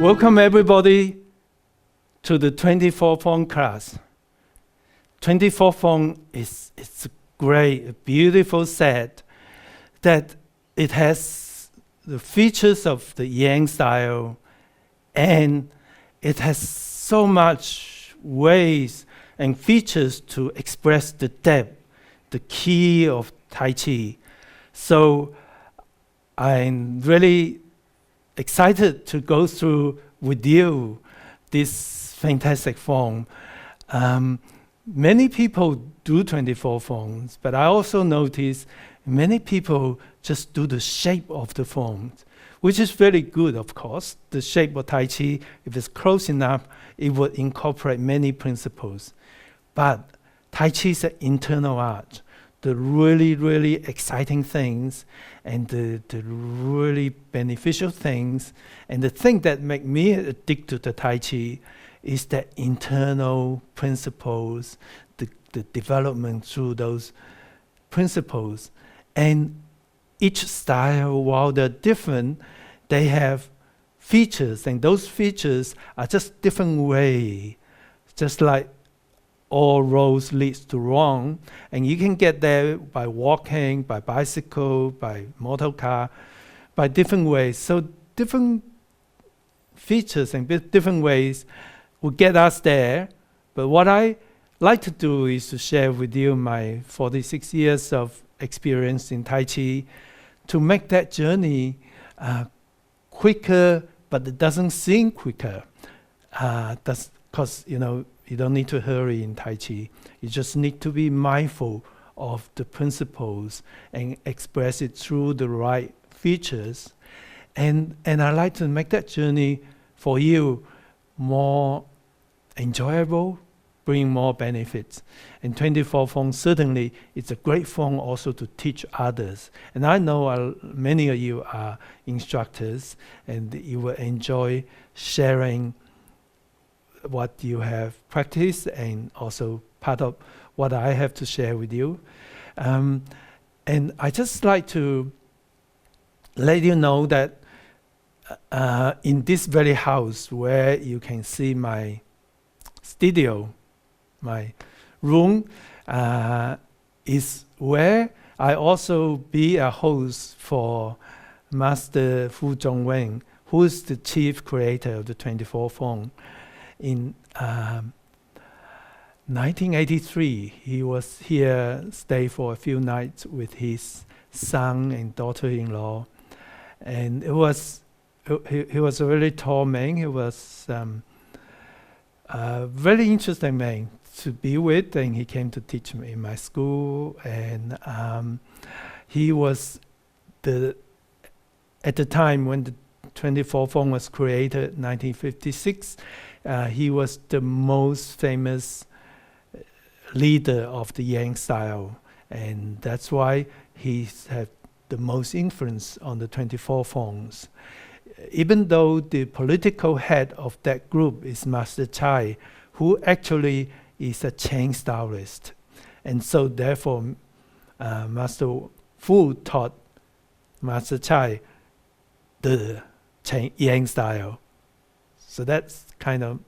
Welcome everybody to the 24 Fong class. 24 Fong it's a great, a beautiful set that it has the features of the Yang style, and it has so much ways and features to express the depth, the key of Tai Chi. So I'm really excited to go through with you this fantastic form. Many people do 24 forms, but I also notice many people just do the shape of the forms, which is very good, of course. The shape of Tai Chi, if it's close enough, it would incorporate many principles. But Tai Chi is an internal art. The really, really exciting things and the really beneficial things and the thing that make me addicted to Tai Chi is the internal principles, the development through those principles. And each style, while they're different, they have features, and those features are just different way, just like all roads leads to Rome, and you can get there by walking, by bicycle, by motor car, by different ways. So different features and different ways will get us there. But what I like to do is to share with you my 46 years of experience in Tai Chi to make that journey quicker, but it doesn't seem quicker. That's because, you don't need to hurry in Tai Chi. You just need to be mindful of the principles and express it through the right features. And I like to make that journey for you more enjoyable, bring more benefits. And 24 Fong certainly it's a great form also to teach others. And I know many of you are instructors and you will enjoy sharing what you have practiced and also part of what I have to share with you. And I just like to let you know that in this very house where you can see my studio, my room, is where I also be a host for Master Fu Zhong Wen, who is the chief creator of the 24 Fong. In 1983, he was here, stay for a few nights with his son and daughter-in-law, and he was a very tall man. He was a very interesting man to be with, and he came to teach me in my school. And he was at the time when the 24 Fong was created, 1956. He was the most famous leader of the Yang style, and that's why he had the most influence on the 24 Fongs. Even though the political head of that group is Master Chai, who actually is a Chang stylist. And so therefore, Master Fu taught Master Chai the Yang style. So that's kind of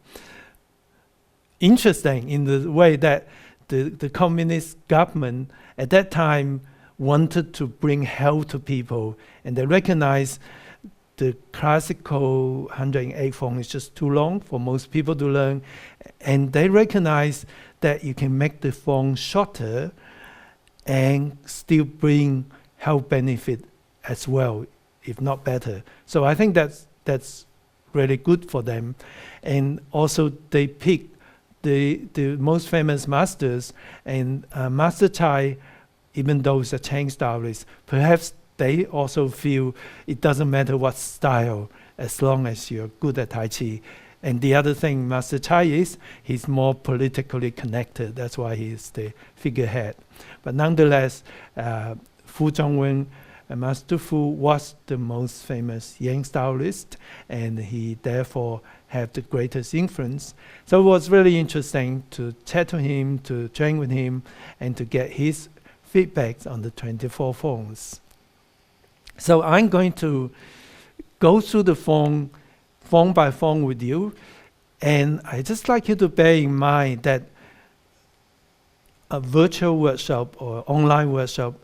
interesting in the way that the communist government at that time wanted to bring health to people, and they recognized the classical 108 Fong is just too long for most people to learn, and they recognized that you can make the Fong shorter and still bring health benefit as well, if not better. So I think that's really good for them. And also they picked the most famous masters, and Master Chai, even though he's a Chang stylist, perhaps they also feel it doesn't matter what style as long as you're good at Tai Chi. And the other thing Master Chai is, he's more politically connected. That's why he's the figurehead. But nonetheless, Fu Zhong Wen, Master Fu was the most famous Yang stylist, and he therefore had the greatest influence. So it was really interesting to chat to him, to train with him, and to get his feedbacks on the 24 Fongs. So I'm going to go through the Fong phone by phone with you. And I just like you to bear in mind that a virtual workshop or online workshop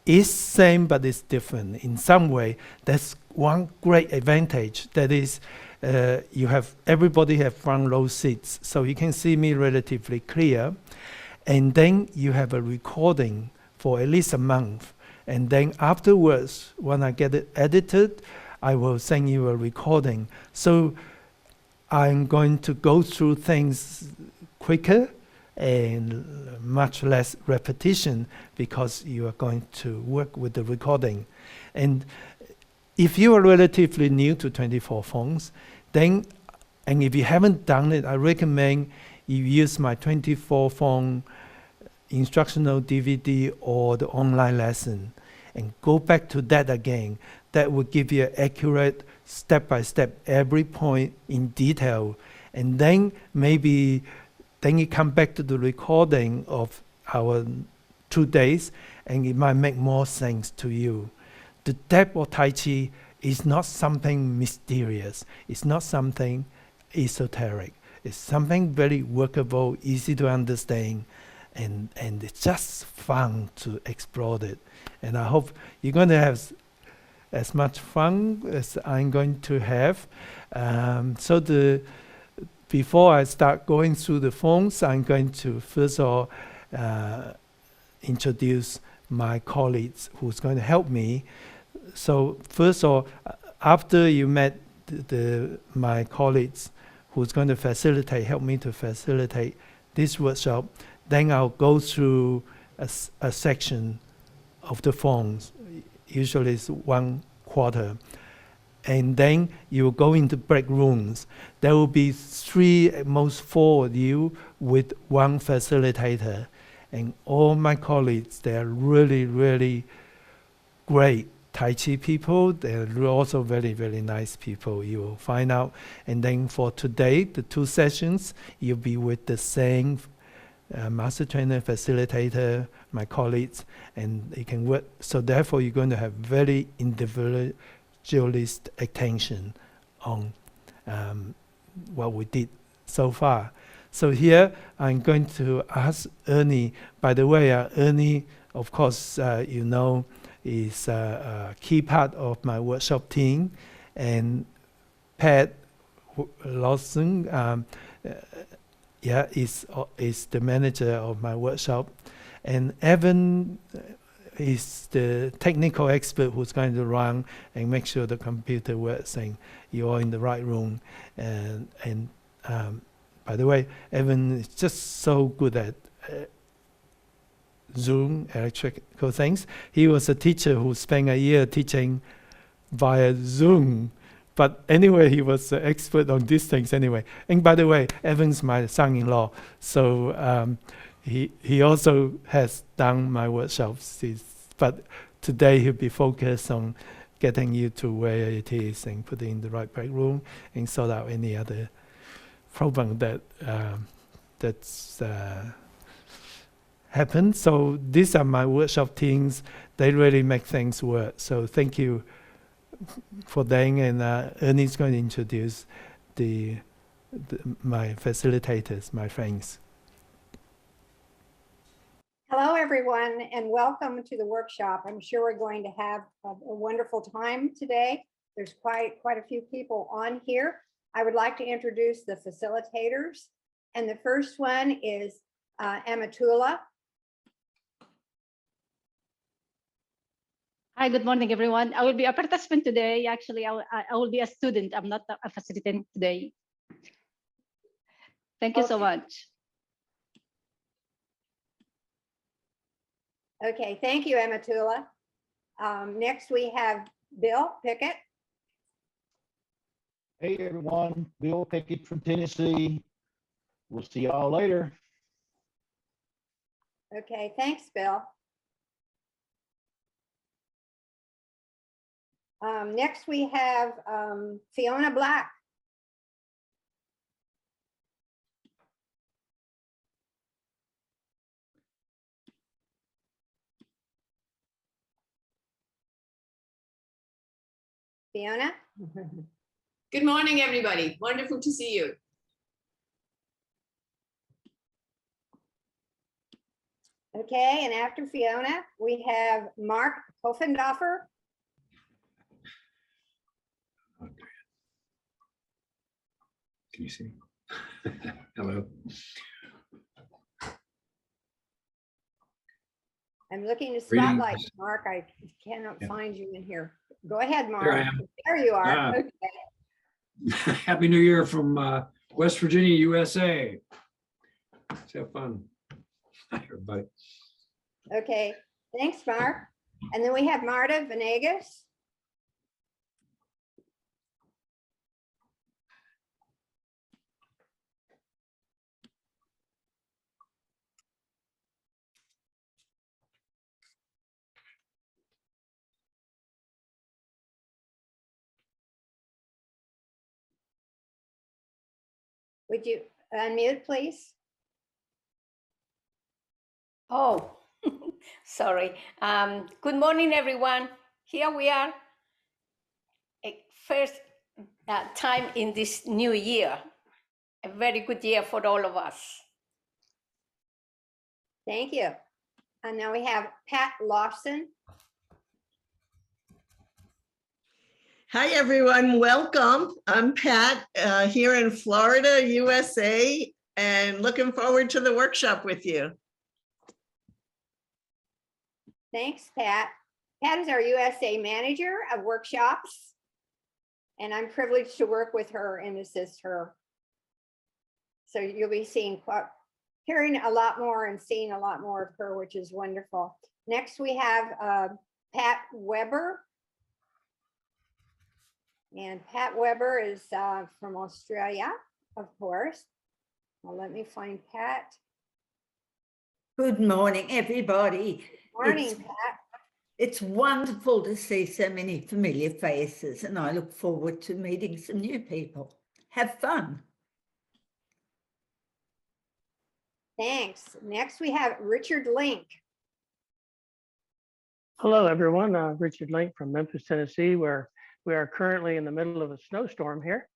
is same but it's different in some way. That's one great advantage. That is, everybody have front row seats, so you can see me relatively clear. And then you have a recording for at least a month. And then afterwards, when I get it edited, I will send you a recording. So I'm going to go through things quicker and much less repetition because you are going to work with the recording. And if you are relatively new to 24 phones, then, and if you haven't done it, I recommend you use my 24 phone instructional DVD or the online lesson and go back to that again. That will give you an accurate step-by-step every point in detail. And then maybe then you come back to the recording of our 2 days and it might make more sense to you. The depth of Tai Chi is not something mysterious. It's not something esoteric. It's something very workable, easy to understand, and it's just fun to explore it. And I hope you're going to have as much fun as I'm going to have. Before I start going through the phones, I'm going to first of all introduce my colleagues who's going to help me. So first of all, after you met my colleagues who's going to help me to facilitate this workshop, then I'll go through a section of the phones. Usually it's 1/4. And then you will go into break rooms. There will be 3, at most 4 of you with one facilitator. And all my colleagues, they are really, really great Tai Chi people. They're also very, very nice people, you will find out. And then for today, the 2 sessions, you'll be with the same master trainer, facilitator, my colleagues, and you can work. So therefore, you're going to have very individualist attention on what we did so far. So here, I'm going to ask Ernie. By the way, Ernie, of course, you know, is a key part of my workshop team, and Pat Lawson, is the manager of my workshop, and Evan is the technical expert who's going to run and make sure the computer works and you're in the right room. And by the way, Evan is just so good at Zoom, electrical things. He was a teacher who spent a year teaching via Zoom. But anyway, he was an expert on these things anyway. And by the way, Evan's my son-in-law. So he also has done my workshops. But today he'll be focused on getting you to where it is and put it in the right break room and sort out any other problem that's happened. So these are my workshop teams. They really make things work. So thank you for Deng, and Ernie's going to introduce my facilitators, my friends. Hello, everyone, and welcome to the workshop. I'm sure we're going to have a wonderful time today. There's quite a few people on here. I would like to introduce the facilitators, and the first one is Amatullah. Hi, good morning, everyone. I will be a participant today. Actually, I will be a student. I'm not a facilitant today. Thank you so much. Okay, thank you, Amatullah. Next, we have Bill Pickett. Hey, everyone. Bill Pickett from Tennessee. We'll see y'all later. Okay, thanks, Bill. Next, we have Fiona Black. Fiona? Good morning, everybody. Wonderful to see you. Okay, and after Fiona, we have Mark Hofendorfer. Can you see? Hello. I'm looking to Greetings. spotlight Mark. I cannot Yeah. find you in here. Go ahead, Mark. There I am. There you are. Ah. Okay. Happy New Year from West Virginia, USA. Let's have fun. Hi, everybody. Okay, thanks, Mark. And then we have Marta Venegas. Would you unmute, please? Oh, sorry. Good morning, everyone. Here we are. First time in this new year. A very good year for all of us. Thank you. And now we have Pat Lawson. Hi, everyone. Welcome. I'm Pat here in Florida, USA, and looking forward to the workshop with you. Thanks, Pat. Pat is our USA manager of workshops, and I'm privileged to work with her and assist her. So you'll be hearing a lot more and seeing a lot more of her, which is wonderful. Next, we have Pat Weber. And Pat Weber is from Australia, of course. Well, let me find Pat. Good morning, everybody. Morning, It's- Pat. It's wonderful to see so many familiar faces, and I look forward to meeting some new people. Have fun. Thanks. Next, we have Richard Link. Hello, everyone. Richard Link from Memphis, Tennessee, where we are currently in the middle of a snowstorm here,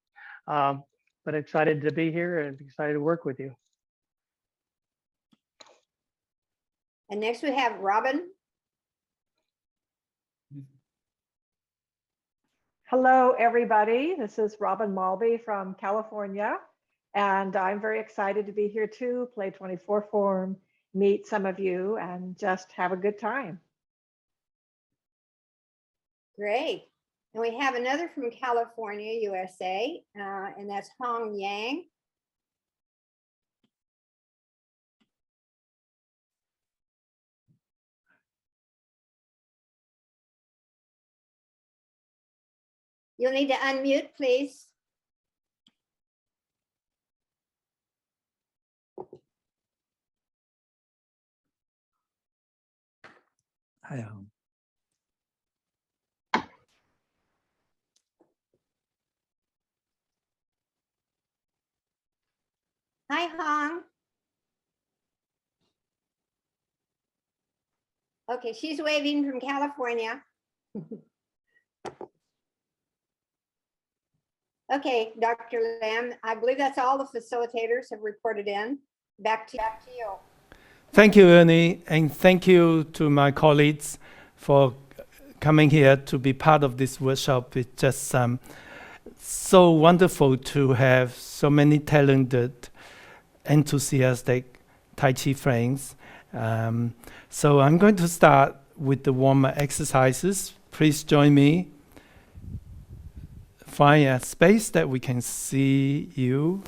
but excited to be here and excited to work with you. And next we have Robin. Hello, everybody. This is Robin Malby from California, and I'm very excited to be here too, Play 24 Forum, meet some of you, and just have a good time. Great. And we have another from California, USA, and that's Hong Yang. You'll need to unmute, please. Hi. Hi, Hong. Okay, she's waving from California. Okay, Dr. Lam, I believe that's all the facilitators have reported in. Back to you. Thank you, Ernie, and thank you to my colleagues for coming here to be part of this workshop. It's just so wonderful to have so many talented, enthusiastic Tai Chi friends. So I'm going to start with the warm-up exercises. Please join me. Find a space that we can see you.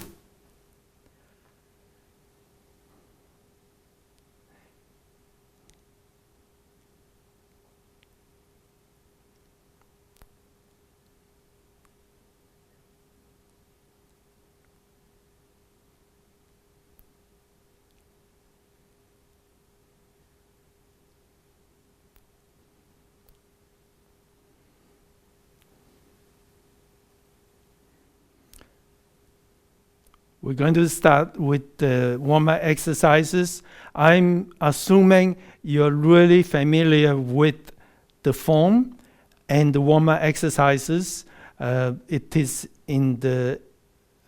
We're going to start with the warm-up exercises. I'm assuming you're really familiar with the form and the warm-up exercises. It is in the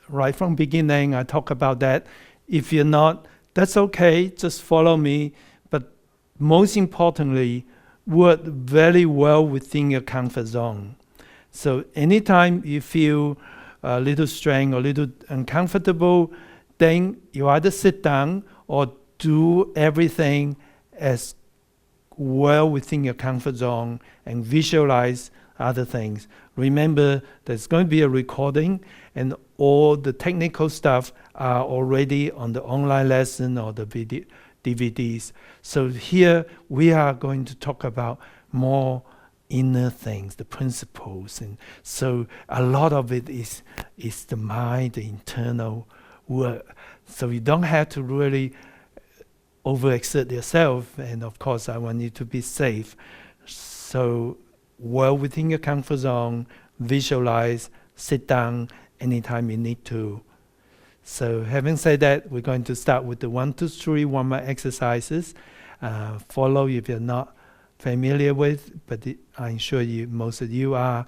right from beginning. I talk about that. If you're not, that's okay. Just follow me. But most importantly, work very well within your comfort zone. So anytime you feel a little strained or a little uncomfortable, then you either sit down or do everything as well within your comfort zone and visualize other things. Remember, there's going to be a recording, and all the technical stuff are already on the online lesson or the video DVDs. So here we are going to talk about more inner things, the principles. And so a lot of it is the mind, the internal work. So you don't have to really overexert yourself. And of course, I want you to be safe. So well within your comfort zone, visualize, sit down anytime you need to. So having said that, we're going to start with the 1, 2, 3 warm-up exercises. Follow if you're not familiar with, but I'm sure most of you are.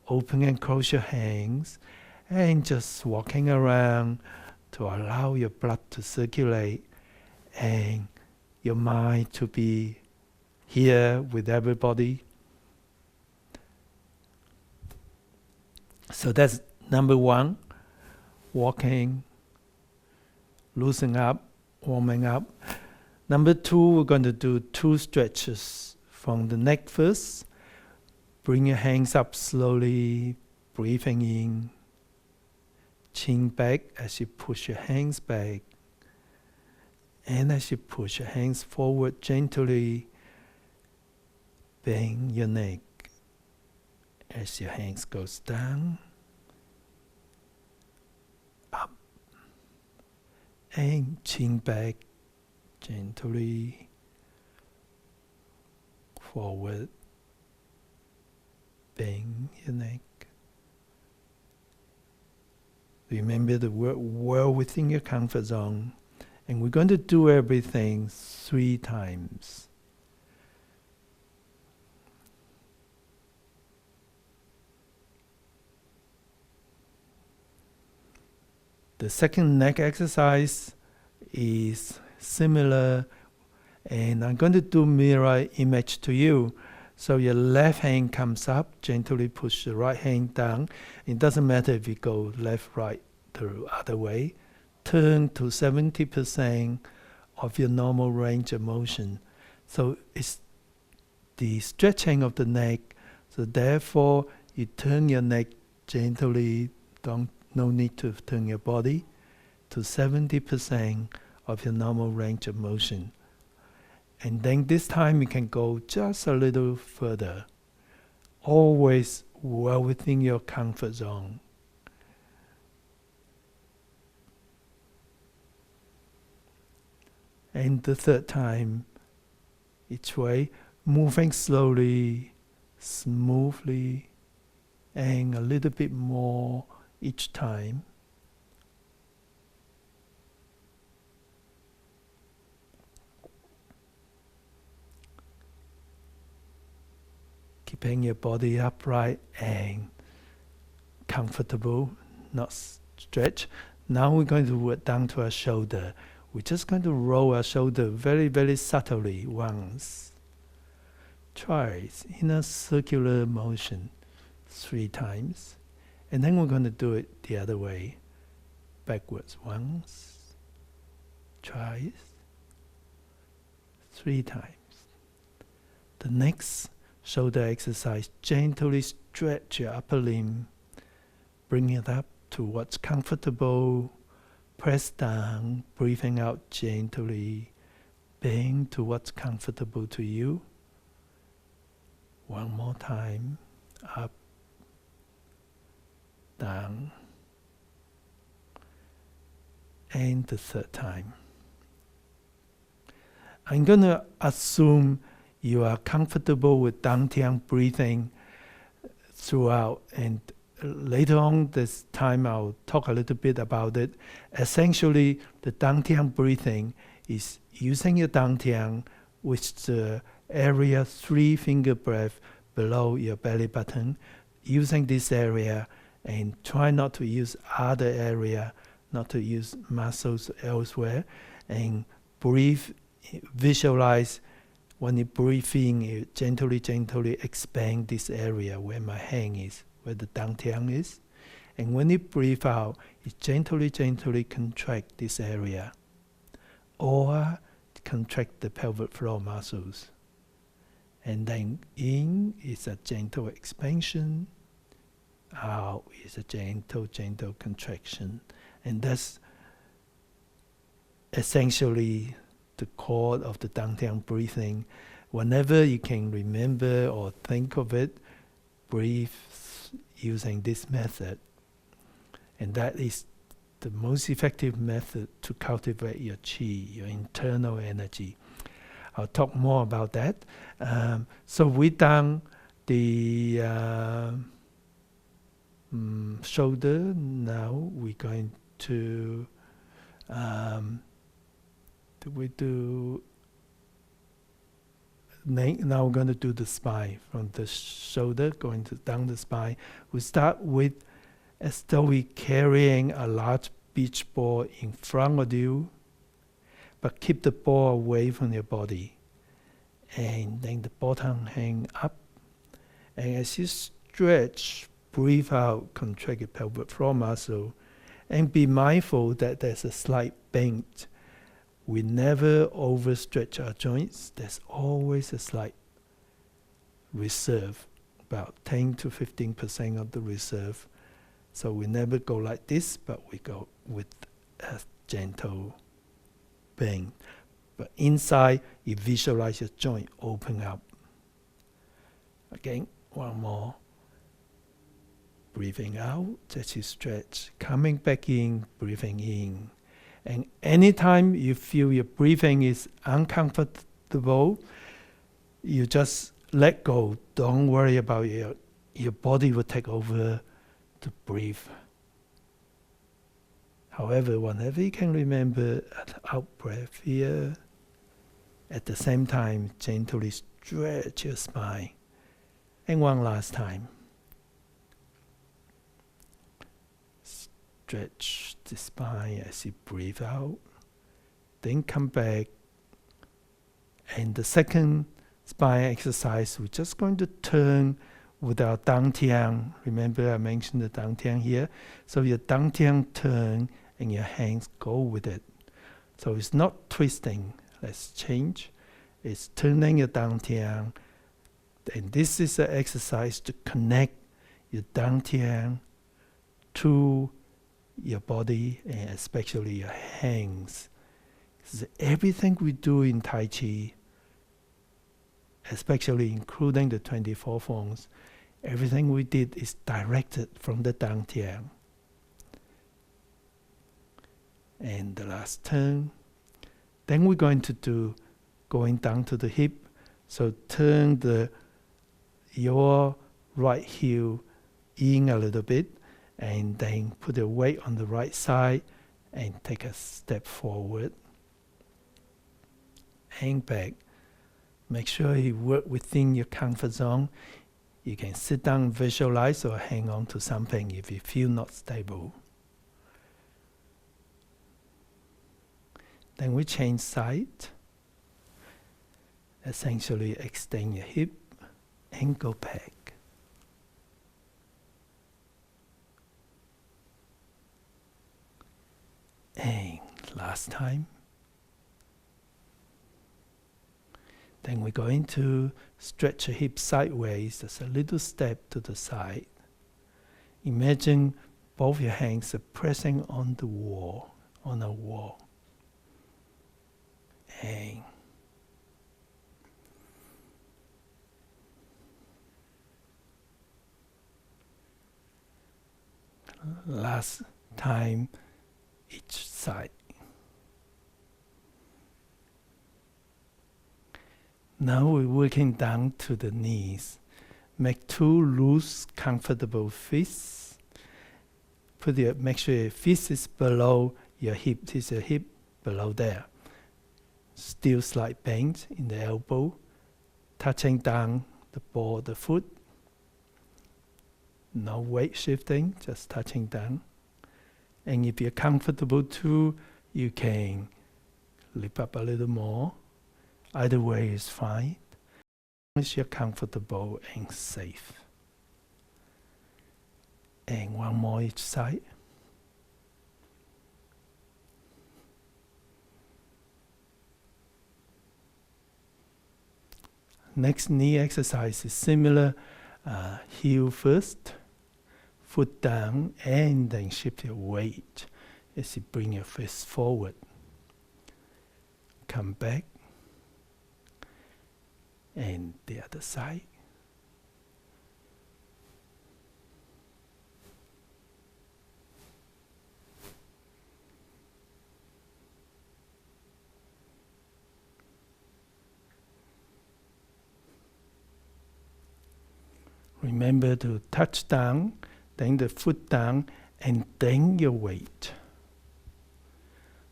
Open and close your hands and just walking around to allow your blood to circulate and your mind to be here with everybody. So that's number 1. Walking, loosening up, warming up. Number 2, we're going to do 2 stretches from the neck first. Bring your hands up slowly, breathing in. Chin back as you push your hands back. And as you push your hands forward gently, bend your neck. As your hands goes down, up, and chin back gently forward, bend your neck. Remember to work well within your comfort zone, and we're going to do everything 3 times. The second neck exercise is similar, and I'm going to do mirror image to you. So your left hand comes up, gently push the right hand down. It doesn't matter if you go left, right, the other way. Turn to 70% of your normal range of motion. So it's the stretching of the neck. So therefore, you turn your neck gently, no need to turn your body, to 70% of your normal range of motion. And then this time you can go just a little further, always well within your comfort zone. And the third time, each way, moving slowly, smoothly, and a little bit more each time. Keeping your body upright and comfortable, not stretch. Now we're going to work down to our shoulder. We're just going to roll our shoulder very, very subtly once, twice, in a circular motion, 3 times. And then we're going to do it the other way, backwards, once, twice, 3 times. The next shoulder exercise, gently stretch your upper limb, bring it up to what's comfortable, press down, breathing out gently, bend to what's comfortable to you. One more time, up, down, and the third time. I'm going to assume you are comfortable with dantian breathing throughout, and later on this time I'll talk a little bit about it. Essentially, the dantian breathing is using your dantian, which the area 3 finger breath below your belly button. using this area and try not to use other area, not to use muscles elsewhere, and breathe, visualize when you breathe in, you gently expand this area where my hand is, where the dantian is. And when you breathe out, you gently contract this area, or contract the pelvic floor muscles. And then in is a gentle expansion, out is a gentle contraction. And that's essentially the core of the dantian breathing. Whenever you can remember or think of it, breathe using this method. And that is the most effective method to cultivate your qi, your internal energy. I'll talk more about that. So we done the shoulder. Now we're going to now we're going to do the spine, from the shoulder going down the spine. We start with as though we're carrying a large beach ball in front of you, but keep the ball away from your body. And then the bottom hang up. And as you stretch, breathe out, contract your pelvic floor muscle, and be mindful that there's a slight bend. We never overstretch our joints. There's always a slight reserve, about 10 to 15% of the reserve. So we never go like this, but we go with a gentle bend. But inside, you visualize your joint open up. Again, one more. Breathing out as you stretch. Coming back in, breathing in. And anytime you feel your breathing is uncomfortable, you just let go. Don't worry about it. Your body will take over to breathe. However, whenever you can remember an out breath here, at the same time, gently stretch your spine. And one last time. Stretch the spine as you breathe out. Then come back. And the second spine exercise, we're just going to turn with our dantian. Remember I mentioned the dantian here. So your dantian turn and your hands go with it. So it's not twisting. Let's change. It's turning your dantian. And this is an exercise to connect your dantian to your body and especially your hands. So everything we do in Tai Chi, especially including the 24 forms, everything we did is directed from the dantian. And the last turn. Then we're going to do going down to the hip. So turn your right heel in a little bit, and then put the weight on the right side and take a step forward. Hang back. Make sure you work within your comfort zone. You can sit down, visualize, or hang on to something if you feel not stable. Then we change side. Essentially extend your hip and go back. And last time. Then we're going to stretch your hip sideways. There's a little step to the side. Imagine both your hands are pressing on the wall, on a wall. And last time, each side. Now we're working down to the knees. Make two loose, comfortable fists. Make sure your fist is below your hip. Is your hip below there? Still slight bend in the elbow, touching down the ball of the foot. No weight shifting, just touching down. And if you're comfortable too, you can lift up a little more. Either way is fine, as long as you're comfortable and safe. And one more each side. Next knee exercise is similar. Heel first, foot down, and then shift your weight as you bring your fist forward. Come back, and the other side. Remember to touch down, then the foot down, and then your weight.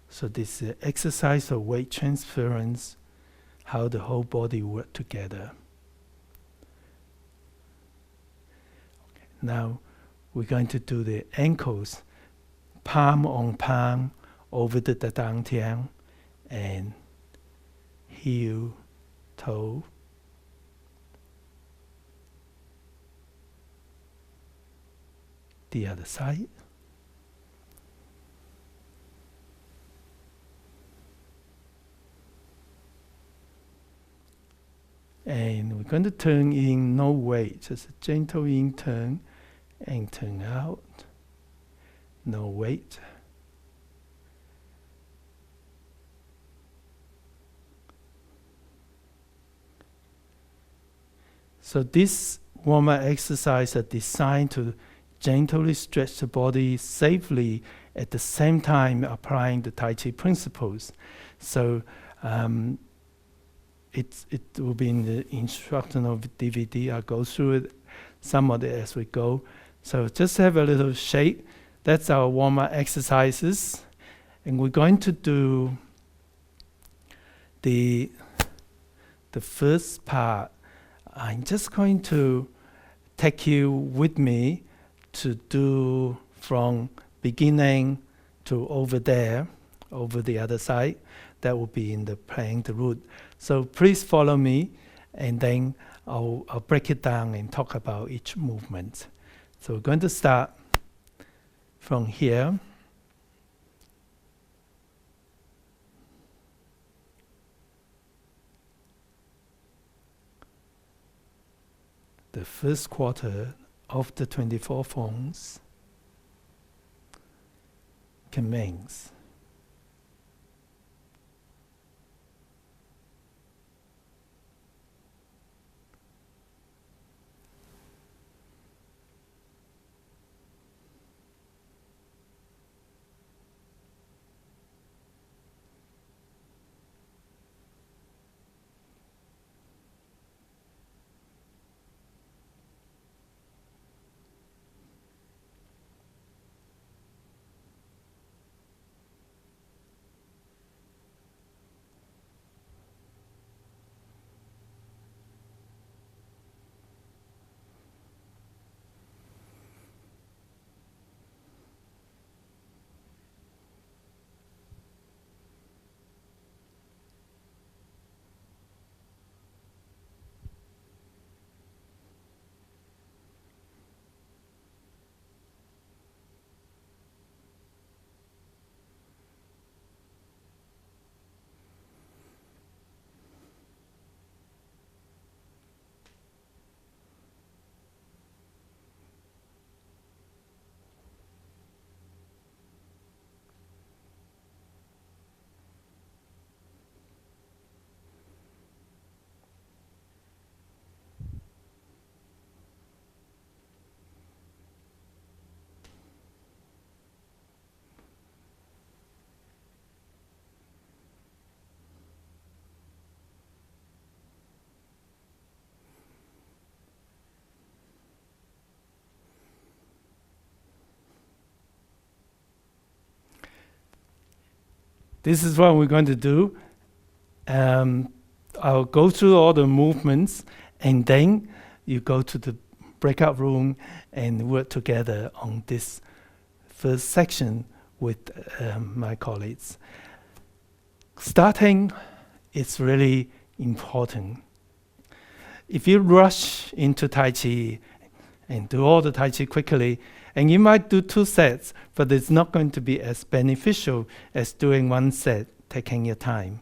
So this is exercise of weight transference, how the whole body works together. Okay. Now we're going to do the ankles, palm on palm over the dantian, and heel, toe. The other side. And we're going to turn in, no weight, just a gentle in turn and turn out. No weight. So this warm-up exercise are designed to gently stretch the body safely, at the same time applying the Tai Chi principles. So it will be in the instructional DVD. I'll go through it, some of it as we go. So just have a little shake. That's our warm-up exercises. And we're going to do the first part. I'm just going to take you with me to do from beginning to over there, over the other side. That will be in the playing the root. So please follow me, and then I'll break it down and talk about each movement. So we're going to start from here. The first quarter of the 24 forms commence. This is what we're going to do. I'll go through all the movements, and then you go to the breakout room and work together on this first section with my colleagues. Starting is really important. If you rush into Tai Chi and do all the Tai Chi quickly, and you might do 2 sets, but it's not going to be as beneficial as doing 1 set, taking your time.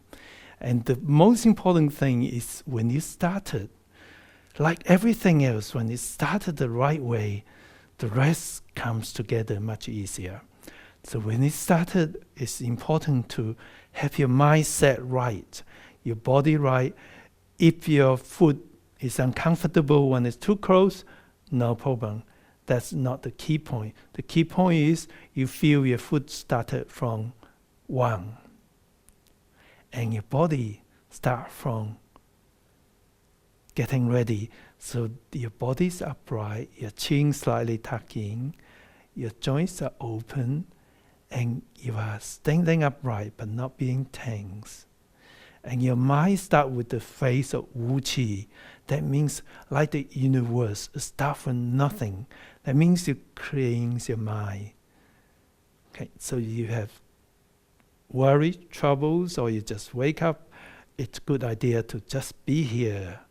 And the most important thing is when you started, like everything else, when you started the right way, the rest comes together much easier. So when you started, it's important to have your mindset right, your body right. If your foot is uncomfortable when it's too close, no problem. That's not the key point. The key point is you feel your foot started from 1. And your body start from getting ready. So your body's upright, your chin slightly tucked in, your joints are open, and you are standing upright but not being tense. And your mind start with the phase of Wu Qi. That means like the universe, start from nothing. That means you cleanse your mind. Okay, so you have worry, troubles, or you just wake up, it's a good idea to just be here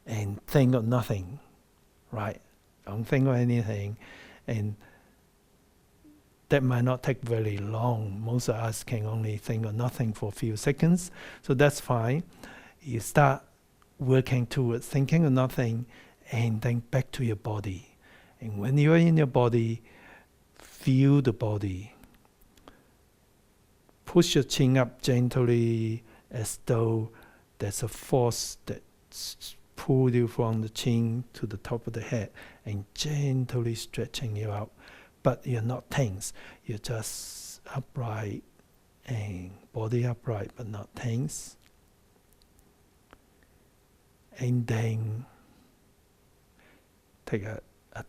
and think of nothing, right? Don't think of anything. And that might not take very long. Most of us can only think of nothing for a few seconds, so that's fine. You start working towards thinking of nothing and then back to your body. And when you're in your body, feel the body. Push your chin up gently as though there's a force that pulls you from the chin to the top of the head and gently stretching you out. But you're not tense. You're just upright and body upright but not tense. And then take a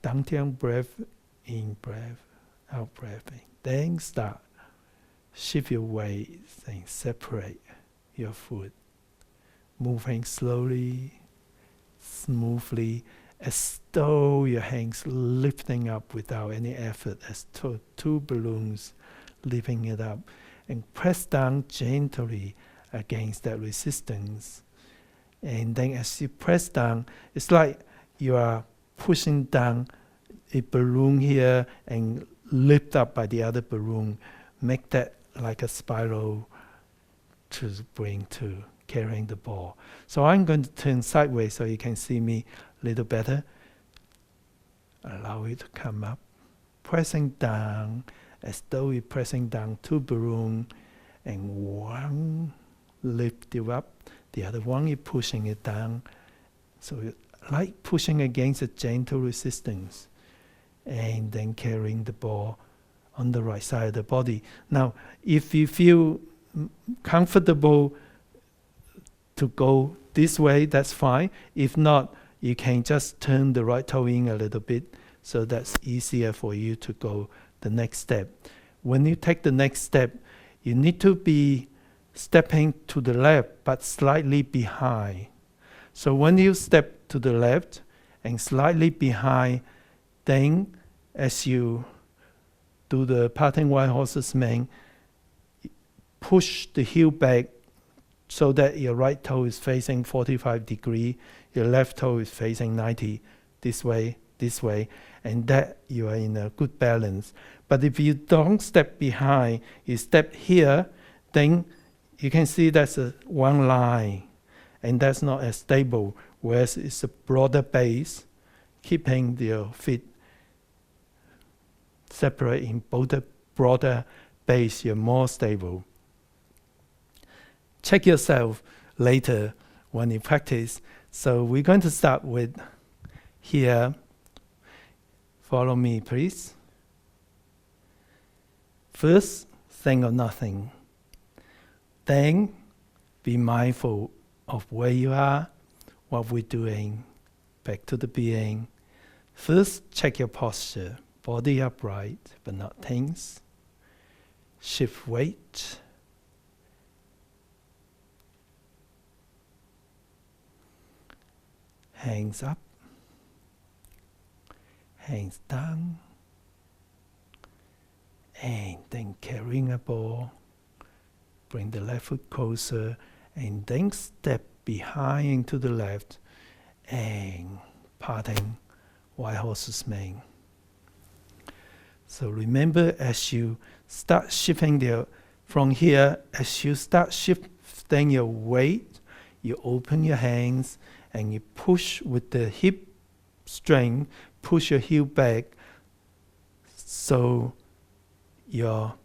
dantian breath, in breath, out breath. Then start. Shift your weight and separate your foot. Moving slowly, smoothly, as though your hands lifting up without any effort, as 2 balloons lifting it up. And press down gently against that resistance. And then as you press down, it's like you are pushing down a balloon here and lift up by the other balloon. Make that like a spiral to bring to carrying the ball. So I'm going to turn sideways so you can see me a little better. Allow it to come up. Pressing down as though you're pressing down 2 balloons, and 1 lift you up, the other one you're pushing it down. So it's like pushing against a gentle resistance and then carrying the ball on the right side of the body. Now, if you feel comfortable to go this way, that's fine. If not, you can just turn the right toe in a little bit, so that's easier for you to go the next step. When you take the next step, you need to be stepping to the left, but slightly behind. So when you step to the left and slightly behind, then as you do the parting white horse's mane, push the heel back so that your right toe is facing 45 degrees, your left toe is facing 90, this way, and that you are in a good balance. But if you don't step behind, you step here, then you can see that's a 1 line, and that's not as stable, whereas it's a broader base, keeping your feet separate in both a broader base, you're more stable. Check yourself later when you practice. So we're going to start with here. Follow me, please. First, think of nothing. Then, be mindful of where you are, what we're doing. Back to the being. First, check your posture. Body upright, but not tense. Shift weight. Hands up. hands down, and then carrying a ball. Bring the left foot closer, and then step behind to the left, and parting white horse's mane. So remember, as you start shifting from here, as you start shifting your weight, you open your hands and you push with the hip strength, push your heel back, so your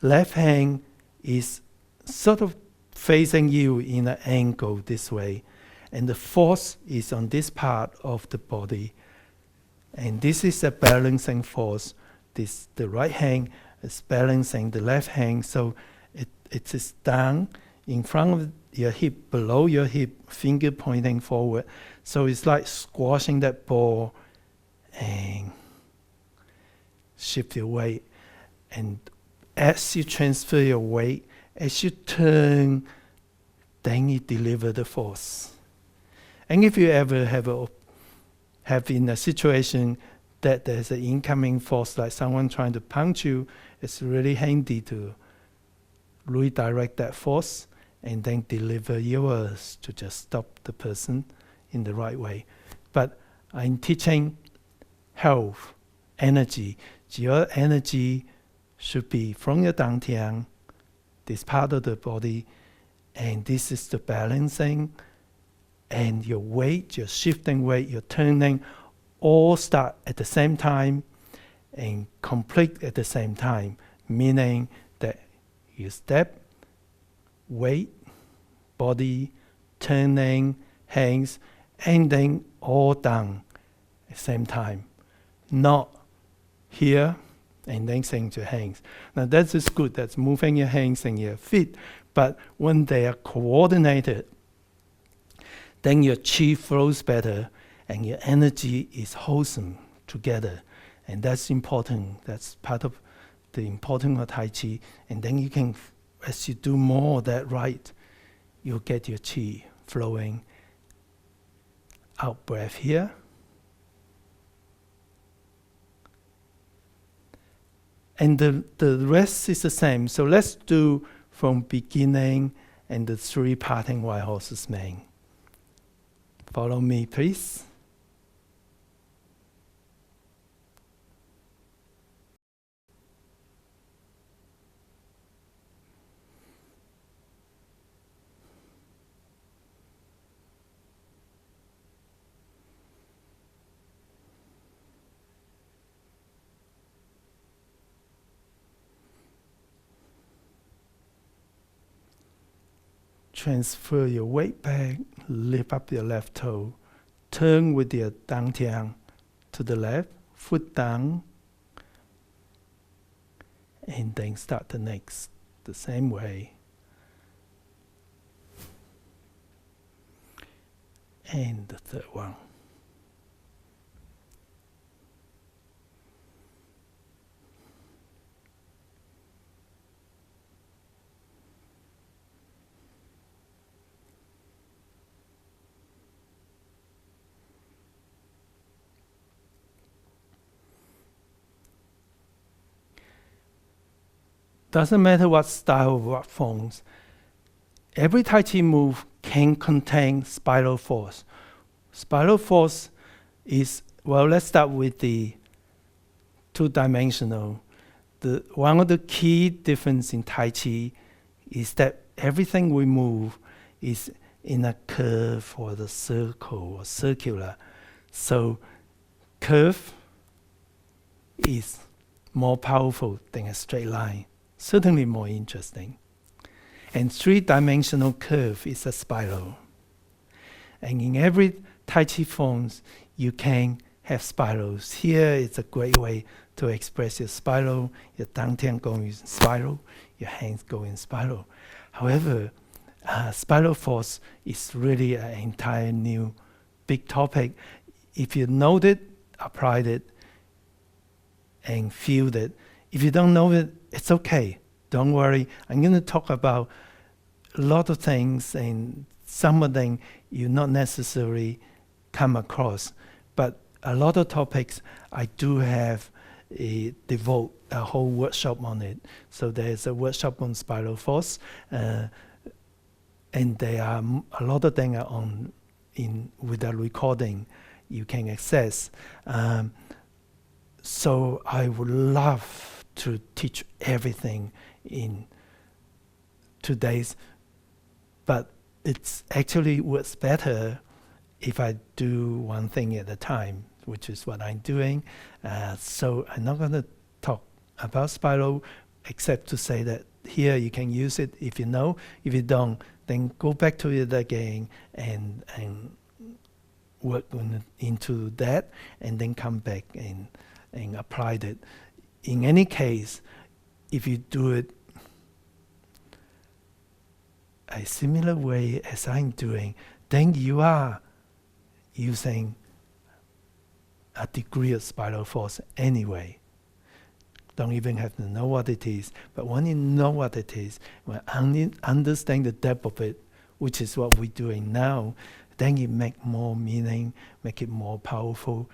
left hand is sort of facing you in an angle this way, and the force is on this part of the body, and this is a balancing force. The right hand is balancing the left hand, so it is down in front of your hip, below your hip, finger pointing forward. So it's like squashing that ball and shift your weight. And as you transfer your weight, as you turn, then you deliver the force. And if you ever have in a situation that there's an incoming force, like someone trying to punch you, it's really handy to redirect that force and then deliver yours to just stop the person in the right way. But I'm teaching health, energy. Your energy should be from your dantian, this part of the body, and this is the balancing, and your weight, your shifting weight, your turning, all start at the same time and complete at the same time, meaning that you step, weight, body, turning, hands, and then all done at the same time. Not here and then saying to your hands. Now that is good, that's moving your hands and your feet, but when they are coordinated, then your chi flows better and your energy is wholesome together. And that's important. That's part of the importance of Tai Chi. And then you can, as you do more of that right, you'll get your chi flowing. Out breath here. And the rest is the same. So let's do from beginning and the 3 parting white horses mane. Follow me, please. Transfer your weight back, lift up your left toe, turn with your dantian to the left, foot down, and then start the next the same way. And the third one. Doesn't matter what style, what forms. Every Tai Chi move can contain spiral force. Spiral force is, well, let's start with the 2-dimensional. One of the key difference in Tai Chi is that everything we move is in a curve or the circle or circular. So curve is more powerful than a straight line. Certainly more interesting. And 3-dimensional curve is a spiral. And in every Tai Chi forms, you can have spirals. Here it's a great way to express your spiral, your dantian going in spiral, your hands go in spiral. However, spiral force is really an entire new big topic. If you know it, apply it, and feel it. If you don't know it, it's okay. Don't worry. I'm going to talk about a lot of things, and some of them you not necessarily come across. But a lot of topics I do have devote a whole workshop on it. So there's a workshop on spiral force, and there are a lot of things on with a recording you can access. So I would love to teach everything in 2 days, but it's actually works better if I do one thing at a time, which is what I'm doing. So I'm not going to talk about spiral, except to say that here you can use it if you know. If you don't, then go back to it again and work into that, and then come back and apply it. In any case, if you do it a similar way as I'm doing, then you are using a degree of spiral force anyway. Don't even have to know what it is. But when you know what it is, when you understand the depth of it, which is what we're doing now, then you make more meaning, make it more powerful.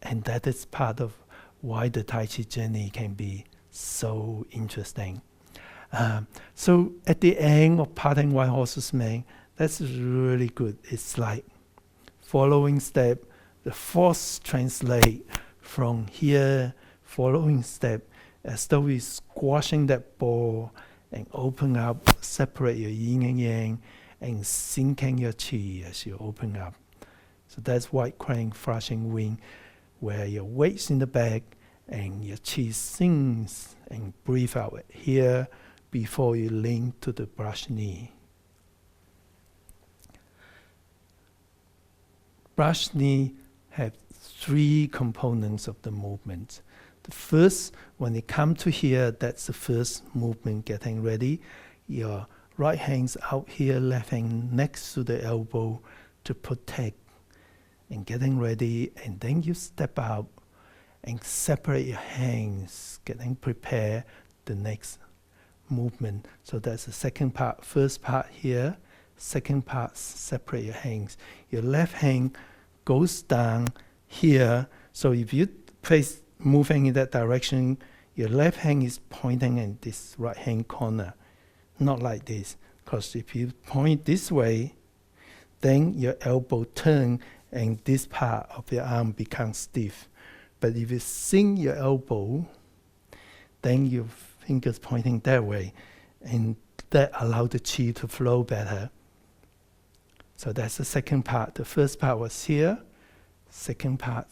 And that is part of why the Tai Chi journey can be so interesting. So at the end of Parting White Horse's Mane, that's really good. It's like following step, the force translate from here, following step, as though we're squashing that ball and open up, separate your yin and yang, and sinking your chi as you open up. So that's white crane flashing wing, where your weight's in the back and your chi sinks and breathe out here before you lean to the brush knee. Brush knee have 3 components of the movement. The first, when you come to here, that's the first movement, getting ready. Your right hand's out here, left hand next to the elbow to protect and getting ready. And then you step out and separate your hands, getting prepared the next movement. So that's the second part. First part here, second part, separate your hands. Your left hand goes down here. So if you face moving in that direction, your left hand is pointing in this right hand corner, not like this. Because if you point this way, then your elbow turn and this part of your arm becomes stiff. But if you sink your elbow, then your fingers pointing that way, and that allows the chi to flow better. So that's the second part. The first part was here, second part.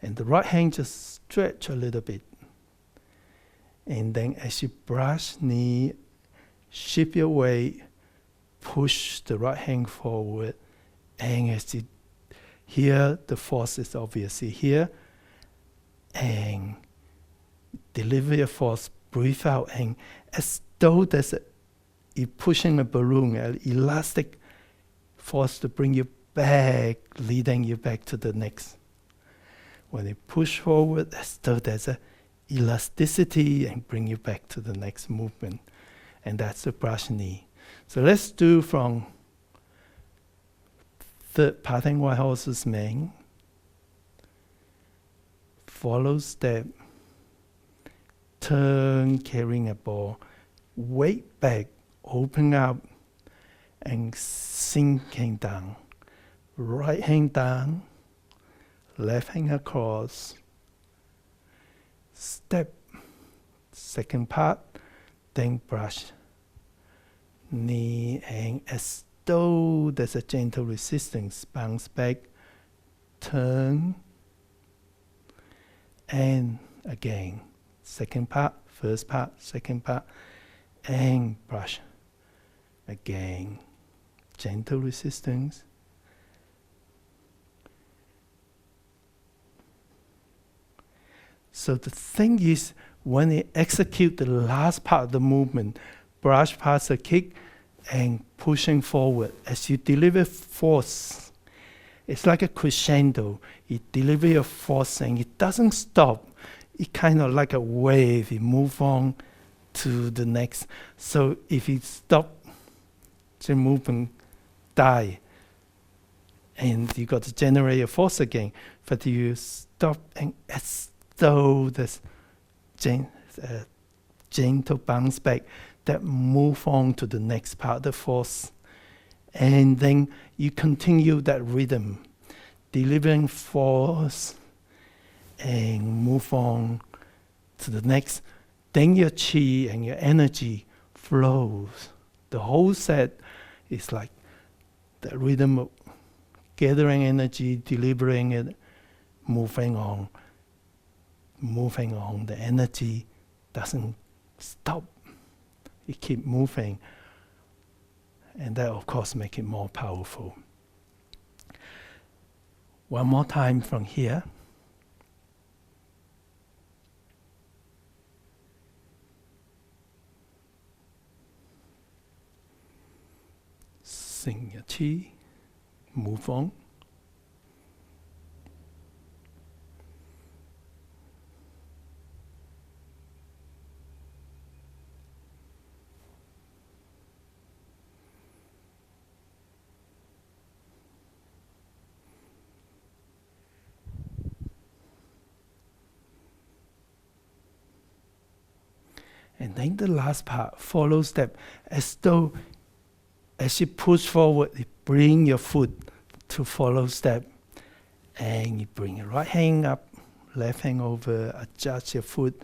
And the right hand just stretch a little bit. And then as you brush knee, shift your weight, push the right hand forward. And as you here, the force is obviously here. And deliver your force, breathe out, and as though you're pushing a balloon, an elastic force to bring you back, leading you back to the next. When you push forward, as though there's a elasticity and bring you back to the next movement. And that's the brush knee. So let's do from third Parting White Horse's Mane. Follow step, turn carrying a ball, weight back, open up, and sinking down. Right hand down, left hand across, step, second part, then brush, knee, and as though there's a gentle resistance, bounce back, turn, and again, second part, first part, second part, and brush. Again, gentle resistance. So the thing is, when you execute the last part of the movement, brush past the kick and pushing forward, as you deliver force, it's like a crescendo. You deliver your force and it doesn't stop. It's kind of like a wave. You move on to the next. So if you stop, the movement die. and you got to generate a force again, but you stop and as though this gentle bounce back that move on to the next part of the force. And then you continue that rhythm, delivering force and move on to the next. Then your chi and your energy flows. The whole set is like the rhythm of gathering energy, delivering it, moving on. The energy doesn't stop. It keeps moving. And that, of course, makes it more powerful. One more time from here. Sing your chi, move on. And then the last part, follow step, as though as you push forward, you bring your foot to follow step. And you bring your right hand up, left hand over, adjust your foot,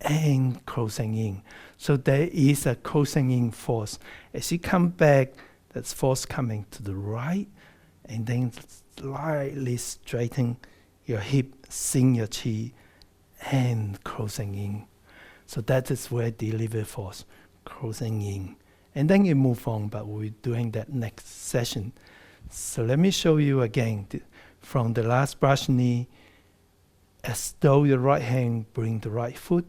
and closing in. So there is a closing in force. As you come back, that's force coming to the right, and then slightly straighten your hip, sing your chi, and closing in. So that is where deliver force, closing in. And then you move on, but we're doing that next session. So let me show you again from the last brush knee, as though your right hand bring the right foot,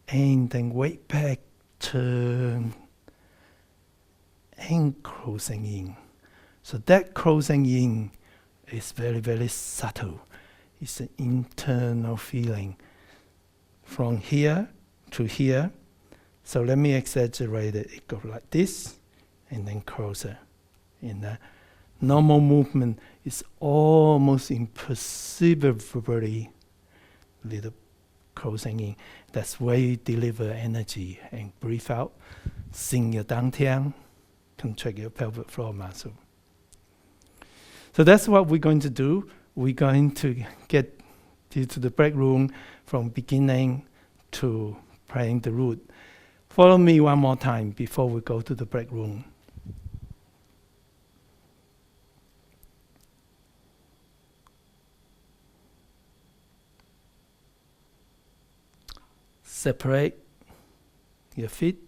and then weight back, turn, and closing in. So that closing in is very, very subtle. It's an internal feeling from here to here. So let me exaggerate it. It goes like this, and then closer. In the normal movement, it's almost imperceptibly little closing in. That's where you deliver energy and breathe out. Sing your dantian, contract your pelvic floor muscle. So that's what we're going to do. We're going to get you to the break room from beginning to playing the root. Follow me one more time before we go to the break room. Separate your feet.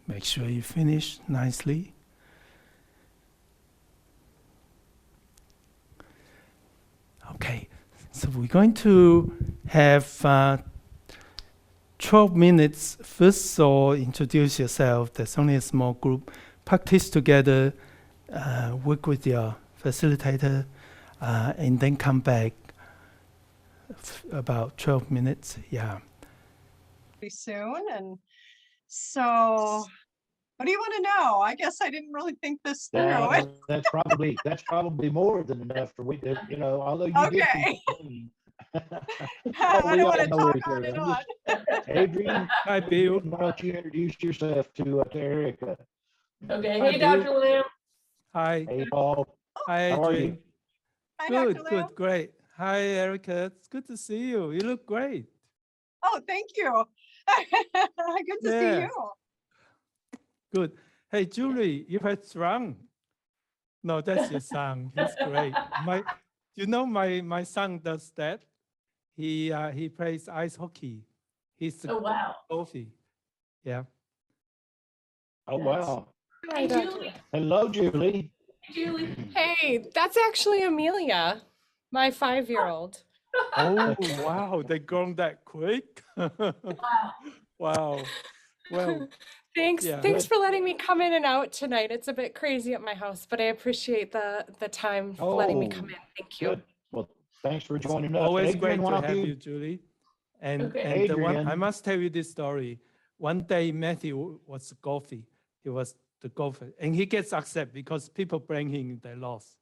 Make sure you finish nicely. Okay, so we're going to have 12 minutes. First, so introduce yourself. There's only a small group. Practice together, work with your facilitator, and then come back about 12 minutes. Yeah. Soon. And so What do you want to know? I guess I didn't really think this through. That's probably more than enough for we to, although you did. Okay. Oh, I we don't all want to know talk each on other. and I'm on. just- Adrian, Hi, Bill. why don't you introduce yourself to Erica? Okay, Hi, hey, Bill. Dr. Lamb. Hi. Hey, Paul. Hi, How are you? Adrian. Hi, Good, Dr. Lamb. good, great. Hi, Erica. It's good to see you. You look great. Oh, thank you. Good to see Yeah. you. Good. Hey, Julie, you had shrunk. No, that's your son. He's great. My son does that. He plays ice hockey. He's Oh, wow. Sophie. Yeah. Oh, wow. Hey, Julie. Hello, Julie. Julie. Hey, that's actually Amelia, my 5-year-old. Oh, wow. They grown that quick. Wow. Well, Thanks yeah. for letting me come in and out tonight. It's a bit crazy at my house, but I appreciate the time for letting me come in. Thank you. Good. Well, thanks for joining us. Always Adrian, great why to don't have you, Julie. And Okay. the one I Adrian. must tell you this story. One day Matthew was golfing. He was the golfer, and he gets upset because people bring him their loss.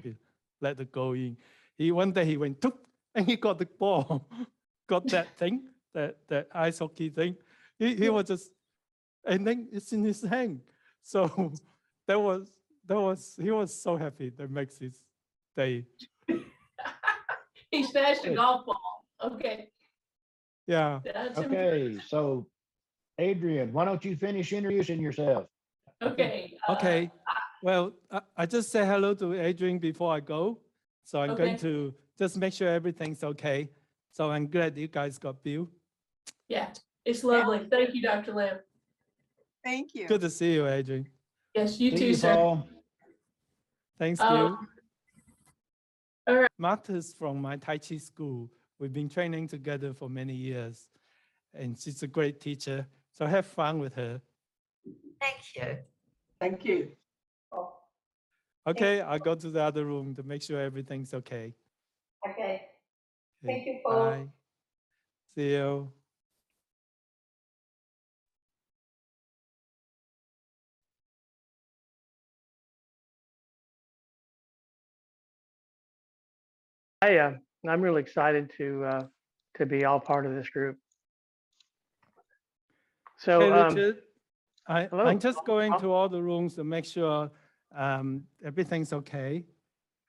He let it go in. One day he went took and he got the ball, got that thing, that ice hockey thing. He was just, and then it's in his hand. So he was so happy. That makes his day. He smashed a golf ball. Okay. Yeah. That's Okay, so Adrian, why don't you finish introducing yourself? okay. Okay. Well, I just say hello to Adrian before I go. So I'm going Okay. to just make sure everything's okay. So I'm glad you guys got Bill. Yeah, it's lovely. Thank you, Dr. Lamb. Thank you. Good to see you, Adrian. Yes, you See too, you, sir. Paul. Thanks, Um, Bill. all right. Martha's from my Tai Chi school. We've been training together for many years. And she's a great teacher. So have fun with her. Thank you. Thank you. Okay, I'll go to the other room to make sure everything's okay. Okay. Okay, Thank you, Paul. bye. See you. I'm really excited to be all part of this group. So, Hey, Richard. hello. I'm just going to all the rooms to make sure everything's okay.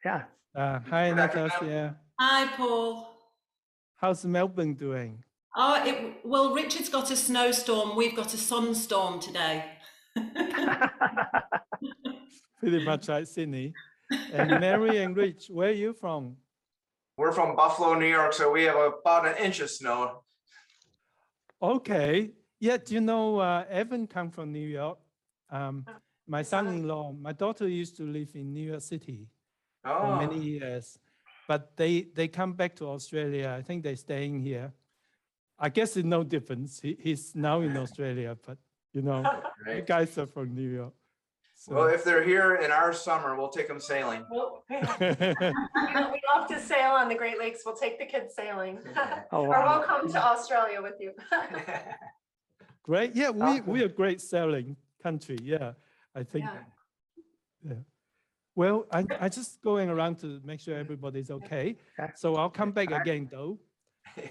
Yeah. Hi, Natasha. Hi, Paul. How's Melbourne doing? Oh, well, Richard's got a snowstorm. We've got a sunstorm today. Pretty much like Sydney. And Mary and Rich, where are you from? We're from Buffalo, New York, so we have about an inch of snow. Okay. Yeah, do you know Evan come from New York? My son-in-law, my daughter used to live in New York City for many years, but they come back to Australia. I think they're staying here. I guess it's no difference. He's now in Australia, but you Right. guys are from New York. So. Well, if they're here in our summer, we'll take them sailing. Well, we love to sail on the Great Lakes. We'll take the kids sailing. Oh, Or wow. we'll come to Australia with you. Great. Yeah, we are a great sailing country. Yeah, I think. Yeah. Well, I just going around to make sure everybody's okay. So I'll come back again though.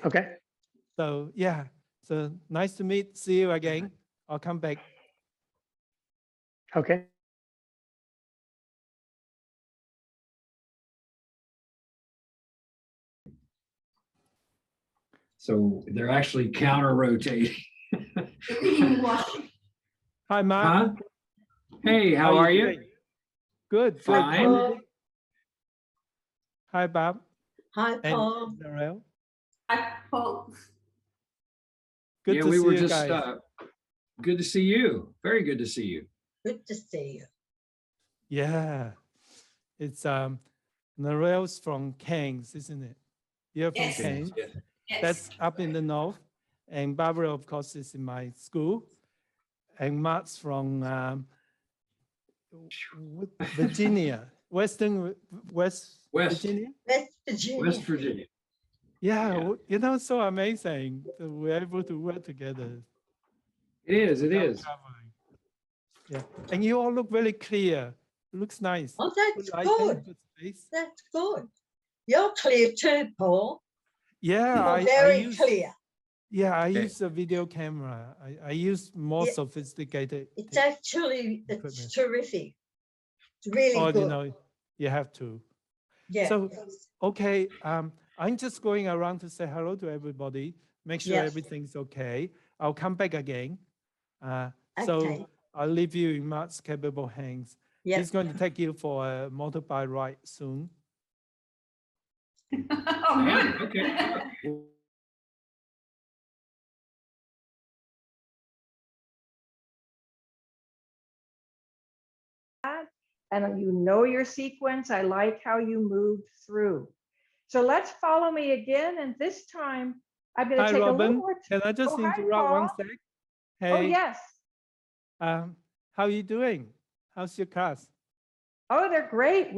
Okay. So yeah, so nice to see you again. I'll come back. Okay. So they're actually counter rotating. Hi, Mark. Huh? Hey, how are you? doing? Good. Fine. Hi, Bob. Hi, And Paul. Narelle. Hi, Paul. Good Yeah, to we see were you just guys. good to see you. Very good to see you. Good to see you. Yeah, it's Narelle's from Cairns, isn't it? You're from Yes. Cairns. Yes. Yes. That's up in the north. And Barbara, of course, is in my school. And Mark's from Virginia, West Virginia. West Virginia. West Virginia. Yeah, so amazing that we're able to work together. It is. It without is. traveling. Yeah, and you all look very clear. Looks nice. Oh, that's lighting, good. good space. That's good. You're clear too, Paul. Yeah, You're I very use, clear. yeah, I use a video camera. I use more Yeah, sophisticated. It's actually, equipment. it's terrific. It's really Oh, good. you know, you have to. Yeah. So, okay, I'm just going around to say hello to everybody, make sure Yes. everything's okay. I'll come back again. Okay. So I'll leave you in Mark's capable hands. Yep. He's going to take you for a motorbike ride soon. Oh, good. Okay. And you know your sequence. I like how you moved through. So let's follow me again. And this time I'm going to Hi, take a little Robin. more. Can I just Oh, hi, interrupt one Paul. sec? Oh, Hey, yes. how are you doing? How's your class? Oh, they're great.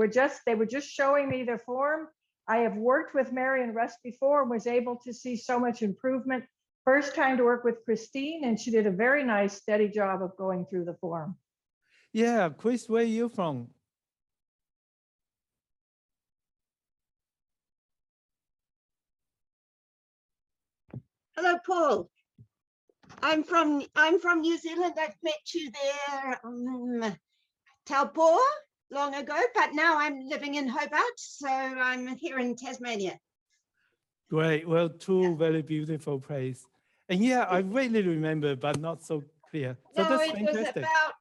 They were just showing me the form. I have worked with Mary and Russ before and was able to see so much improvement. First time to work with Christine, and she did a very nice, steady job of going through the form. Yeah, Chris, where are you from? Hello, Paul. I'm from New Zealand. I've met you there, Taupo, long ago, but now I'm living in Hobart, so I'm here in Tasmania. Great. Well, two very beautiful places. And yeah, I really remember, but not so clear. So No, that's it was fantastic. about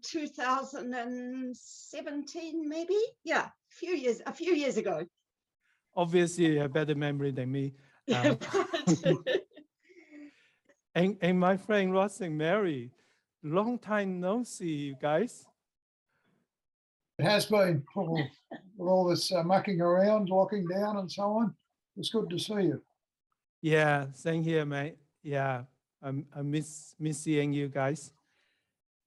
2017, maybe. Yeah, a few years ago. Obviously, you have better memory than me. And my friend Ross and Mary, long time no see, you guys. It has been, Paul, with all this mucking around, locking down and so on. It's good to see you. Yeah, same here, mate. Yeah, I miss seeing you guys.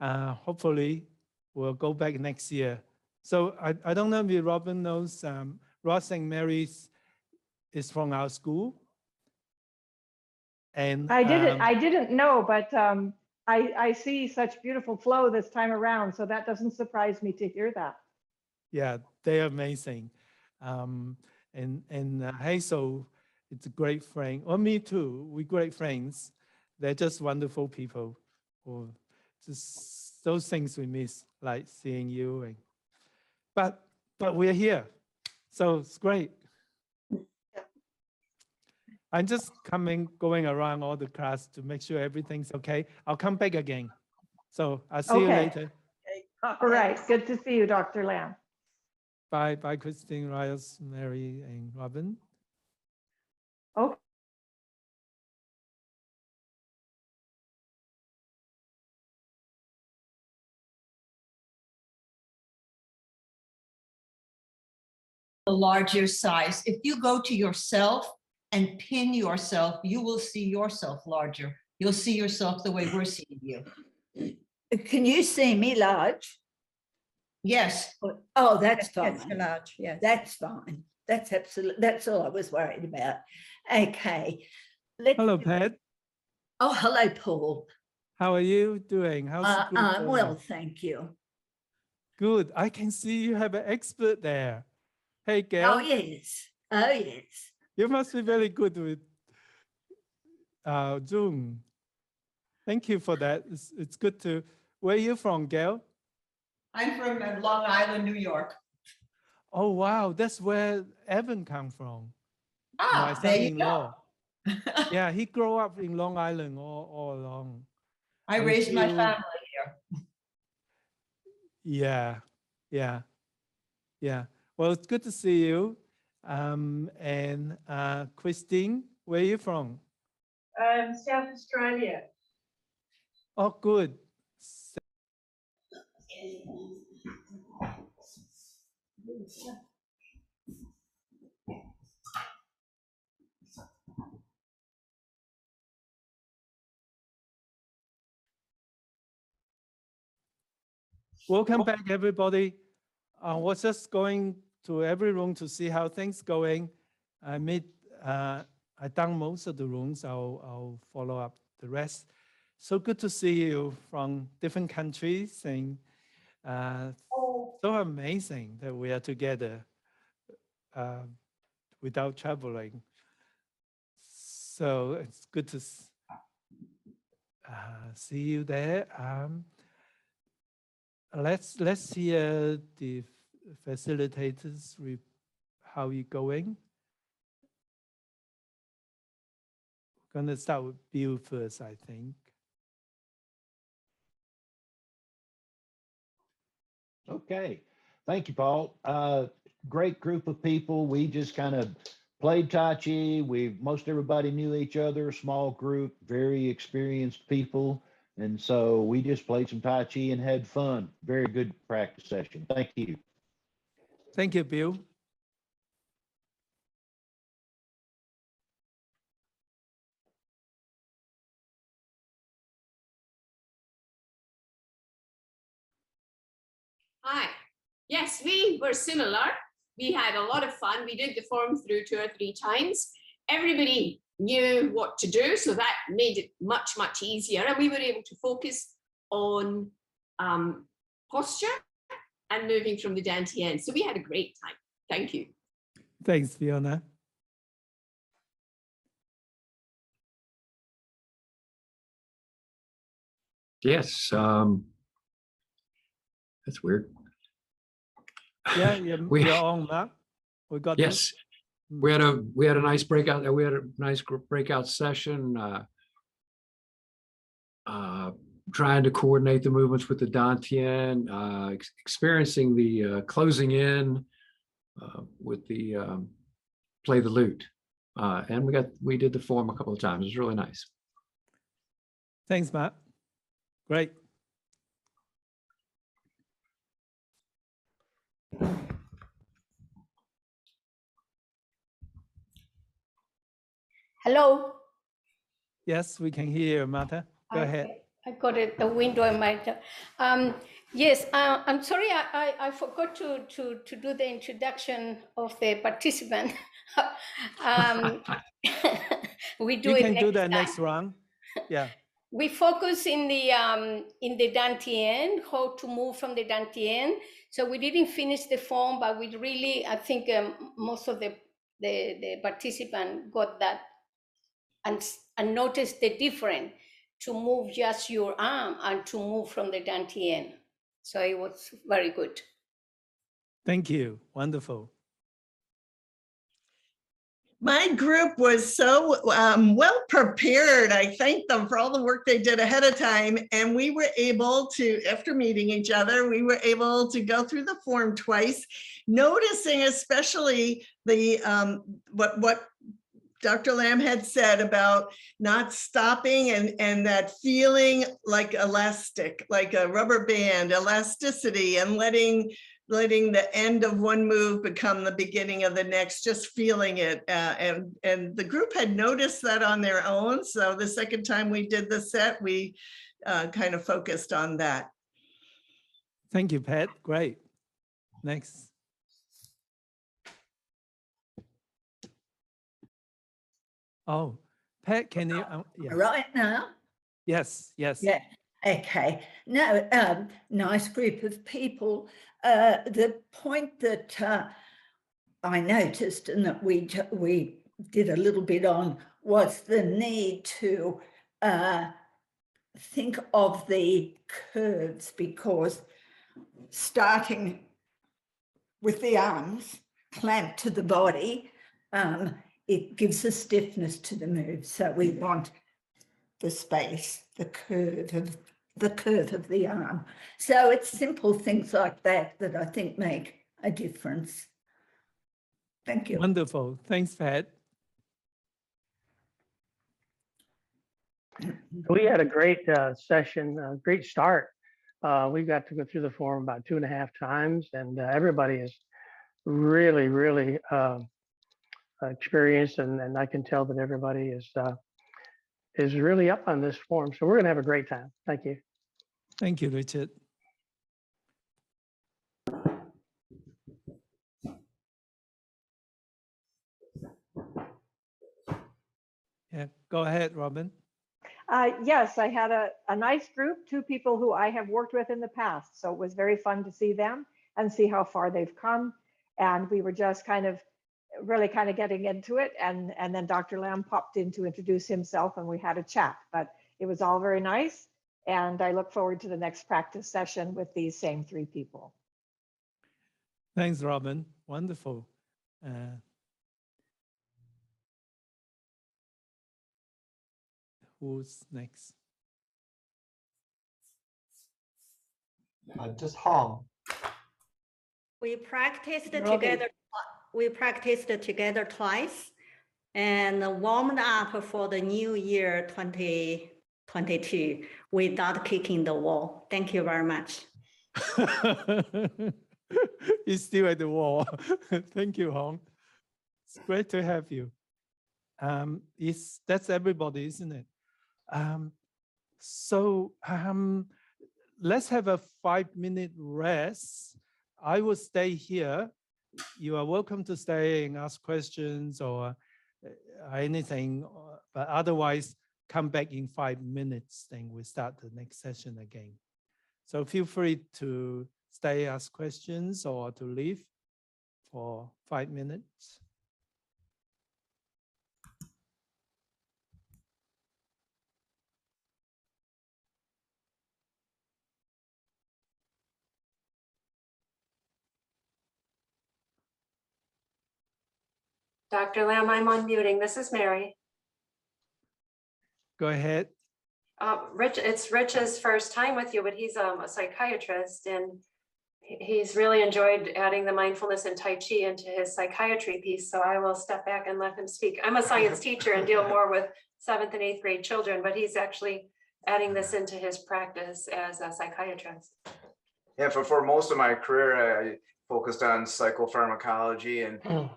Hopefully, we'll go back next year. So I don't know if Robin knows, Ross and Mary is from our school. And I didn't know, but I see such beautiful flow this time around, so that doesn't surprise me to hear that. yeah, they're amazing. And Hazel, it's a great friend. Or me too. We're great friends. They're just wonderful people. Or just those things we miss, like seeing you. And but we're here, so it's great. I'm just going around all the class to make sure everything's okay. I'll come back again. So I'll see you later. All right. Good to see you, Dr. Lam. Bye, Christine, Riles, Mary, and Robin. Okay. A larger size. If you go to yourself and pin yourself, you will see yourself larger. You'll see yourself the way we're seeing you. Can you see me large? Yes. Oh, that's fine. Extra large, yes. That's fine. That's absolutely, that's all I was worried about. Okay. Hello, Pat. Oh, hello, Paul. How are you doing? How's the group I'm going? well, thank you. Good. I can see you have an expert there. Hey, Gail. Oh, yes. Oh, yes. You must be very good with Zoom. Thank you for that. It's good to. Where are you from, Gail? I'm from Long Island, New York. Oh, wow. That's where Evan comes from. Ah, my there you son-in-law. Yeah, he grew up in Long Island all along. I And raised my still- family here. Yeah. Well, it's good to see you. And Christine, where are you from? South Australia. Oh, good. Welcome back, everybody. I was just going to every room to see how things going. I done most of the rooms. I'll follow up the rest. So good to see you from different countries, and so amazing that we are together without traveling. So it's good to see you there. Let's hear the facilitators how you going. We're gonna start with Bill first, I think. Okay, thank you, Paul. Great group of people. We just kind of played Tai Chi. Most everybody knew each other, small group, very experienced people. And so we just played some Tai Chi and had fun. Very good practice session. Thank you. Thank you, Bill. Hi. Yes, we were similar. We had a lot of fun. We did the form through 2 or 3 times. Everybody knew what to do, so that made it much, much easier. And we were able to focus on posture and moving from the dantian. So we had a great time. Thank you. Thanks, Fiona. Yes, that's weird. Yeah, We- you're on, Mark. We got Yes, this. we had a nice breakout. We had a nice breakout session. Trying to coordinate the movements with the dantian, experiencing the closing in with the play the lute, and we did the form a couple of times. It was really nice. Thanks, Matt. Great. Hello. Yes, we can hear you, Martha. Go ahead. I got a window in my. Yes, I'm sorry, I forgot to do the introduction of the participant. We do You it can do next that time. next round. Yeah. We focus in the dantian, how to move from the dantian. So we didn't finish the form, but we really, I think most of the participant got that and noticed the difference to move just your arm and to move from the dantian. So it was very good. Thank you. Wonderful. My group was so well prepared. I thank them for all the work they did ahead of time. And we were able to, after meeting each other, we were able to go through the form twice, noticing especially the what Dr. Lamb had said about not stopping and that feeling like elastic, like a rubber band, elasticity, and letting the end of one move become the beginning of the next, just feeling it. And the group had noticed that on their own. So the second time we did the set, we kind of focused on that. Thank you, Pat. Great. Next. Oh, Pat, can you? Yeah. Right now? Yes, yes. Yeah. Okay. No, nice group of people. The point that I noticed and that we did a little bit on was the need to think of the curves, because starting with the arms clamped to the body, it gives a stiffness to the move. So we want the space, the curve of the arm. So it's simple things like that that I think make a difference. Thank you. Wonderful. Thanks, Pat. We had a great session, a great start. We got to go through the form about 2.5 times, and everybody is really, really experienced, and I can tell that everybody is really up on this form. So we're going to have a great time. Thank you. Thank you, Richard. Yeah, go ahead, Robin. Yes, I had a nice group, 2 people who I have worked with in the past. So it was very fun to see them and see how far they've come. And we were just really getting into it. And then Dr. Lam popped in to introduce himself and we had a chat, but it was all very nice. And I look forward to the next practice session with these same 3 people. Thanks, Robin. Wonderful. Who's next? Just Hong. We practiced Robbie. together. We practiced together twice and warmed up for the new year 2022 without kicking the wall. Thank you very much. He's still at the wall. Thank you, Hong. It's great to have you. That's everybody, isn't it? Let's have a 5-minute rest. I will stay here. You are welcome to stay and ask questions or anything, but otherwise come back in 5 minutes, then we start the next session again. So feel free to stay, ask questions, or to leave for 5 minutes. Dr. Lam, I'm unmuting. This is Mary. Go ahead. Rich, it's Rich's first time with you, but he's a psychiatrist and he's really enjoyed adding the mindfulness and Tai Chi into his psychiatry piece. So I will step back and let him speak. I'm a science teacher and deal more with 7th and 8th grade children, but he's actually adding this into his practice as a psychiatrist. Yeah, for most of my career, I focused on psychopharmacology and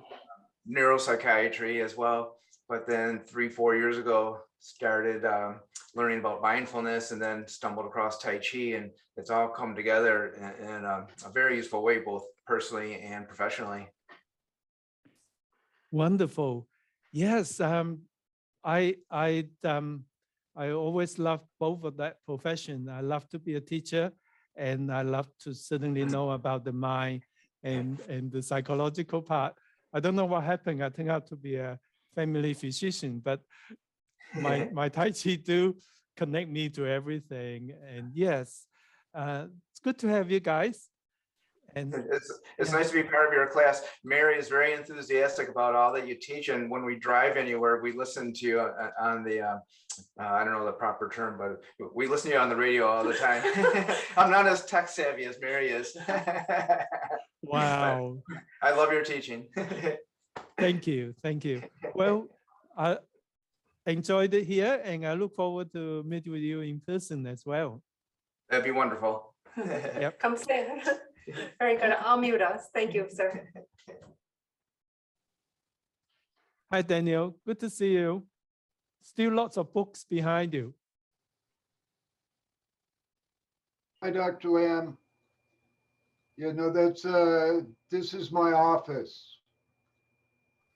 neuropsychiatry as well. But then 3-4 years ago, started learning about mindfulness and then stumbled across Tai Chi, and it's all come together in a very useful way, both personally and professionally. Wonderful. Yes, I always loved both of that profession. I love to be a teacher, and I love to certainly know about the mind and the psychological part. I don't know what happened. I turned out to be a family physician, but my Tai Chi do connect me to everything. And yes, it's good to have you guys. And it's nice to be part of your class. Mary is very enthusiastic about all that you teach, and when we drive anywhere, we listen to you on the I don't know the proper term, but we listen to you on the radio all the time. I'm not as tech savvy as Mary is. Wow. I love your teaching. Thank you. Thank you. Well, I enjoyed it here, and I look forward to meet with you in person as well. That'd be wonderful. Yep. Come stay. Very good. I'll mute us. Thank you, sir. Hi, Daniel. Good to see you. Still lots of books behind you. Hi, Dr. Lam. Yeah, no, that's this is my office.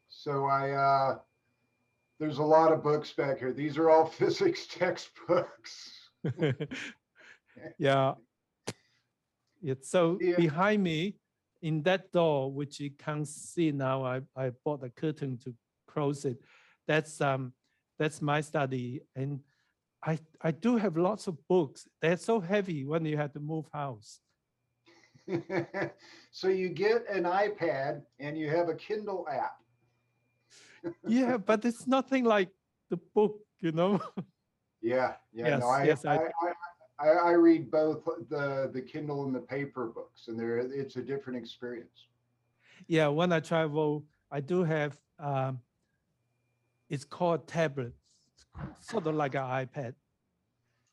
So there's a lot of books back here. These are all physics textbooks. Yeah. So behind me, in that door, which you can't see now, I bought a curtain to close it. That's my study, and I do have lots of books. They're so heavy when you have to move house. So you get an iPad and you have a Kindle app. Yeah, but it's nothing like the book, you know. Yeah, Yes, no, yes, I read both the Kindle and the paper books, and it's a different experience. Yeah, when I travel, I do have it's called tablet, sort of like an iPad,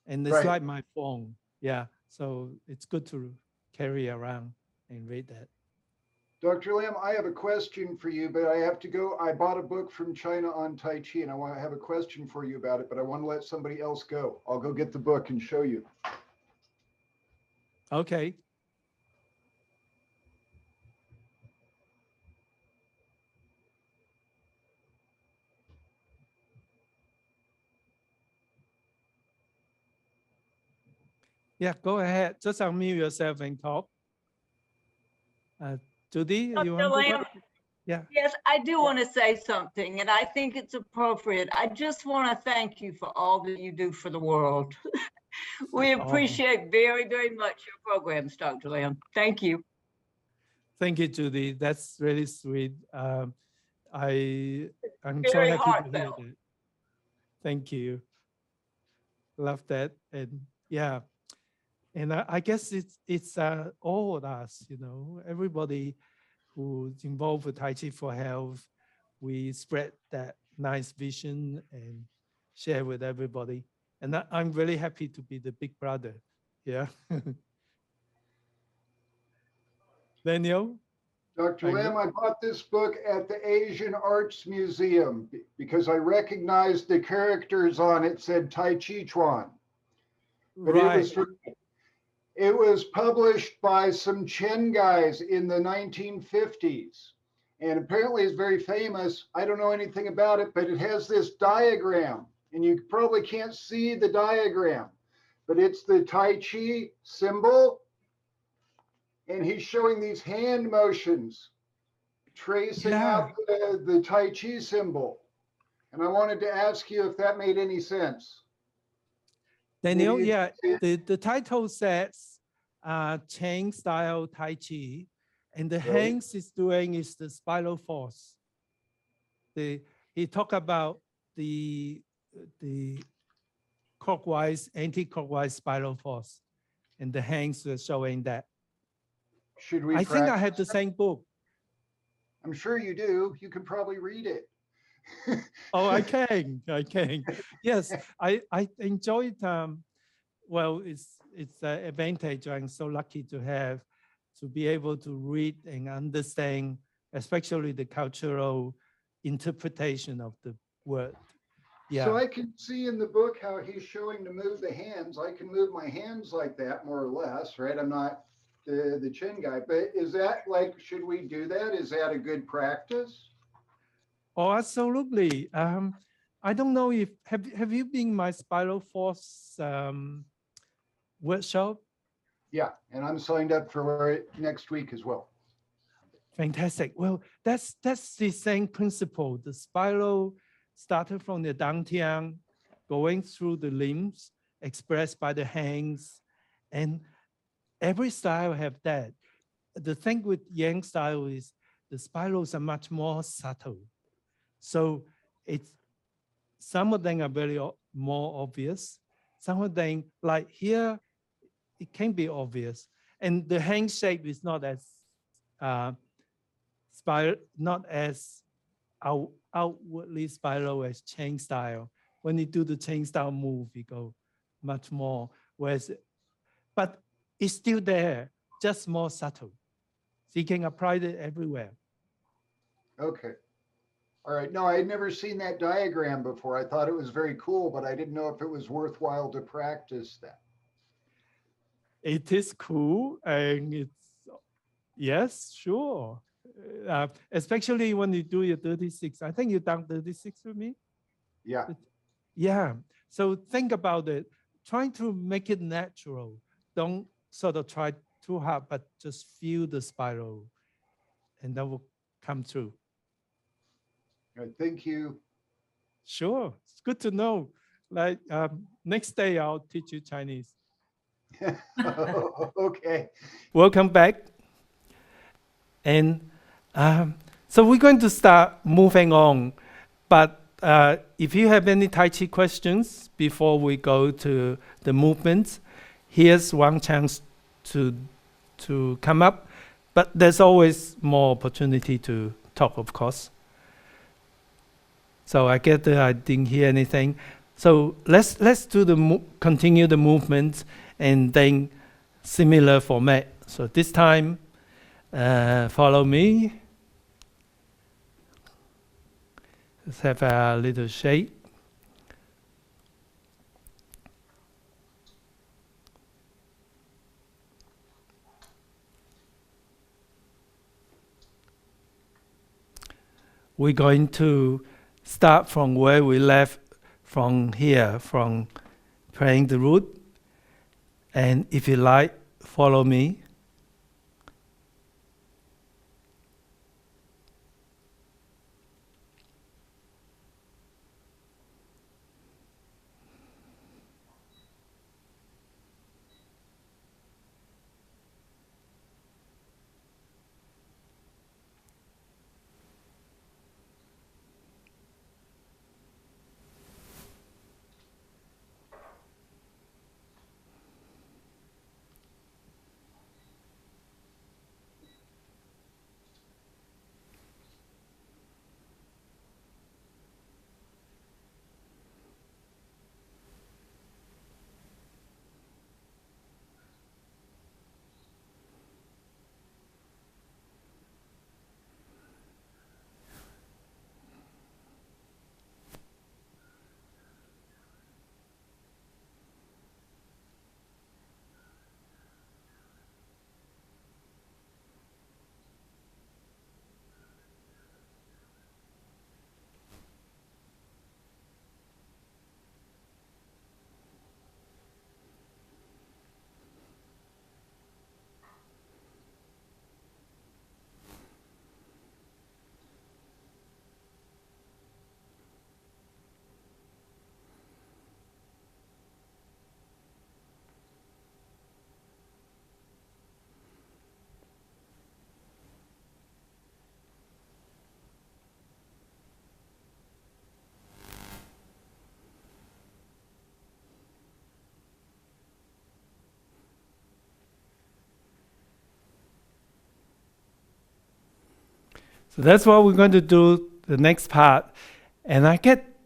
and it's Right. like my phone. Yeah, so it's good to carry around and read that. Dr. Lam, I have a question for you, but I have to go. I bought a book from China on Tai Chi, and I want to have a question for you about it, but I want to let somebody else go. I'll go get the book and show you. Okay. Yeah, go ahead. Just unmute yourself and talk. Judy, you want to Lamb, talk? Yeah. yes, I do want to say something, and I think it's appropriate. I just want to thank you for all that you do for the world. We appreciate very, very much your programs, Dr. Lamb. Thank you. Thank you, Judy. That's really sweet. I'm so Very happy to hear heartfelt. that. Thank you. Love that. And yeah, and I guess it's all of us, you know, everybody who's involved with Tai Chi for Health. We spread that nice vision and share with everybody. And I'm really happy to be the big brother. Yeah. Daniel? Dr. Lam, I bought this book at the Asian Arts Museum because I recognized the characters on it said Tai Chi Chuan. But Right. it was published by some Chen guys in the 1950s. And apparently it's very famous. I don't know anything about it, but it has this diagram. And you probably can't see the diagram, but it's the Tai Chi symbol. And he's showing these hand motions, tracing out the Tai Chi symbol. And I wanted to ask you if that made any sense. Daniel, yeah, the title says Chang style Tai Chi, and the hands is doing is the spiral force. He talked about the clockwise, anti-clockwise spiral force, and the hands were showing that. Should we I think I had the same book. I'm sure you do. You can probably read it. Oh, I can. Yes, I enjoyed. Well, it's an advantage I'm so lucky to have, to be able to read and understand, especially the cultural interpretation of the word. Yeah. So I can see in the book how he's showing to move the hands. I can move my hands like that, more or less, right? I'm not the Chen guy, but is that like, should we do that? Is that a good practice? Oh, absolutely. I don't know if, have you been my spiral force workshop? Yeah, and I'm signed up for it next week as well. Fantastic. Well, that's the same principle. The spiral started from the dantian, going through the limbs, expressed by the hands, and every style have that. The thing with Yang style is the spirals are much more subtle. So it's, some of them are very more obvious. Some of them, like here, it can be obvious. And the hand shape is not as not as outwardly spiral as chain style. When you do the chain style move, you go much more. Whereas, but it's still there, just more subtle. So you can apply it everywhere. Okay. All right. No, I had never seen that diagram before. I thought it was very cool, but I didn't know if it was worthwhile to practice that. It is cool, and it's, yes, sure. Especially when you do your 36. I think you done 36 with me. Yeah. Yeah. So think about it. Trying to make it natural. Don't sort of try too hard, but just feel the spiral, and that will come through. All right, thank you. Sure. It's good to know. Like next day, I'll teach you Chinese. Okay. Welcome back. And so we're going to start moving on. But if you have any Tai Chi questions before we go to the movements, here's one chance to come up. But there's always more opportunity to talk, of course. So I get that I didn't hear anything. So let's do continue the movement, and then similar format. So this time, follow me. Let's have a little shake. We're going to start from where we left from here, from playing the root. And if you like, follow me. So that's what we're going to do the next part. And I get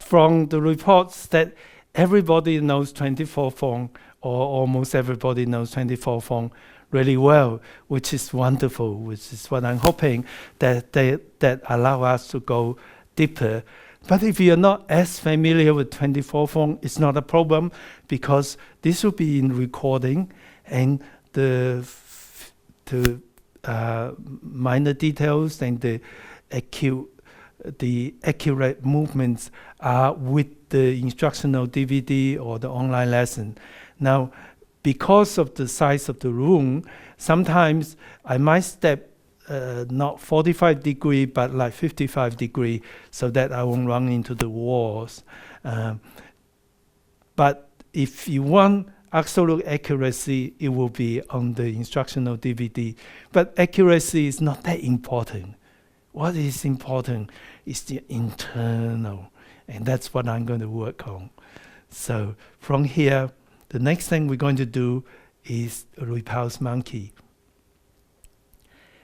from the reports that everybody knows 24 Fong, or almost everybody knows 24 Fong really well, which is wonderful, which is what I'm hoping that allow us to go deeper. But if you're not as familiar with 24 Fong, it's not a problem, because this will be in recording, and the minor details and the accurate movements are with the instructional DVD or the online lesson. Now, because of the size of the room, sometimes I might step not 45 degree, but like 55 degree, so that I won't run into the walls. But if you want absolute accuracy, it will be on the instructional DVD. But accuracy is not that important. What is important is the internal, and that's what I'm going to work on. So from here, the next thing we're going to do is a repulse monkey.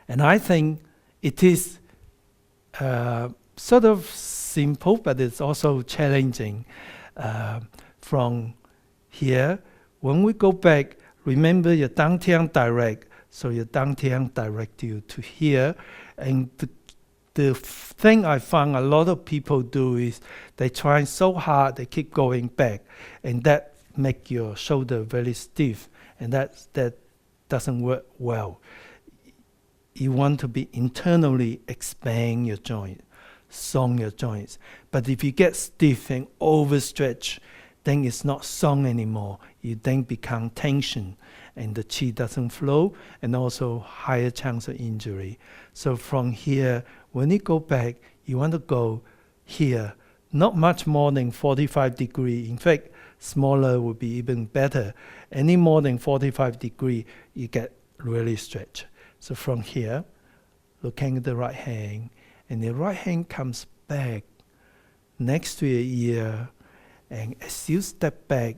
And I think it is sort of simple, but it's also challenging. From here, when we go back, remember your dantian direct, so your dantian direct you to here. And the thing I found a lot of people do is they try so hard, they keep going back, and that make your shoulder very stiff, and that doesn't work well. You want to be internally expand your joint, song your joints. But if you get stiff and overstretch, then it's not song anymore. You then become tension, and the qi doesn't flow, and also higher chance of injury. So from here, when you go back, you want to go here, not much more than 45 degree. In fact, smaller would be even better. Any more than 45 degree, you get really stretched. So from here, looking at the right hand, and the right hand comes back next to your ear, and as you step back,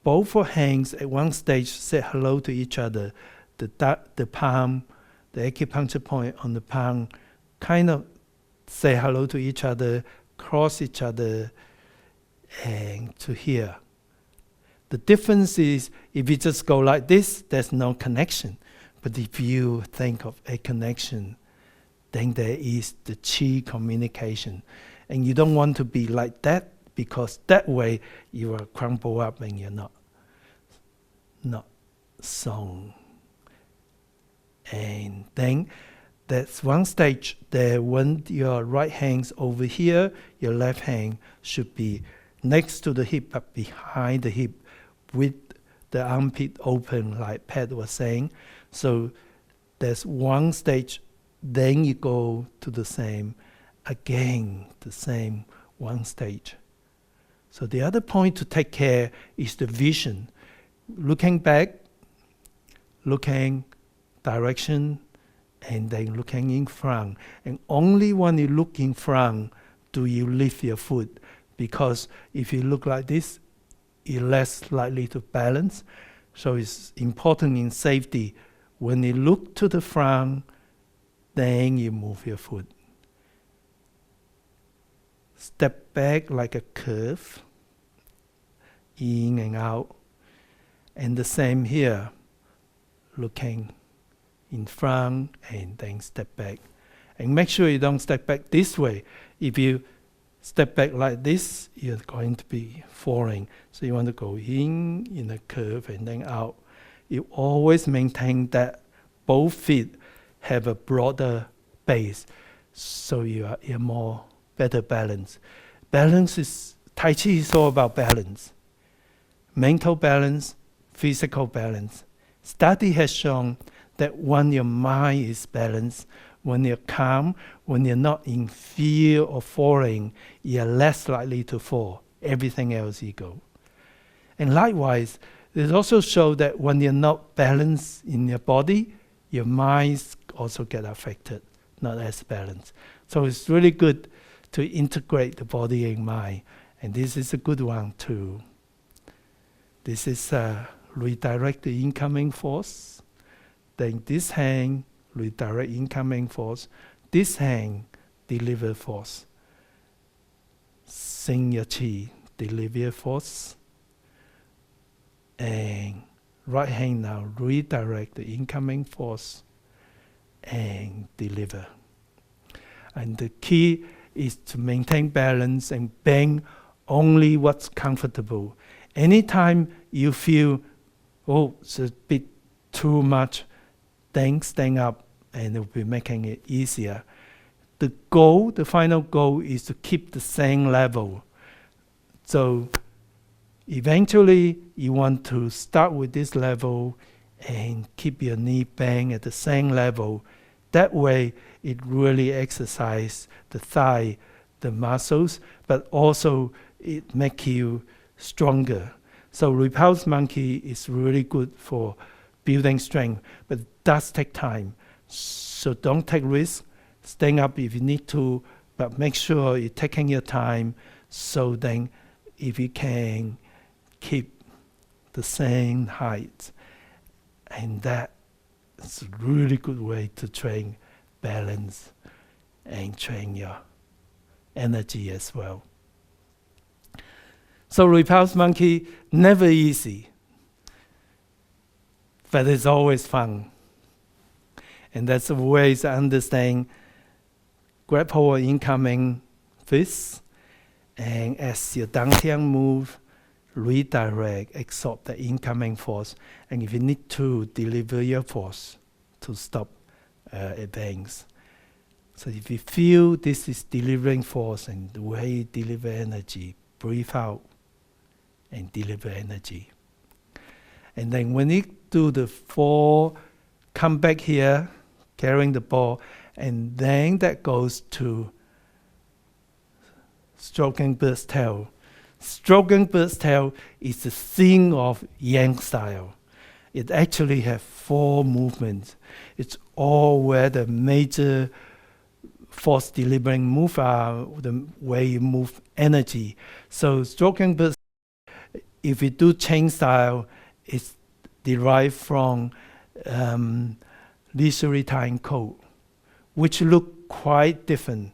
both hands at one stage say hello to each other. The palm, the acupuncture point on the palm, kind of say hello to each other, cross each other, and to here. The difference is, if you just go like this, there's no connection. But if you think of a connection, then there is the qi communication. And you don't want to be like that, because that way you will crumple up and you're not song. And then that's one stage there. When your right hand's over here, your left hand should be next to the hip but behind the hip, with the armpit open, like Pat was saying. So there's one stage, then you go to the same, again, the same one stage. So the other point to take care is the vision. Looking back, looking direction, and then looking in front. And only when you look in front do you lift your foot. Because if you look like this, you're less likely to balance. So it's important in safety. When you look to the front, then you move your foot. Step back like a curve, in and out. And the same here, looking in front and then step back. And make sure you don't step back this way. If you step back like this, you're going to be falling. So you want to go in a curve and then out. You always maintain that both feet have a broader base, so you're more better balance. Balance is, Tai Chi is all about balance. Mental balance, physical balance. Study has shown that when your mind is balanced, when you're calm, when you're not in fear of falling, you're less likely to fall. Everything else equal. And likewise, it also shows that when you're not balanced in your body, your minds also get affected, not as balanced. So it's really good to integrate the body and mind. And this is a good one too. This is redirect the incoming force. Then this hand redirect incoming force. This hand deliver force. Sing your chi, deliver force. And right hand now redirect the incoming force and deliver. And the key is to maintain balance and bang only what's comfortable. Anytime you feel, oh, it's a bit too much, then stand up and it will be making it easier. The goal, the final goal is to keep the same level. So eventually you want to start with this level and keep your knee bang at the same level. That way it really exercises the thigh, the muscles, but also it makes you stronger. So repulse monkey is really good for building strength, but it does take time. So don't take risks. Stand up if you need to, but make sure you're taking your time, so then if you can keep the same height. And that is a really good way to train balance and train your energy as well. So repulse monkey, never easy, but it's always fun. And that's a way to understand grab hold of incoming fist, and as your dantian move, redirect, absorb the incoming force. And if you need to, deliver your force to stop advance. So if you feel this is delivering force and the way you deliver energy, breathe out and deliver energy. And then when you do the fall, come back here, carrying the ball, and then that goes to stroking bird's tail. Stroking bird's tail is the thing of Yang style. It actually has 4 movements. It's all where the major force delivering move are, the way you move energy. So stroking bird's, if you do chain style, it's derived from leisurely time code, which look quite different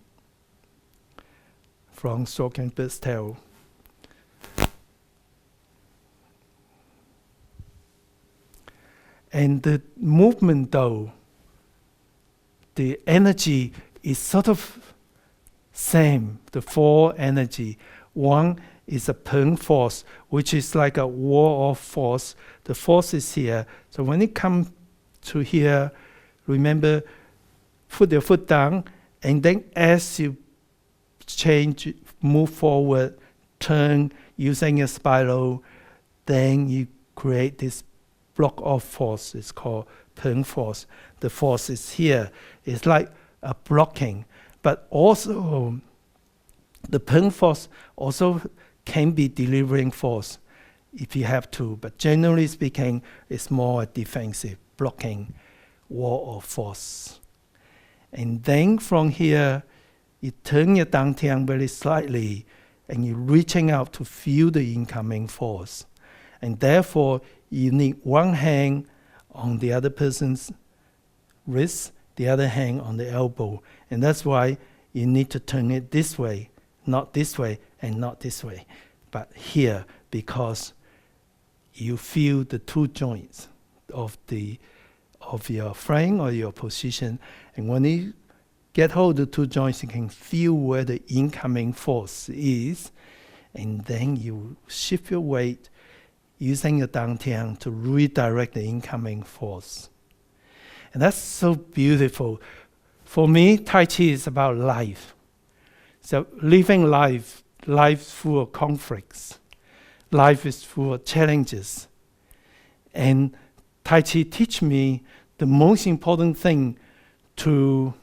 from stroking bird's tail. And the movement though, the energy is sort of same, the 4 energy. One is a Peng force, which is like a wall of force. The force is here. So when it comes to here, remember, put your foot down, and then as you change, move forward, turn using your spiral, then you create this block of force. It's called Peng force. The force is here. It's like a blocking. But also, the Peng force also can be delivering force if you have to. But generally speaking, it's more a defensive, blocking wall of force. And then from here, you turn your dantian very slightly, and you're reaching out to feel the incoming force. And therefore, you need one hand on the other person's wrist, the other hand on the elbow. And that's why you need to turn it this way, not this way, and not this way, but here, because you feel the two joints of your frame or your position. And when you get hold of the two joints, you can feel where the incoming force is, and then you shift your weight using your dantian to redirect the incoming force. And that's so beautiful. For me, Tai Chi is about life. So living life full of conflicts. Life is full of challenges. And Tai Chi teach me the most important thing to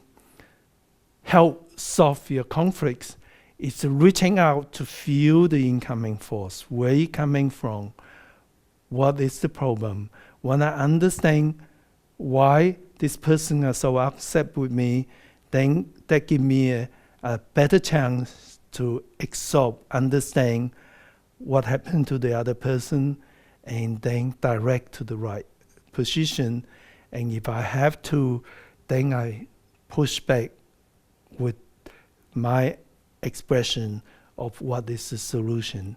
help solve your conflicts is reaching out to feel the incoming force. Where it's coming from? What is the problem? When I understand why this person is so upset with me, then that gives me a better chance to absorb, understand what happened to the other person, and then direct to the right position. And if I have to, then I push back with my expression of what is the solution.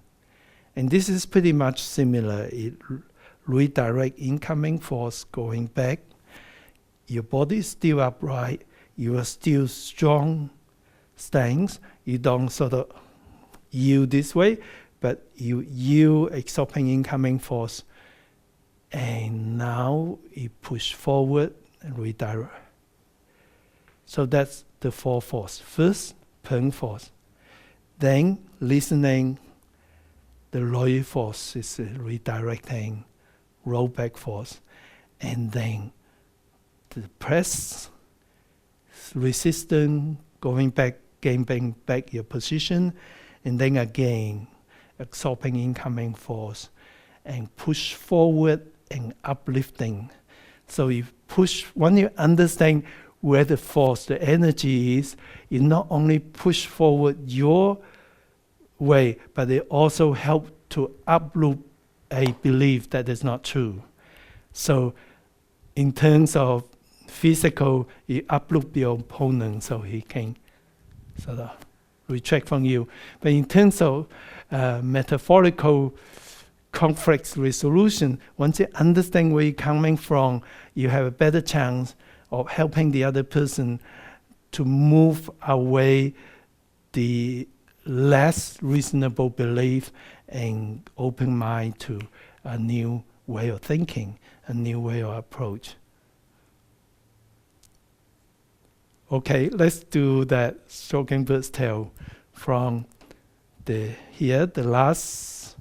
And this is pretty much similar. It redirect incoming force going back. Your body is still upright. You are still strong stance. You don't sort of yield this way, but you yield absorbing incoming force. And now you push forward and redirect. So that's the four force. First, Peng force. Then listening, the Loi force is redirecting, rollback force. And then the press, resistance, going back, gaining back your position. And then again, absorbing incoming force. And push forward and uplifting. So you push, when you understand where the force, the energy is, you not only push forward your way, but it also helps to uproot a belief that is not true. So in terms of physical, you uproot your opponent so he can sort of retract from you. But in terms of metaphorical conflict resolution, once you understand where you're coming from, you have a better chance of helping the other person to move away the less reasonable belief and open mind to a new way of thinking, a new way of approach. Okay, let's do that stroking bird's tail from the last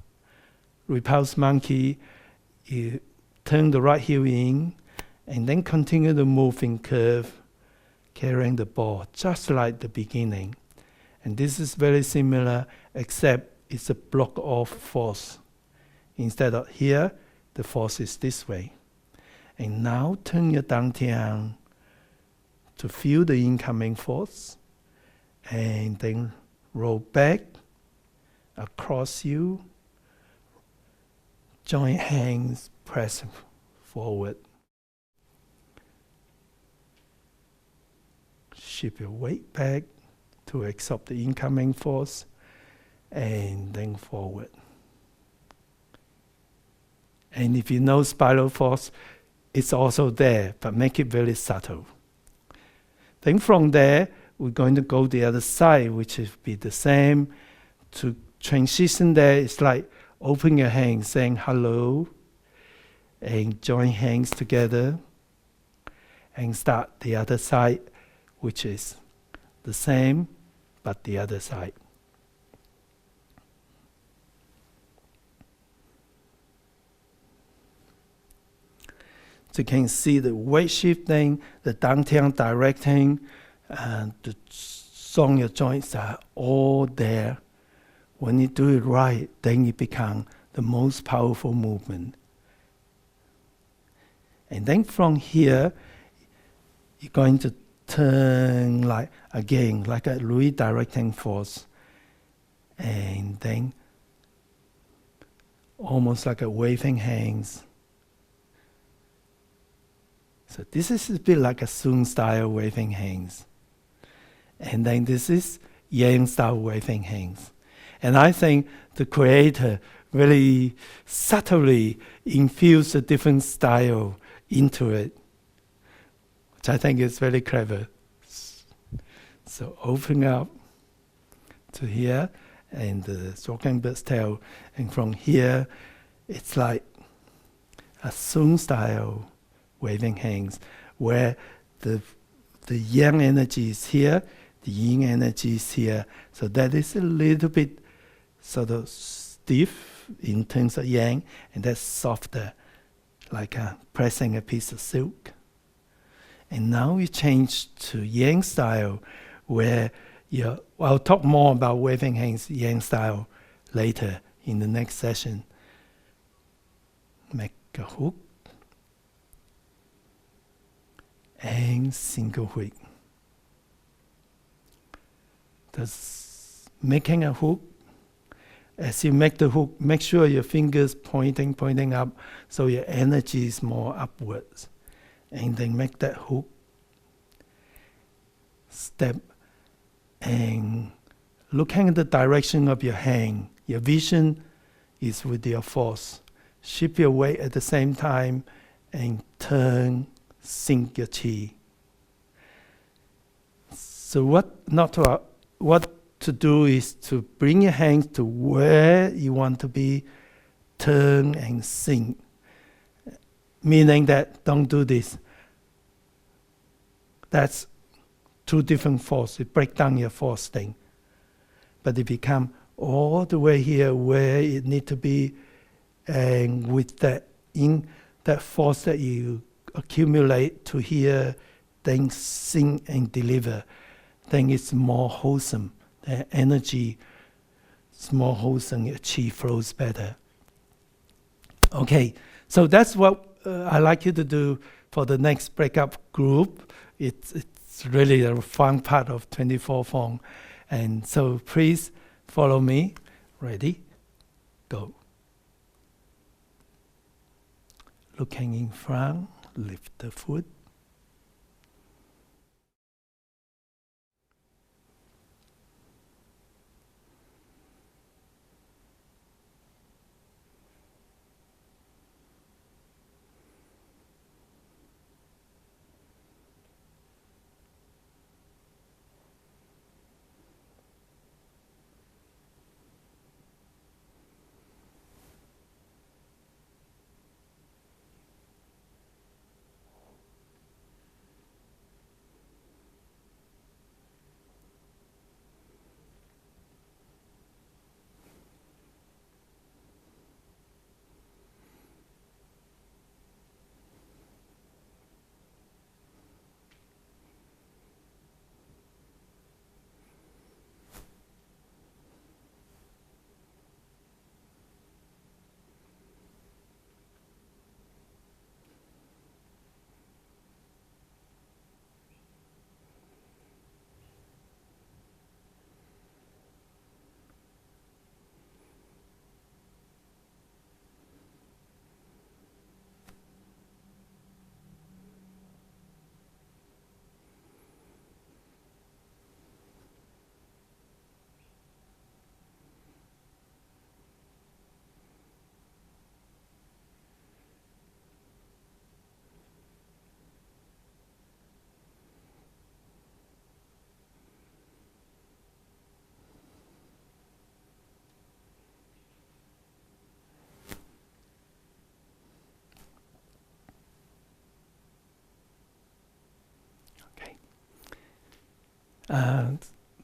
repulse monkey. You turn the right heel in and then continue to move in curve, carrying the ball, just like the beginning. And this is very similar, except it's a block of force. Instead of here, the force is this way. And now turn your dantian to feel the incoming force, and then roll back across you. Joint hands, press forward. Shift your weight back to absorb the incoming force, and then forward. And if you know spiral force, it's also there, but make it very subtle. Then from there, we're going to go the other side, which will be the same. To transition there, it's like open your hands, saying hello, and join hands together, and start the other side, which is the same, but the other side. So you can see the weight shifting, the dantian directing, and the Zhong joints are all there. When you do it right, then it becomes the most powerful movement. And then from here, you're going to turn like a redirecting force. And then almost like a waving hands. So this is a bit like a Sun style waving hands. And then this is Yang style waving hands. And I think the creator really subtly infused a different style into it, which I think is very clever. So open up to here, and the stalking bird's tail, and from here, it's like a Sun style waving hands, where the yang energy is here, the yin energy is here. So that is a little bit sort of stiff in terms of yang, and that's softer, like pressing a piece of silk. And now we change to yang style, where I'll talk more about waving hands yang style later in the next session. Make a hook and single hook. Making a hook, as you make the hook, make sure your fingers pointing up, so your energy is more upwards. And then make that hook, step, and looking at the direction of your hand. Your vision is with your force. Shift your weight at the same time and turn, sink your chi. So what to do is to bring your hands to where you want to be, turn and sink. Meaning that don't do this. That's two different forces. It breaks down your force thing. But it becomes all the way here where it needs to be, and with that force that you accumulate to here, then sink and deliver, then it's more wholesome. The energy is more wholesome, your chi flows better. Okay, so that's what I like you to do for the next breakup group. It's really a fun part of 24 Fong. And so please follow me. Ready? Go. Looking in front, lift the foot.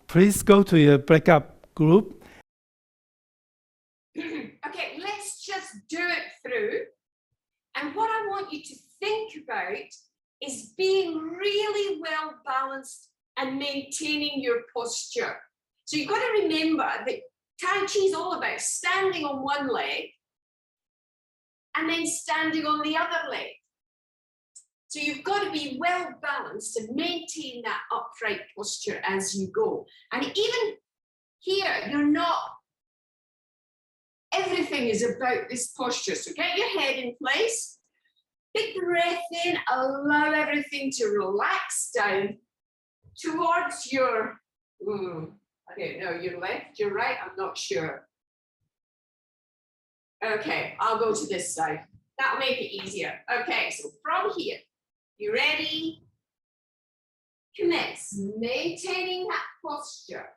Please go to your breakup group. Okay, let's just do it through. And what I want you to think staying really well balanced and maintaining your posture. So you've got to remember that Tai Chi is all about standing on one leg and then standing on the other leg. So you've got to be well balanced and maintain that upright posture as you go. And even here, you're not, everything is about this posture. So get your head in place, big breath in, allow everything to relax down towards your, I don't know, your left, your right, I'm not sure. Okay, I'll go to this side. That'll make it easier. Okay, so from here, you ready? Commence, maintaining that posture.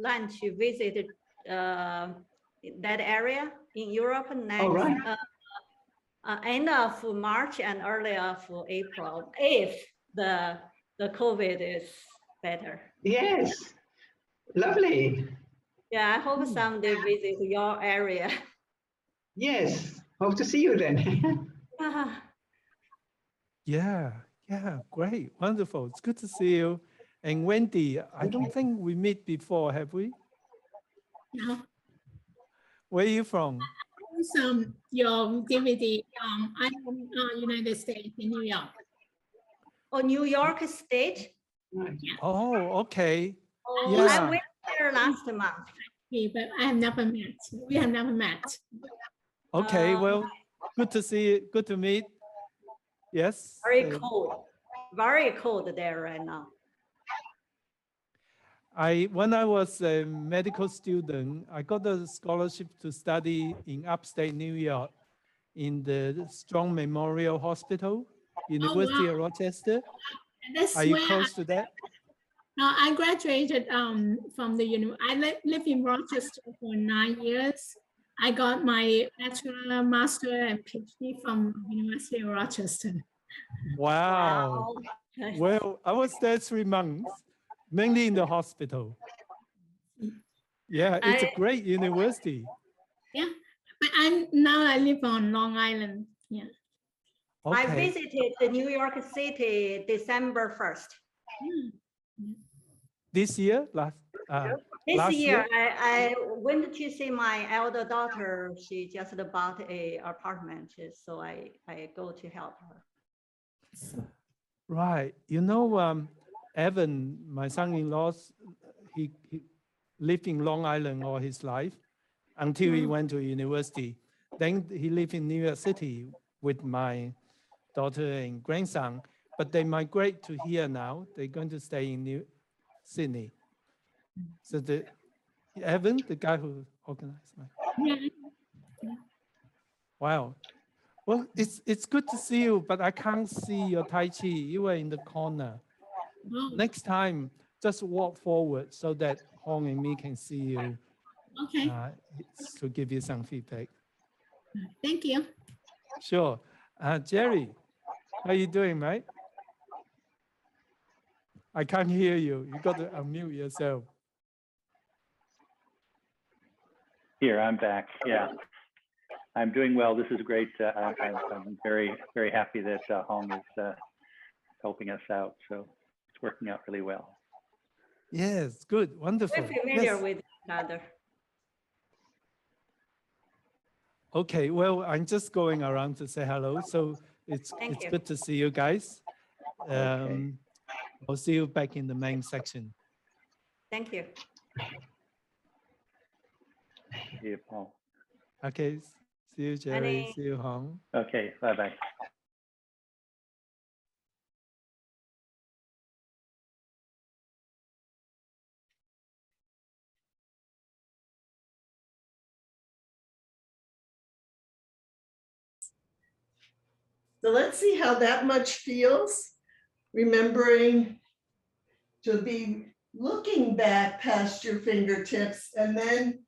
Plan to visit that area in Europe next right. End of March and early of April, if the COVID is better. Yes, lovely. Yeah, I hope someday visit your area. Yes, hope to see you then. Yeah, great, wonderful. It's good to see you. And Wendy, I don't think we met before, have we? No. Where are you from? Your DVD. I'm from United States in New York. Oh, New York State? Oh, okay. Oh, Yeah. I went there last month. Yeah, but I have never met. We have never met. Okay, well, good to see you. Good to meet. Yes. Very cold. Very cold there right now. When I was a medical student, I got a scholarship to study in upstate New York in the Strong Memorial Hospital, University of Rochester. That's Are you where close to that? I graduated from the I lived in Rochester for 9 years. I got my bachelor, master, and PhD from University of Rochester. Wow. Well, I was there 3 months, mainly in the hospital. Yeah, it's a great university. Yeah, but now I live on Long Island. Yeah. I Okay. visited the New York City December 1st. This year, This last year, I went to see my elder daughter. She just bought an apartment, so I go to help her. Right. You know, Evan, my son-in-law, he lived in Long Island all his life until he went to university. Then he lived in New York City with my daughter and grandson, but they migrate to here now. They're going to stay in Sydney. So Evan, the guy who organized my. Wow. Well, it's good to see you, but I can't see your Tai Chi. You were in the corner. Next time, just walk forward so that Hong and me can see you. Okay. To give you some feedback. Thank you. Sure. Jerry, how you doing, mate? I can't hear you. You got to unmute yourself. Here, I'm back. Yeah, I'm doing well. This is great. I'm very, very happy that Hong is helping us out. So it's working out really well. Yes, good, wonderful. We're familiar with each other. Okay, well, I'm just going around to say hello. So it's good to see you guys. I'll see you back in the main section. Thank you. See you, Paul. Okay, see you, Jerry. See you, Hong. Okay, bye-bye. So let's see how that much feels. Remembering to be looking back past your fingertips, and then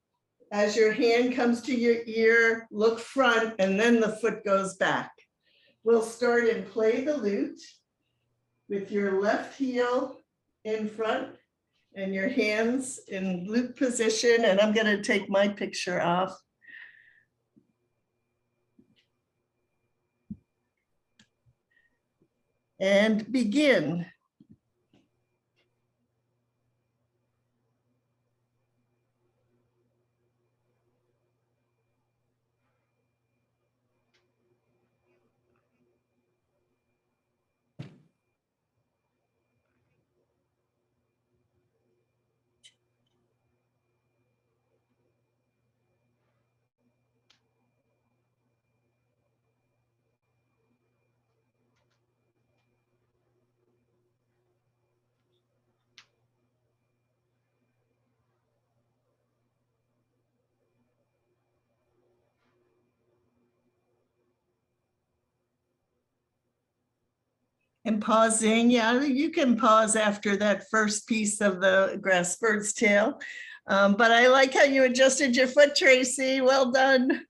as your hand comes to your ear, look front, and then the foot goes back. We'll start and play the lute with your left heel in front and your hands in lute position. And I'm going to take my picture off. And begin. And pausing, yeah, you can pause after that first piece of the grass bird's tail. But I like how you adjusted your foot, Tracy. Well done.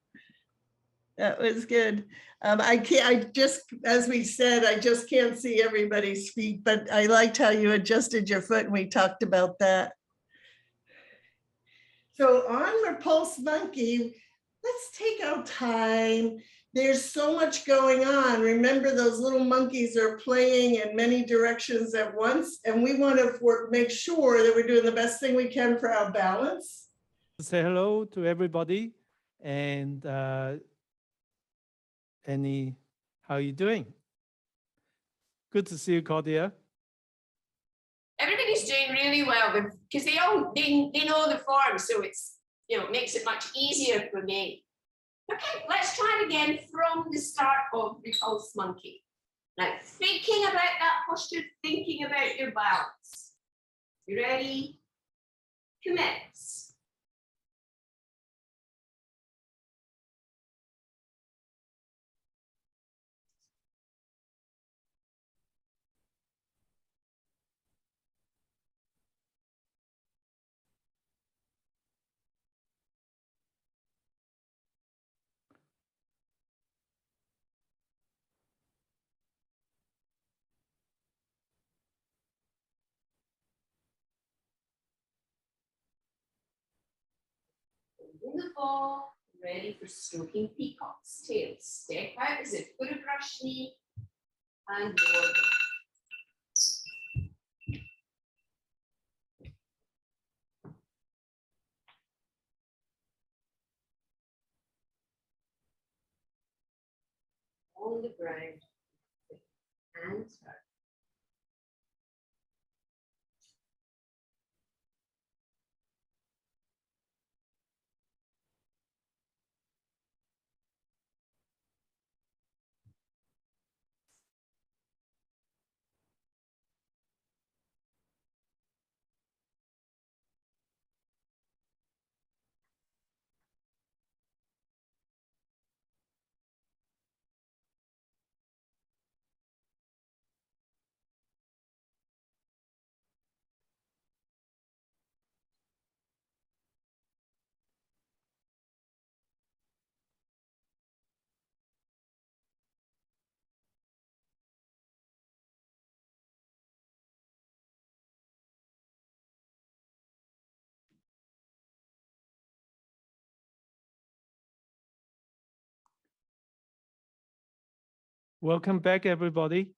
That was good. As we said, I just can't see everybody's feet, but I liked how you adjusted your foot and we talked about that. So on Repulse Monkey, let's take our time. There's so much going on. Remember, those little monkeys are playing in many directions at once, and we want to make sure that we're doing the best thing we can for our balance. Say hello to everybody, and how you doing? Good to see you, Claudia. Everybody's doing really well because they know the form, so it's it makes it much easier for me. Okay, let's try it again from the start of Repulse Monkey. Now, thinking about that posture, thinking about your balance. You ready? Commence. Wonderful. Ready for stroking peacock's tail. Step out as if put a brush knee and lower. On the ground and turn. Welcome back, everybody.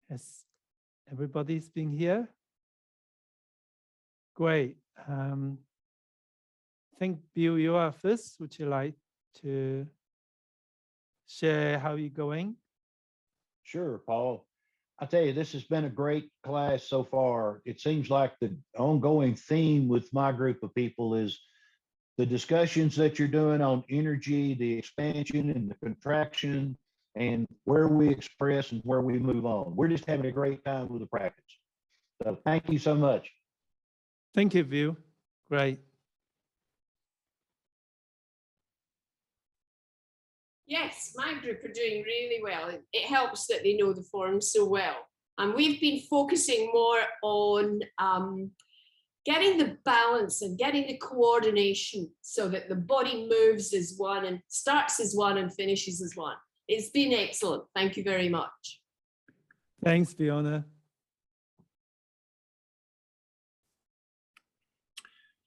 Has everybody's been here? Great. I think, Bill, you are first. Would you like to share how you're going? Sure, Paul. I tell you, this has been a great class so far. It seems like the ongoing theme with my group of people is the discussions that you're doing on energy, the expansion and the contraction, and where we express and where we move on. We're just having a great time with the practice. So thank you so much. Thank you, Bill. Great. Yes, my group are doing really well. It helps that they know the form so well. And we've been focusing more on getting the balance and getting the coordination so that the body moves as one and starts as one and finishes as one. It's been excellent. Thank you very much. Thanks, Fiona.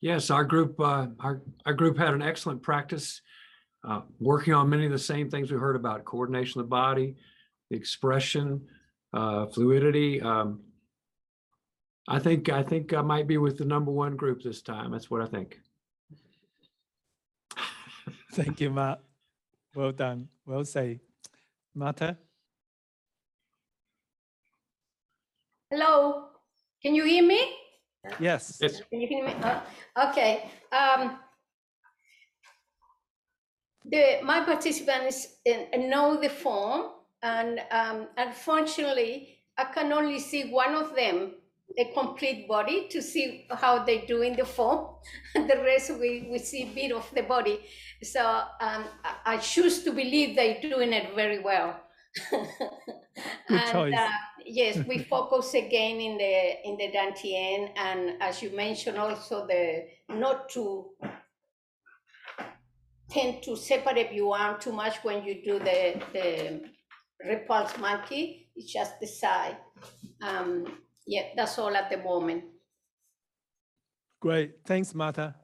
Yes, our group had an excellent practice, working on many of the same things we heard about: coordination of the body, the expression, fluidity. I think I might be with the #1 group this time. That's what I think. Thank you, Matt. Well done. Well said. Marta? Hello, can you hear me? Yes. Can you hear me? Okay. My participants know the form, and unfortunately, I can only see one of them, a complete body, to see how they do in the form. The rest we see a bit of the body. So I choose to believe they're doing it very well. Good And choice. yes, we focus again in the Dantian, and as you mentioned, also the not to tend to separate your arm too much when you do the repulse monkey. It's just the side. Yeah, that's all at the moment. Great. Thanks, Marta.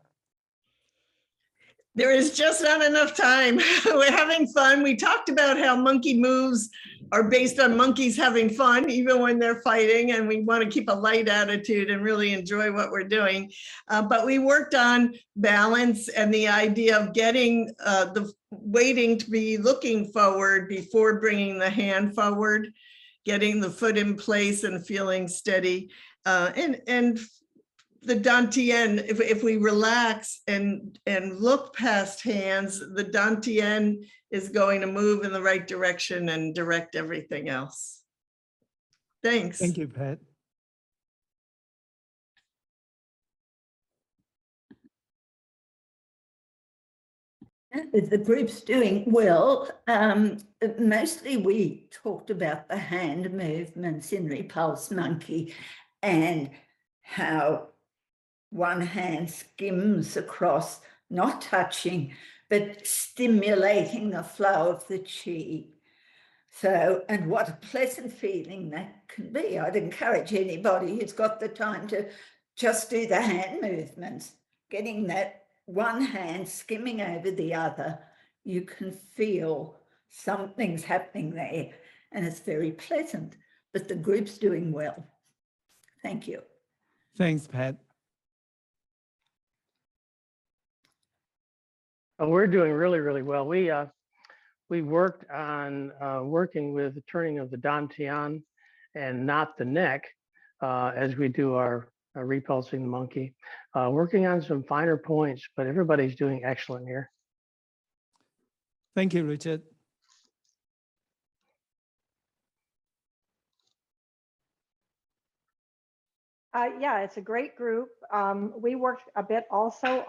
There is just not enough time. We're having fun. We talked about how monkey moves are based on monkeys having fun, even when they're fighting, and we want to keep a light attitude and really enjoy what we're doing. But we worked on balance and the idea of getting the waiting to be looking forward before bringing the hand forward, getting the foot in place and feeling steady. And the dantian, if we relax and look past hands, the dantian is going to move in the right direction and direct everything else. Thanks. Thank you, Pat. The group's doing well. Mostly we talked about the hand movements in Repulse Monkey and how one hand skims across, not touching, but stimulating the flow of the chi. So, and what a pleasant feeling that can be. I'd encourage anybody who's got the time to just do the hand movements, getting that one hand skimming over the other. You can feel something's happening there, and it's very pleasant, but the group's doing well. Thank you. Thanks, Pat. We're doing really, really well. We worked on working with the turning of the dantian and not the neck as we do our repulsing the monkey. Working on some finer points, but everybody's doing excellent here. Thank you, Richard. Yeah, it's a great group. We worked a bit also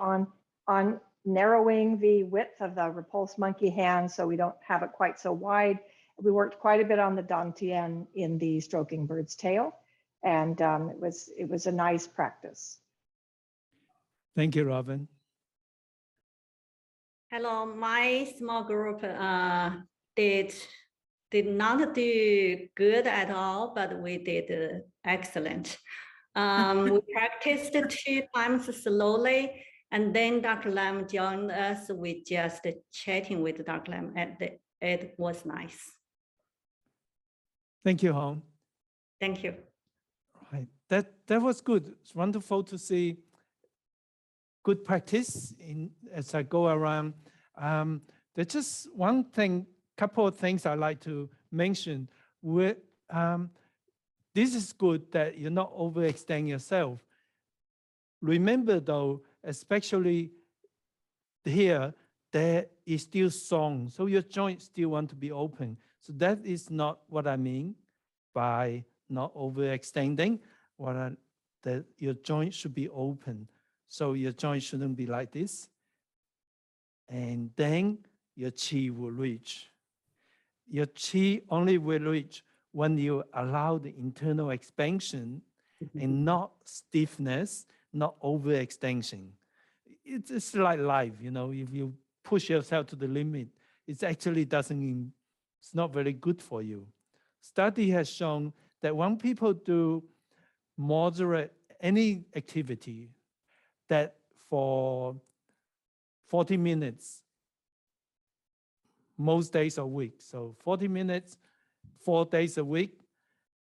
on narrowing the width of the repulse monkey hand so we don't have it quite so wide. We worked quite a bit on the dantian in the stroking bird's tail, and it was a nice practice. Thank you, Robin. Hello, my small group did not do good at all, but we did excellent. We practiced 2 times slowly, and then Dr. Lam joined us. We just chatting with Dr. Lam, and it was nice. Thank you, Hong. Thank you. Right. That was good. It's wonderful to see good practice as I go around. There's just one thing, couple of things I'd like to mention. This is good that you're not overextend yourself. Remember though, especially here, there is still song, so your joints still want to be open. So that is not what I mean by not overextending. That your joint should be open. So your joint shouldn't be like this. And then your chi will reach. Your chi only will reach when you allow the internal expansion and not stiffness, not overextension. It's like life, you know, if you push yourself to the limit, it actually doesn't, it's not very good for you. Study has shown that when people do moderate any activity, that for 40 minutes, most days a week, so 40 minutes, 4 days a week,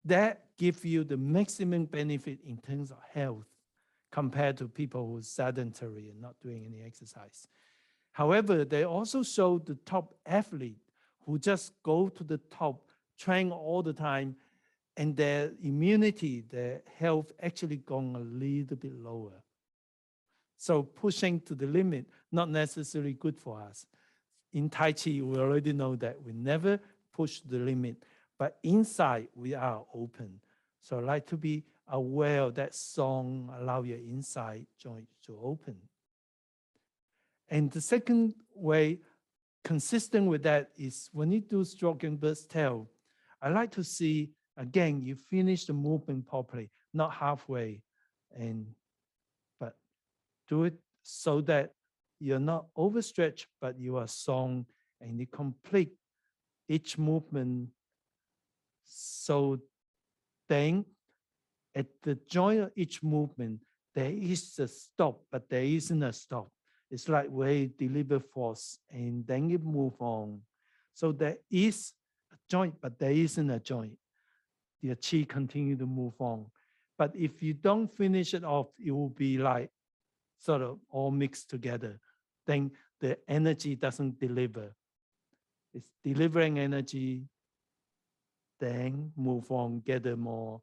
that gives you the maximum benefit in terms of health compared to people who are sedentary and not doing any exercise. However, they also show the top athlete who just go to the top, train all the time, and their immunity, their health actually gone a little bit lower. So pushing to the limit, not necessarily good for us. In Tai Chi, we already know that we never push the limit, but inside we are open. So I like to be aware of that song, allow your inside joint to open. And the second way, consistent with that, is when you do stroking bird's tail, I like to see, again, you finish the movement properly, not halfway, but do it so that you're not overstretched, but you are strong, and you complete each movement. So then at the joint of each movement, there is a stop, but there isn't a stop. It's like where you deliver force and then you move on. So there is a joint, but there isn't a joint. Your chi continue to move on. But if you don't finish it off, it will be like sort of all mixed together. Then the energy doesn't deliver. It's delivering energy, then move on, gather more,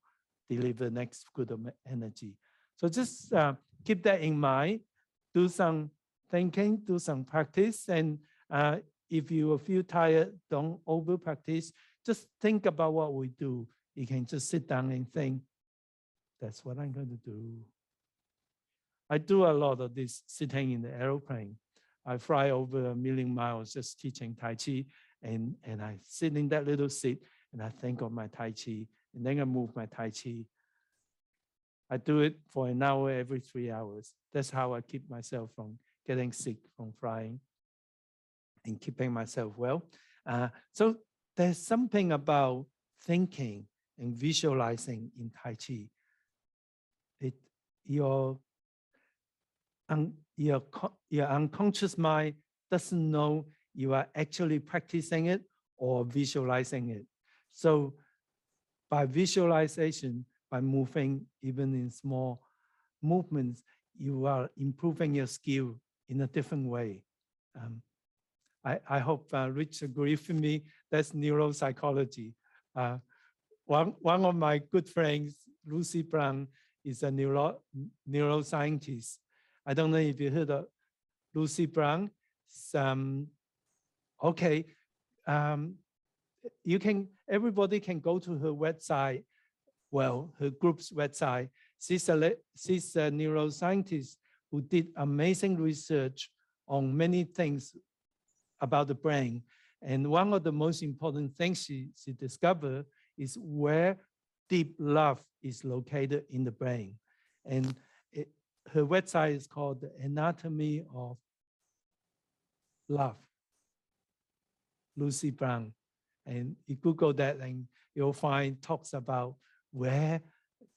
deliver next good energy. So just keep that in mind. Do some thinking, do some practice. And if you feel tired, don't over practice. Just think about what we do. You can just sit down and think, that's what I'm going to do. I do a lot of this sitting in the airplane. I fly over 1 million miles just teaching Tai Chi, and I sit in that little seat and I think of my Tai Chi, and then I move my Tai Chi. I do it for an hour every 3 hours. That's how I keep myself from getting sick from flying and keeping myself well. So there's something about thinking and visualizing in Tai Chi. Your unconscious mind doesn't know you are actually practicing it or visualizing it. So by visualization, by moving even in small movements, you are improving your skill in a different way. I hope Rich agrees with me. That's neuropsychology. One of my good friends, Lucy Brown, is a neuroscientist. I don't know if you heard of Lucy Brown. Okay, everybody can go to her website, well, her group's website. She's a neuroscientist who did amazing research on many things about the brain. And one of the most important things she discovered is where deep love is located in the brain. And her website is called The Anatomy of Love, Lucy Brown. And you Google that and you'll find talks about where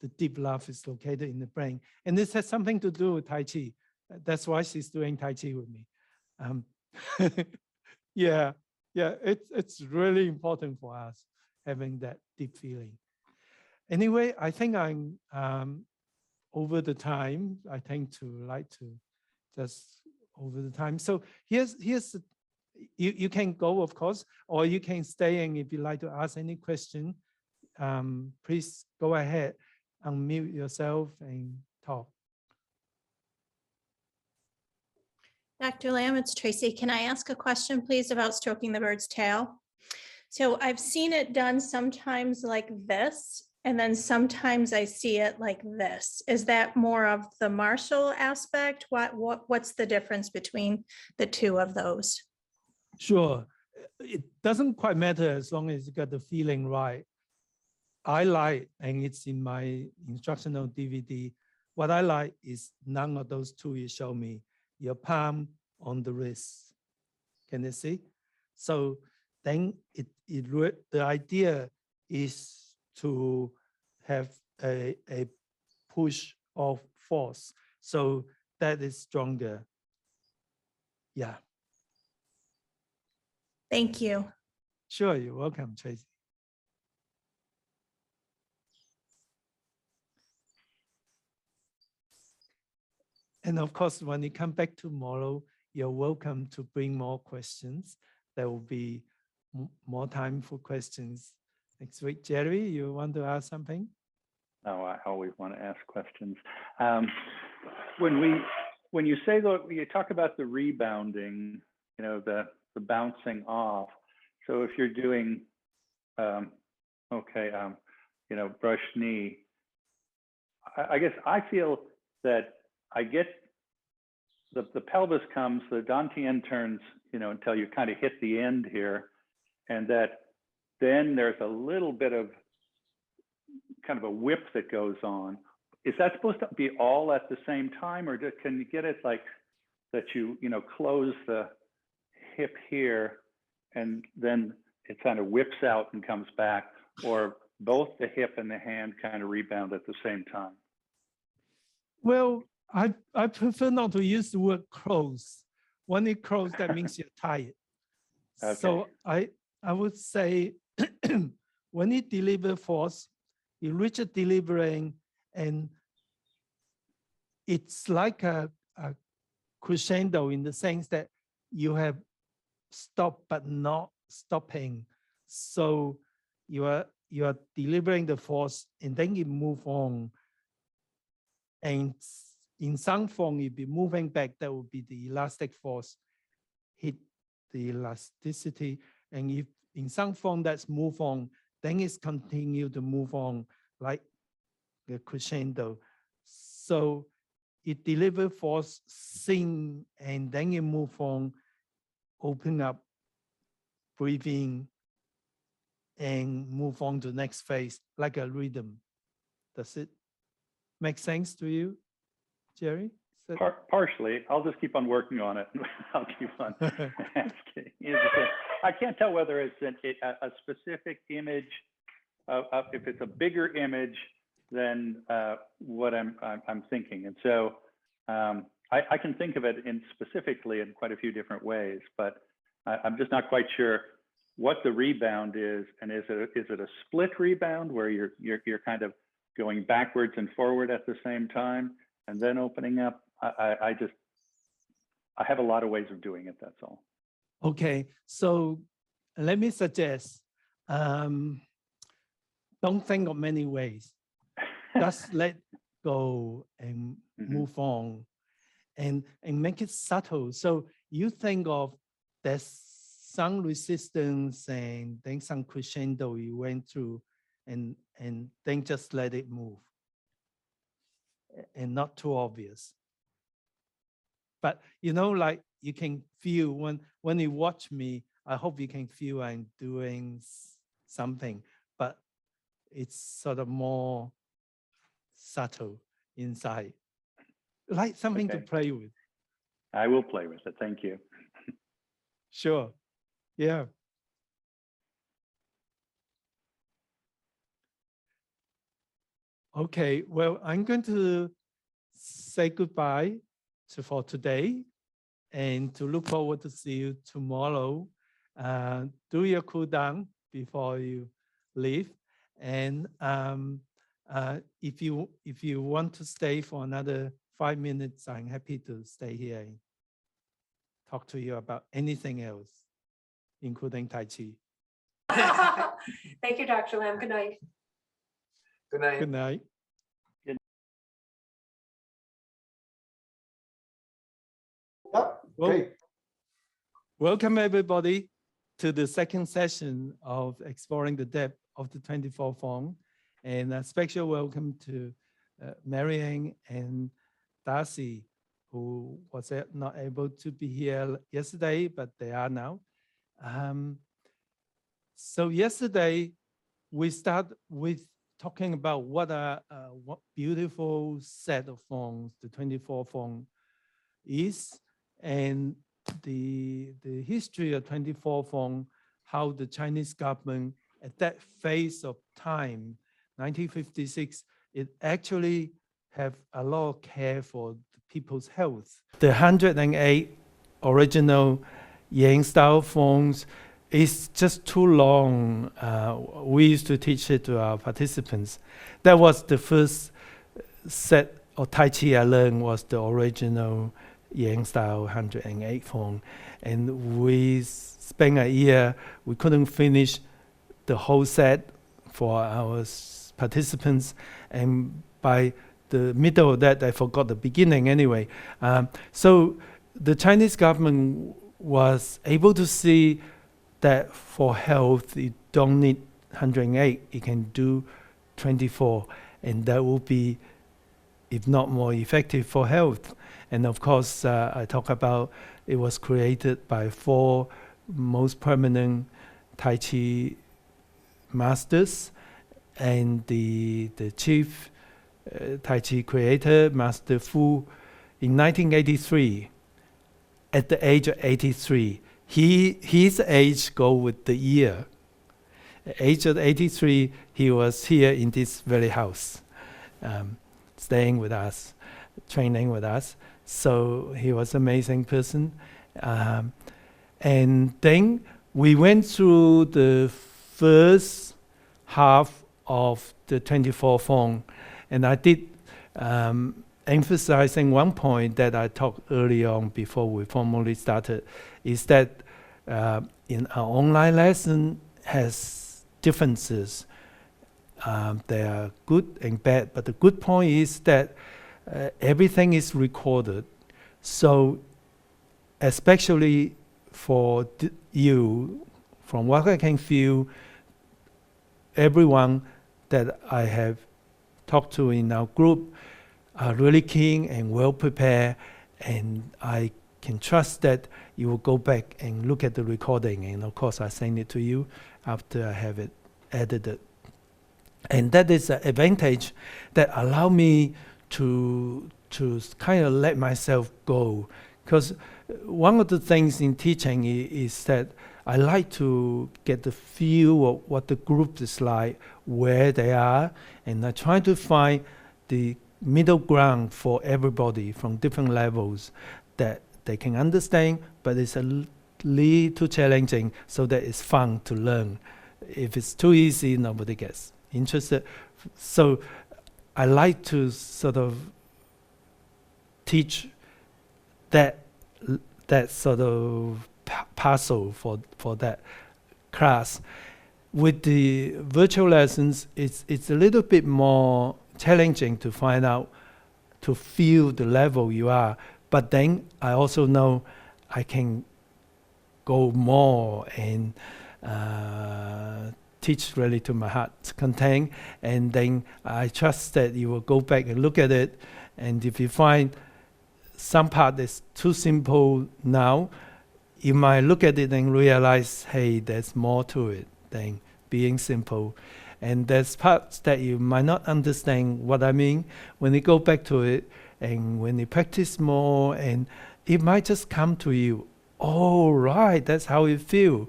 the deep love is located in the brain. And this has something to do with Tai Chi. That's why she's doing Tai Chi with me. Yeah, it's really important for us having that deep feeling. Anyway, I think I'm over the time. I tend to like to just over the time. So here's you can go, of course, or you can stay, and if you like to ask any question, please go ahead, unmute yourself and talk. Dr. Lamb, it's Tracy. Can I ask a question, please, about stroking the bird's tail? So I've seen it done sometimes like this, and then sometimes I see it like this. Is that more of the martial aspect? What's the difference between the two of those? Sure. It doesn't quite matter as long as you got the feeling right. I like, and it's in my instructional DVD, what I like is none of those two you show me. Your palm on the wrist. Can you see? So then the idea is to have a push of force. So that is stronger. Yeah. Thank you. Sure, you're welcome, Tracy. And of course, when you come back tomorrow, you're welcome to bring more questions. There will be more time for questions next week. Jerry, you want to ask something? No, I always want to ask questions. When you say that, you talk about the rebounding, you know, the bouncing off. So if you're doing, you know, brush knee, I guess I feel that I get the pelvis comes, the dantian turns, you know, until you kind of hit the end here, and that then there's a little bit of kind of a whip that goes on. Is that supposed to be all at the same time, or can you get it like that you know, close the hip here and then it kind of whips out and comes back, or both the hip and the hand kind of rebound at the same time? Well, I prefer not to use the word close. When it close, that means you're tired. Okay. So I would say when you deliver force, you reach a delivering, and it's like a crescendo in the sense that you have stopped but not stopping. So you are delivering the force and then you move on. And in some form, you'll be moving back, that would be the elastic force, hit the elasticity. And if in some form that's move on, then it's continue to move on like the crescendo. So it deliver force, sing, and then you move on, open up, breathing, and move on to the next phase like a rhythm. Does it make sense to you, Jerry? Partially. I'll just keep on working on it. I'll keep on asking. I can't tell whether it's a specific image, if it's a bigger image than what I'm thinking. And so I can think of it specifically in quite a few different ways, but I'm just not quite sure what the rebound is. And is it a split rebound where you're kind of going backwards and forward at the same time and then opening up? I have a lot of ways of doing it, that's all. Okay, so let me suggest, don't think of many ways. Just let go and move on and make it subtle. So you think of there's some resistance and then some crescendo you went through, and then just let it move and not too obvious. But you know, like you can feel when you watch me, I hope you can feel I'm doing something, but it's sort of more subtle inside, like something to play with. I will play with it. Thank you. Sure. Yeah. Okay, well, I'm going to say goodbye for today and to look forward to see you tomorrow. Do your cool down before you leave. And if you want to stay for another 5 minutes, I'm happy to stay here and talk to you about anything else, including Tai Chi. Thank you, Dr. Lam. Good night. Good night. Good night. Well, welcome everybody to the second session of Exploring the Depth of the 24 Form, and a special welcome to Marianne and Darcy, who was not able to be here yesterday, but they are now. So yesterday we start with talking about what beautiful set of phones the 24 phone is, and the history of 24 phone, how the Chinese government at that phase of time, 1956, it actually have a lot of care for people's health. The 108 original Yang style phones is just too long. We used to teach it to our participants. That was the first set of Tai Chi I learned, was the original Yang style 108 phone. And we spent a year, we couldn't finish the whole set for our participants. And by the middle of that, I forgot the beginning anyway. So the Chinese government was able to see that for health, you don't need 108, you can do 24, and that will be, if not more effective for health. And of course, I talk about it was created by 4 most prominent Tai Chi masters, and the chief Tai Chi creator, Master Fu, in 1983, at the age of 83. His age go with the year. At the age of 83, he was here in this very house, staying with us, training with us. So he was an amazing person. And then we went through the first half of the 24 phone, and I did emphasizing one point that I talked early on before we formally started, is that in our online lesson has differences. They are good and bad, but the good point is that everything is recorded. So especially for you, from what I can feel, everyone that I have talked to in our group are really keen and well prepared, and I can trust that you will go back and look at the recording, and of course I send it to you after I have it edited. And that is an advantage that allow me to kind of let myself go, because one of the things in teaching is that I like to get the feel of what the group is like, where they are, and I try to find the middle ground for everybody from different levels that they can understand, but it's a little challenging so that it's fun to learn. If it's too easy, nobody gets interested. So I like to sort of teach that sort of puzzle for that class. With the virtual lessons, it's a little bit more challenging to find out, to feel the level you are. But then I also know I can go more and teach really to my heart's content. And then I trust that you will go back and look at it. And if you find some part is too simple now, you might look at it and realize, hey, there's more to it than being simple. And there's parts that you might not understand what I mean when you go back to it, and when you practice more, and it might just come to you. Oh, right, that's how you feel.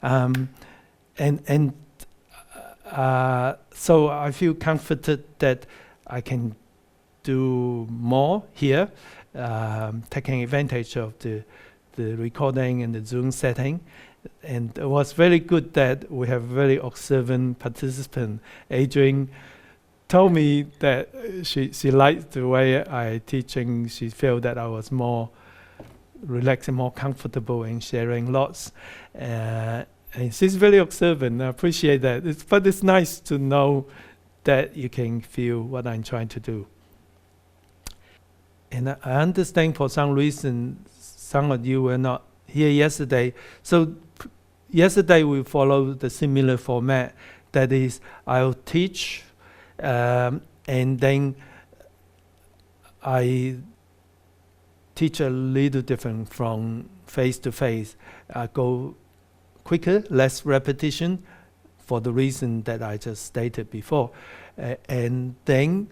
So I feel comforted that I can do more here, taking advantage of the recording and the Zoom setting. And it was very good that we have very observant participant. Adrian told me that she liked the way I teaching. She felt that I was more relaxed and more comfortable in sharing lots. And she's very observant. I appreciate that. But it's nice to know that you can feel what I'm trying to do. And I understand for some reason, some of you were not here yesterday. So yesterday we followed the similar format. That is, I'll teach, and then I teach a little different from face to face. I go quicker, less repetition, for the reason that I just stated before. And then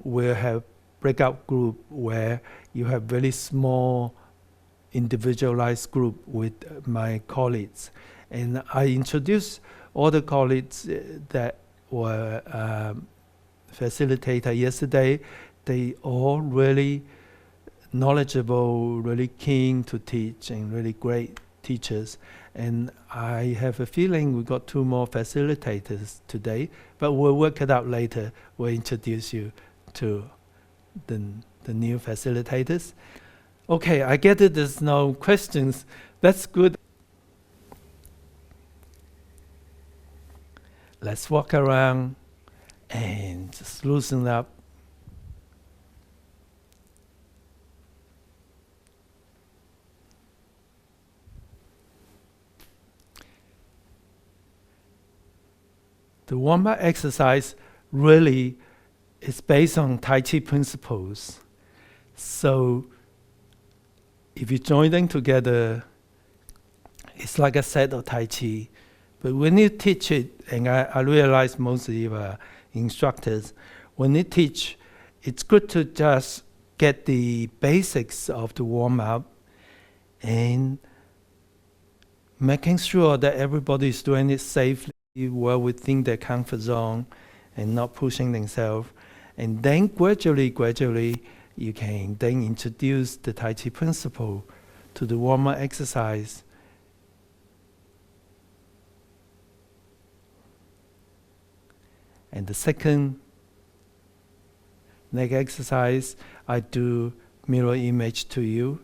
we'll have breakout group where you have very small individualized group with my colleagues. And I introduced all the colleagues that were facilitated yesterday. They all really knowledgeable, really keen to teach, and really great teachers. And I have a feeling we got 2 more facilitators today, but we'll work it out later. We'll introduce you to the new facilitators. Okay, I get it, there's no questions. That's good. Let's walk around and just loosen up. The warm-up exercise really is based on Tai Chi principles. So if you join them together, it's like a set of Tai Chi. But when you teach it, and I realize most of you are instructors, when you teach, it's good to just get the basics of the warm-up and making sure that everybody is doing it safely, well within their comfort zone, and not pushing themselves. And then gradually, you can then introduce the Tai Chi principle to the warm-up exercise. And the second neck exercise, I do mirror image to you.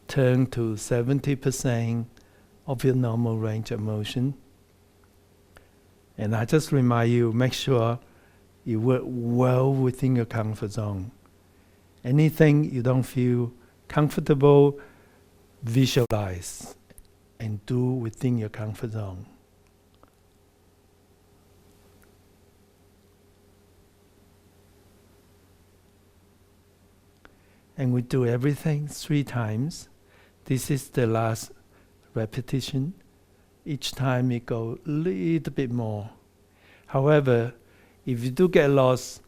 Turn to 70% of your normal range of motion. And I just remind you, make sure you work well within your comfort zone. Anything you don't feel comfortable, visualize and do within your comfort zone. And we do everything 3 times. This is the last repetition. Each time you go a little bit more. However, if you do get lost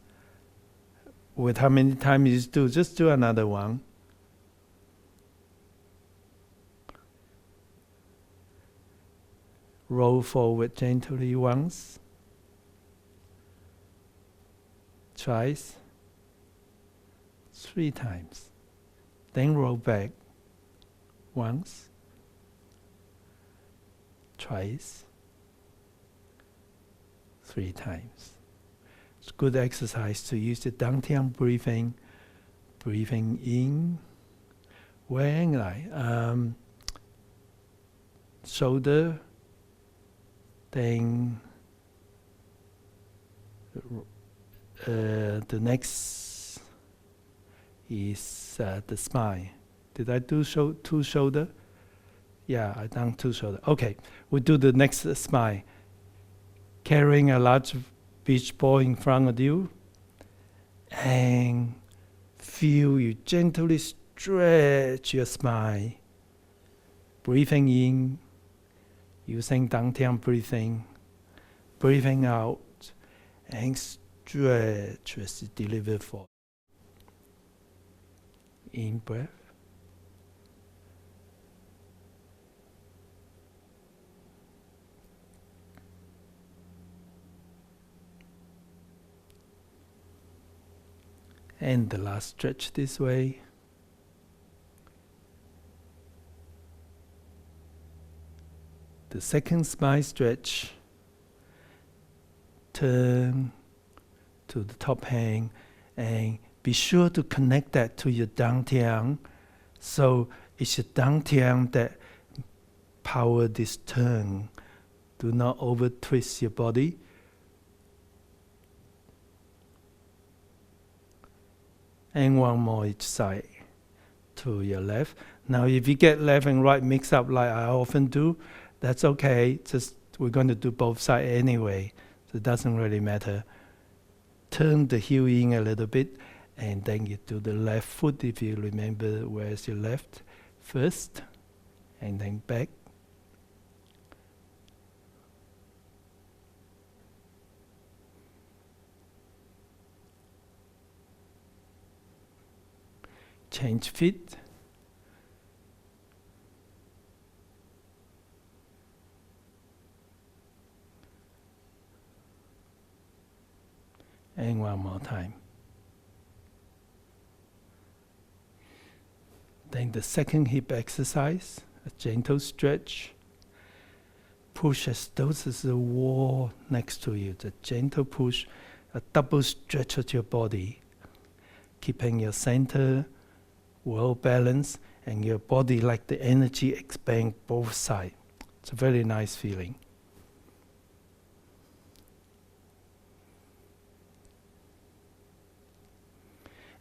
with how many times you do, just do another one. Roll forward gently once, twice, 3 times. Then roll back once, twice, 3 times. It's good exercise to use the dantian breathing. Breathing in, when like shoulder, then the next is the spine. Did I do 2 shoulder? Yeah, I done 2 shoulder. Okay, we do the next spine. Carrying a large beach ball in front of you, and feel you gently stretch your spine. Breathing in, using dantian breathing. Breathing out, and stretch as you deliver forward. In breath. And the last stretch this way. The second spine stretch. Turn to the top hand and be sure to connect that to your dantian. So it's your dantian that power this turn. Do not over twist your body. And one more each side to your left. Now if you get left and right mixed up like I often do, that's okay. Just we're going to do both sides anyway, so it doesn't really matter. Turn the heel in a little bit, and then you do the left foot if you remember where's your left first, and then back, Change feet. And one more time. Then the second hip exercise, a gentle stretch. Push as though there's a wall next to you. The gentle push, a double stretch of your body, keeping your center well balanced and your body like the energy expand both sides. It's a very nice feeling.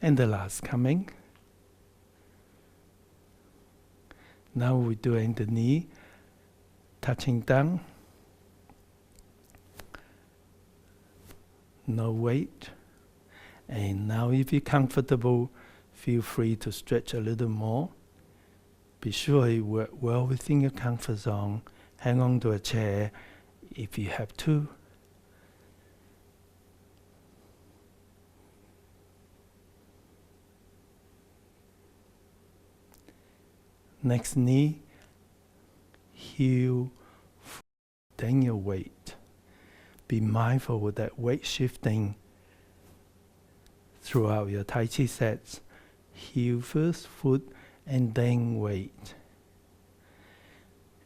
And the last coming. Now we're doing the knee, touching down. No weight. And now if you're comfortable, feel free to stretch a little more. Be sure you work well within your comfort zone. Hang on to a chair if you have to. Next knee, heel, then your weight. Be mindful of that weight shifting throughout your Tai Chi sets. Heel first, foot, and then weight.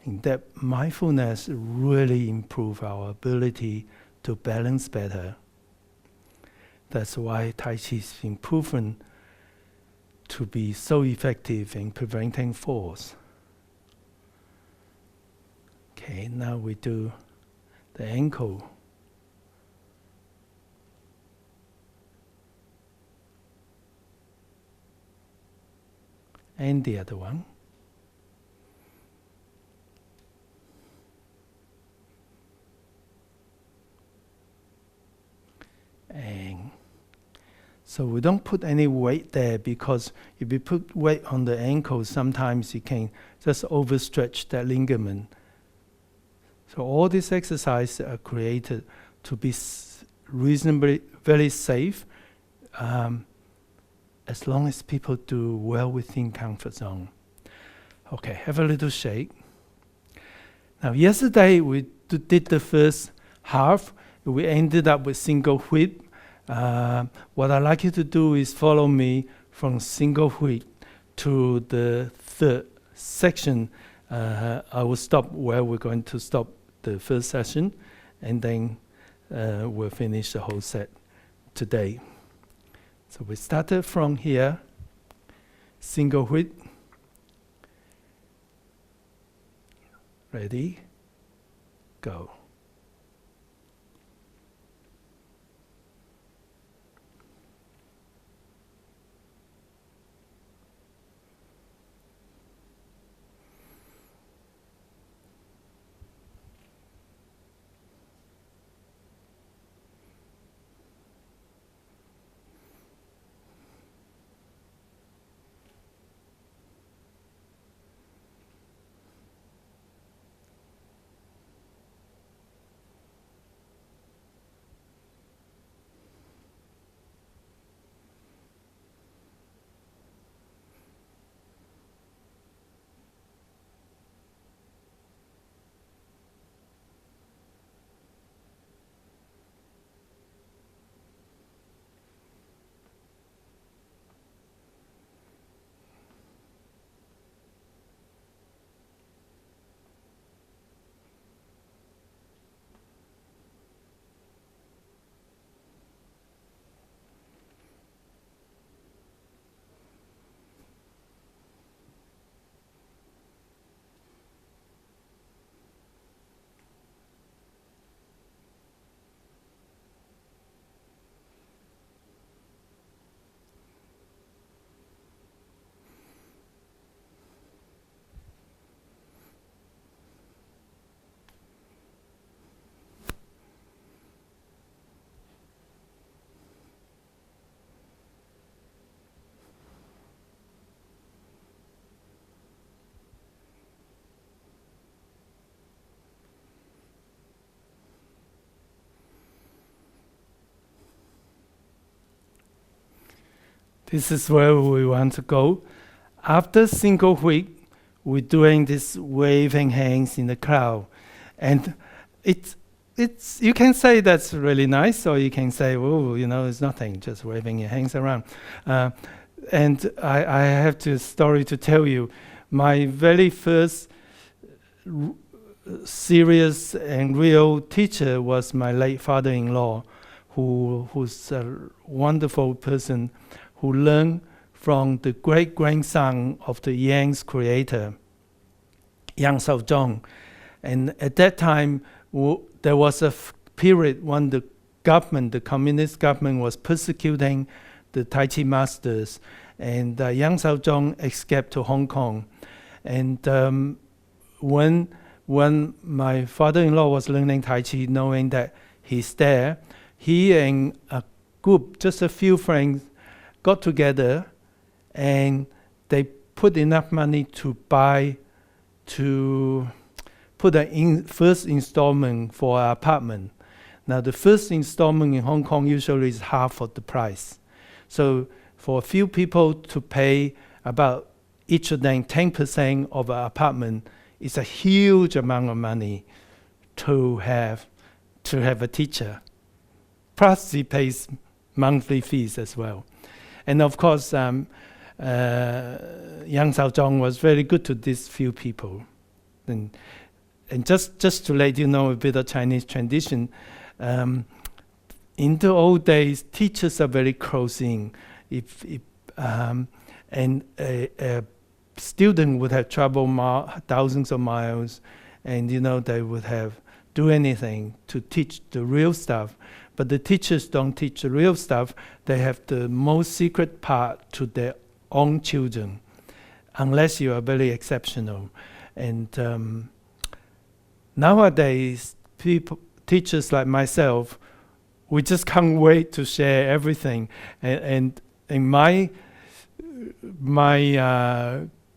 And that mindfulness really improves our ability to balance better. That's why Tai Chi has been proven to be so effective in preventing falls. Okay, now we do the ankle. And the other one. And so we don't put any weight there, because if you put weight on the ankle, sometimes you can just overstretch that ligament. So all these exercises are created to be reasonably, very safe, as long as people do well within comfort zone. Okay, have a little shake. Now yesterday we did the first half. We ended up with single whip. What I'd like you to do is follow me from single whip to the third section. I will stop where we're going to stop the first session, and then we'll finish the whole set today. So we started from here, single whip. Ready? Go. This is where we want to go. After single week, we're doing this waving hands in the crowd. And it's you can say that's really nice, or you can say, oh, it's nothing, just waving your hands around. And I have this story to tell you. My very first serious and real teacher was my late father-in-law, who's a wonderful person who learned from the great-grandson of the Yang's creator, Yang Xiaozhong. And at that time, there was a period when the communist government was persecuting the Tai Chi masters, and Yang Xiaozhong escaped to Hong Kong. And when my father-in-law was learning Tai Chi, knowing that he's there, he and a group, just a few friends, got together, and they put enough money to put the first installment for an apartment. Now, the first installment in Hong Kong usually is half of the price. So for a few people to pay about each of them 10% of an apartment is a huge amount of money to have a teacher. Plus, he pays monthly fees as well. And of course, Yang Xiaozhong was very good to these few people. And just to let you know a bit of Chinese tradition, in the old days, teachers are very close in. And a student would have traveled thousands of miles, and they would have do anything to teach the real stuff. But the teachers don't teach the real stuff. They have the most secret part to their own children, unless you are very exceptional. And nowadays, teachers like myself, we just can't wait to share everything. And my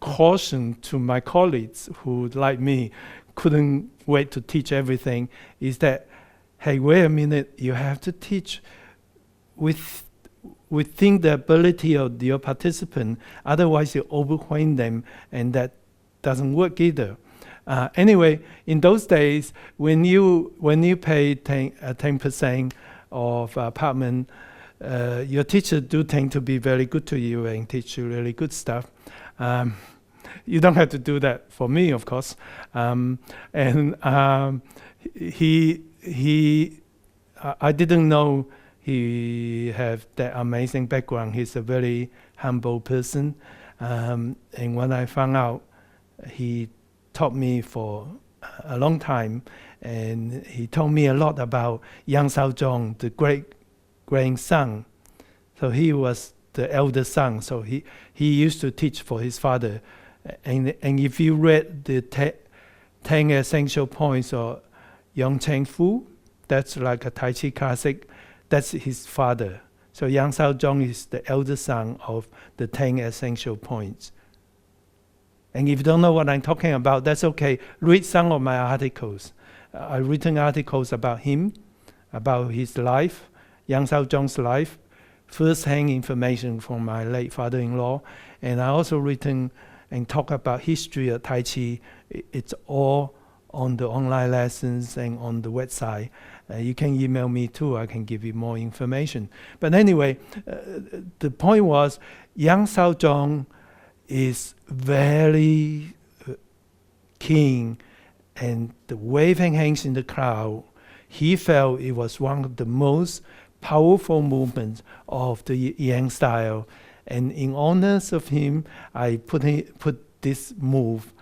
caution to my colleagues who, like me, couldn't wait to teach everything is that, hey, wait a minute, you have to teach within the ability of your participant, otherwise you overwhelm them, and that doesn't work either. Anyway, in those days, when you pay 10% of apartment, your teacher do tend to be very good to you and teach you really good stuff. You don't have to do that for me, of course. I didn't know he had that amazing background. He's a very humble person. And when I found out, he taught me for a long time, and he told me a lot about Yang Xiaozhong, the great-grandson. So he was the elder son, so he used to teach for his father. And if you read the 10 Essential Points of Yang Cheng Fu, that's like a Tai Chi classic, that's his father. So Yang Xiaozhong is the elder son of the 10 Essential Points. And if you don't know what I'm talking about, that's okay. Read some of my articles. I've written articles about him, about his life, Yang Xiaozhong's life, first-hand information from my late father-in-law. And I also written and talk about history of Tai Chi. It's all on the online lessons and on the website. You can email me too, I can give you more information. But anyway, the point was, Yang Xiaozhong is very keen, and the waving hands in the crowd, he felt it was one of the most powerful movements of the Yang style. And in honors of him, I put this move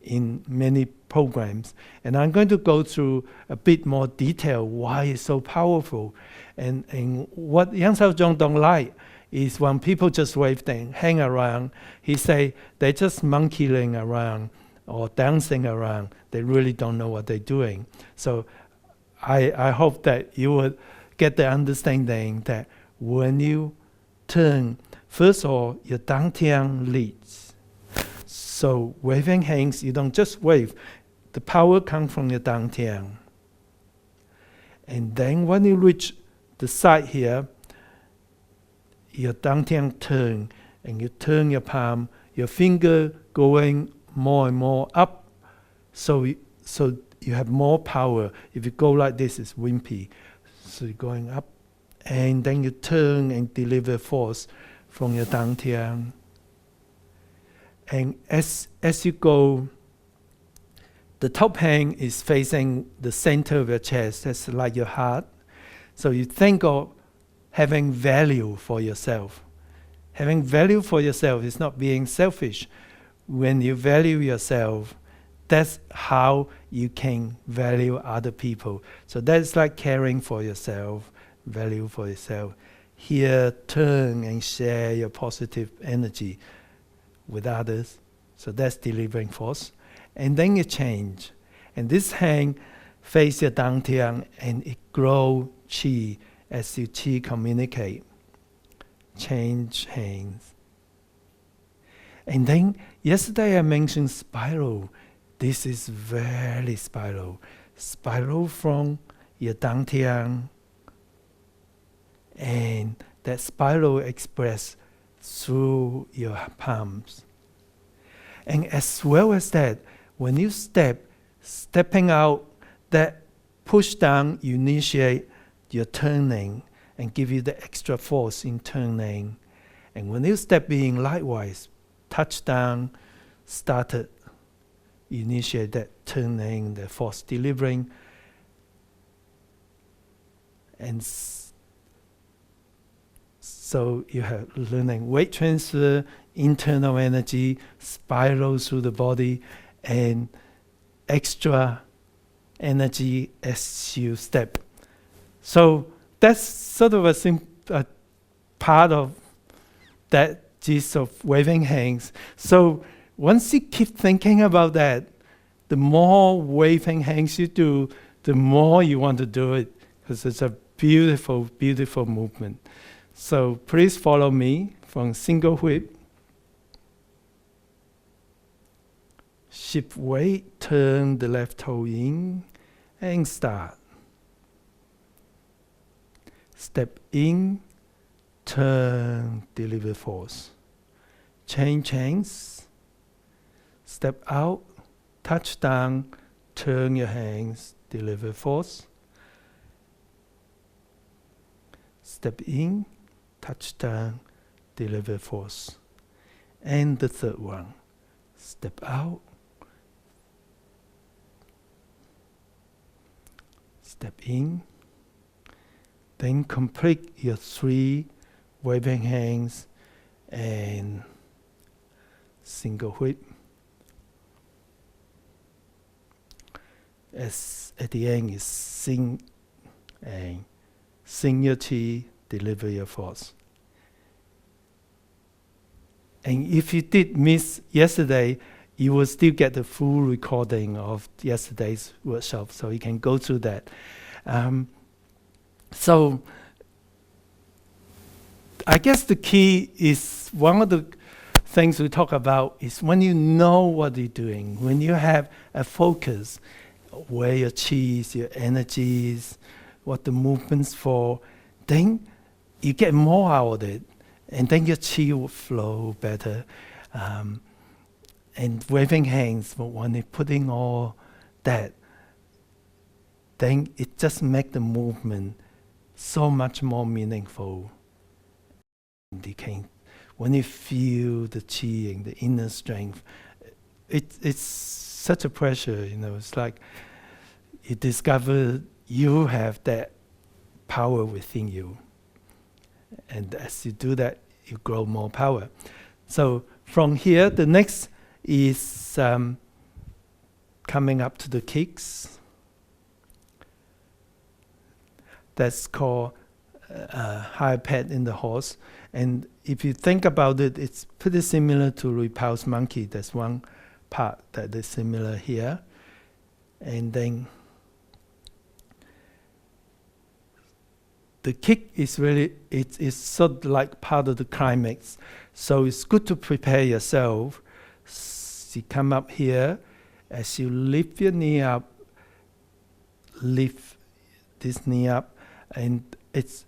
in many programs. And I'm going to go through a bit more detail why it's so powerful. And what Yang Xiaozhong don't like is when people just wave them, hang around. He say they're just monkeying around or dancing around. They really don't know what they're doing. So I hope that you would get the understanding that when you turn, first of all, your dantian leads. So waving hands, you don't just wave. The power comes from your dantian. And then when you reach the side here, your dantian turn, and you turn your palm, your finger going more and more up, so you have more power. If you go like this, it's wimpy. So you're going up, and then you turn and deliver force from your dantian. And as you go, the top hand is facing the center of your chest. That's like your heart. So you think of having value for yourself. Having value for yourself is not being selfish. When you value yourself, that's how you can value other people. So that's like caring for yourself, value for yourself. Here, turn and share your positive energy with others. So that's delivering force. And then you change. And this hand face your dantian, and it grow chi as you chi communicate. Change hands. And then yesterday I mentioned spiral. This is very spiral. Spiral from your dantian, and that spiral express through your palms. And as well as that, when you stepping out, that push down, you initiate your turning and give you the extra force in turning. And when you step in, likewise, touch down, started, you initiate that turning, the force delivering. And so you have learning weight transfer, internal energy, spiral through the body, and extra energy as you step. So that's sort of a part of that gist of waving hands. So once you keep thinking about that, the more waving hands you do, the more you want to do it, because it's a beautiful, beautiful movement. So please follow me from single whip. Shift weight, turn the left toe in, and start. Step in, turn, deliver force. Change hands. Step out, touch down, turn your hands, deliver force. Step in, touch down, deliver force. And the third one, step out, step in, then complete your 3 waving hands and single whip. As at the end is sing and sing your chi, deliver your force. And if you did miss yesterday, you will still get the full recording of yesterday's workshop, so you can go through that. So I guess the key is, one of the things we talk about is when you know what you're doing, when you have a focus, where your chi is, your energies, what the movement's for, then you get more out of it, and then your chi will flow better. And waving hands, but when you're putting all that, then it just makes the movement so much more meaningful. When you feel the chi and the inner strength, it's such a pleasure, you know. It's like you discover you have that power within you. And as you do that, you grow more power. So from here, the next is coming up to the kicks. That's called high pad in the horse. And if you think about it, it's pretty similar to repulse monkey. That's one part that is similar here. And then the kick is really, it's sort of like part of the climax. So it's good to prepare yourself. You come up here, as you lift your knee up, lift this knee up, and it's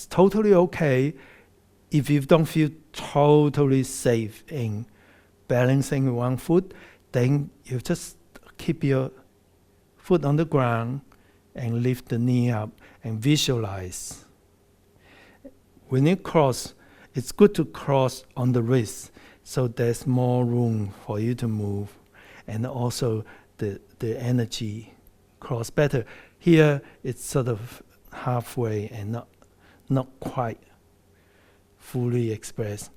totally okay if you don't feel totally safe in balancing one foot, then you just keep your foot on the ground and lift the knee up and visualize. When you cross, it's good to cross on the wrist, so there's more room for you to move, and also the energy cross better. Here it's sort of halfway and not quite fully expressed.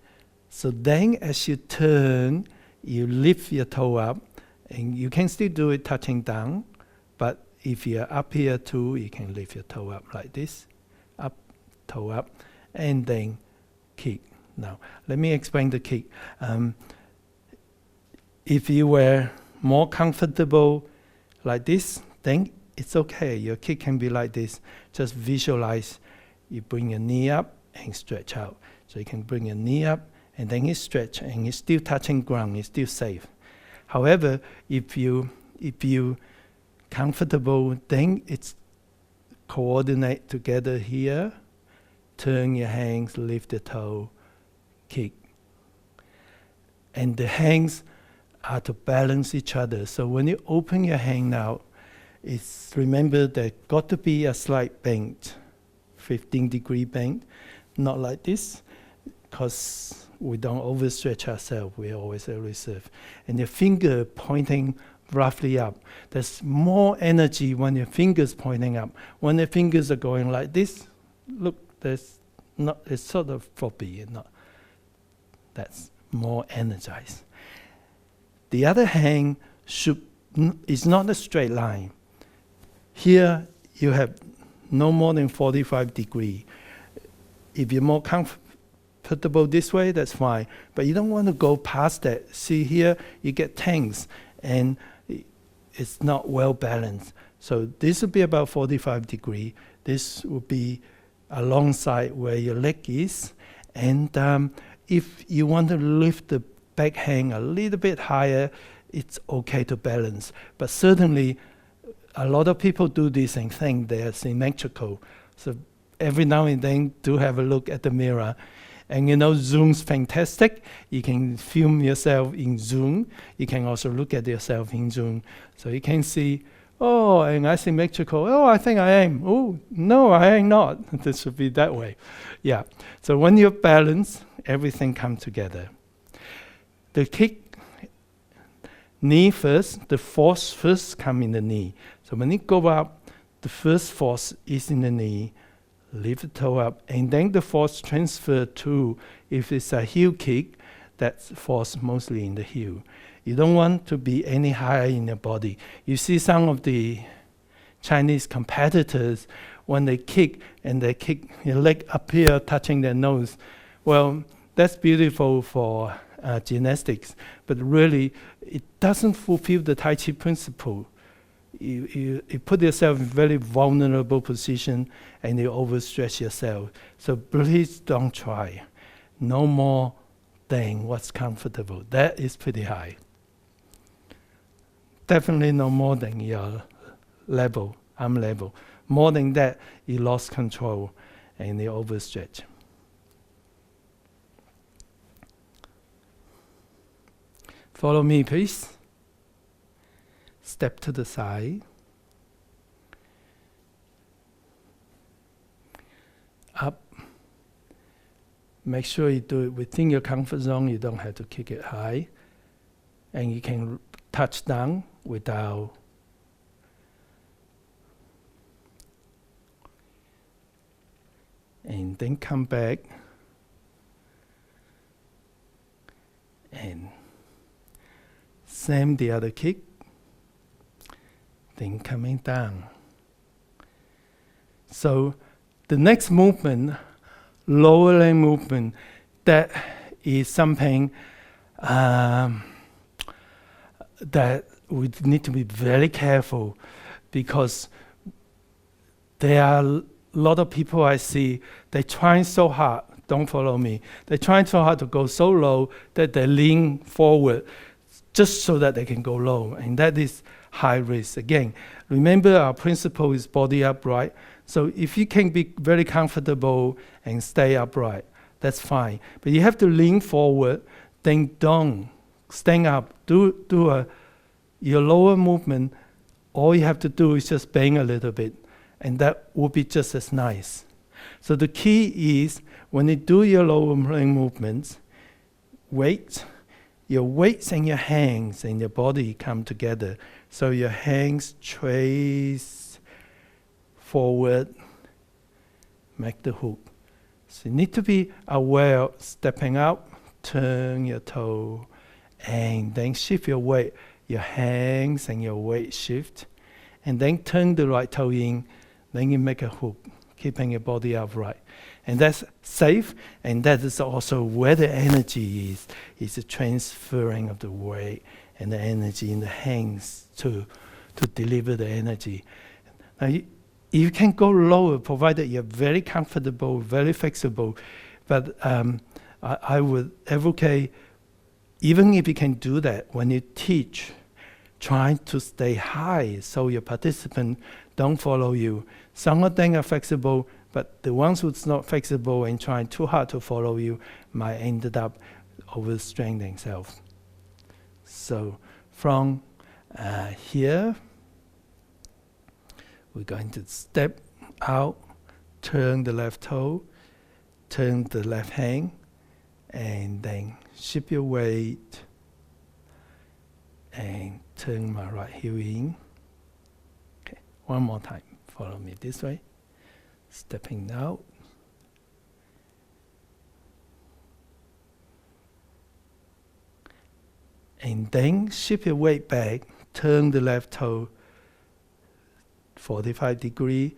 So then as you turn, you lift your toe up, and you can still do it touching down, but if you're up here too, you can lift your toe up like this, up, toe up, and then kick. Now, let me explain the kick. If you were more comfortable like this, then it's okay. Your kick can be like this. Just visualize you bring your knee up and stretch out. So you can bring your knee up and then you stretch and it's still touching ground, it's still safe. However, if you comfortable, then it's coordinate together here, turn your hands, lift the toe, kick. And the hands are to balance each other. So when you open your hand now, it's remember there got to be a slight bend, 15-degree bend, not like this, because we don't overstretch ourselves. We always have reserve. And your finger pointing roughly up. There's more energy when your fingers pointing up. When the fingers are going like this, look, there's not. It's sort of floppy, and not. That's more energized. The other hand is not a straight line. Here you have no more than 45 degrees. If you're more comfortable this way, that's fine. But you don't want to go past that. See here, you get tense, and it's not well balanced. So this would be about 45 degrees. This would be alongside where your leg is. And if you want to lift the back hand a little bit higher, it's okay to balance. But certainly, a lot of people do this and think they're symmetrical. So every now and then, do have a look at the mirror. And you know, Zoom's fantastic. You can film yourself in Zoom. You can also look at yourself in Zoom. So you can see, oh, am I symmetrical? Oh, I think I am. Oh, no, I am not. This should be that way. Yeah. So when you're balanced, everything comes together. The kick, knee first, the force first come in the knee. So when you go up, the first force is in the knee, lift the toe up, and then the force transfer to, if it's a heel kick, that's force mostly in the heel. You don't want to be any higher in your body. You see some of the Chinese competitors, when they kick, and they kick your leg up here, touching their nose. Well, that's beautiful for gymnastics, but really, it doesn't fulfill the Tai Chi principle. You put yourself in a very vulnerable position and you overstretch yourself. So please don't try. No more than what's comfortable. That is pretty high. Definitely no more than your level, arm level. More than that, you lost control and you overstretch. Follow me, please. Step to the side. Up. Make sure you do it within your comfort zone. You don't have to kick it high. And you can touch down without and then come back and same the other kick, then coming down. So the next movement, lower leg movement, that is something that we need to be very careful, because there are a lot of people I see, they're trying so hard, don't follow me, they're trying so hard to go so low that they lean forward just so that they can go low, and that is high risk. Again, remember our principle is body upright, so if you can be very comfortable and stay upright, that's fine. But you have to lean forward, then don't stand up. Do your lower movement. All you have to do is just bang a little bit, and that will be just as nice. So the key is when you do your lower movements, your weights and your hands and your body come together. So your hands trace forward, make the hook. So you need to be aware of stepping up, turn your toe, and then shift your weight. Your hands and your weight shift, and then turn the right toe in, then you make a hook, keeping your body upright. And that's safe, and that is also where the energy is the transferring of the weight and the energy in the hands to deliver the energy. Now, you can go lower, provided you're very comfortable, very flexible, but I would advocate, even if you can do that, when you teach, try to stay high so your participants don't follow you. Some of them are flexible, but the ones who's not flexible and trying too hard to follow you might end up overstraining themselves. So from here, we're going to step out, turn the left toe, turn the left hand, and then shift your weight and turn my right heel in. Okay, one more time. Follow me this way. Stepping out. And then shift your weight back, turn the left toe 45 degrees,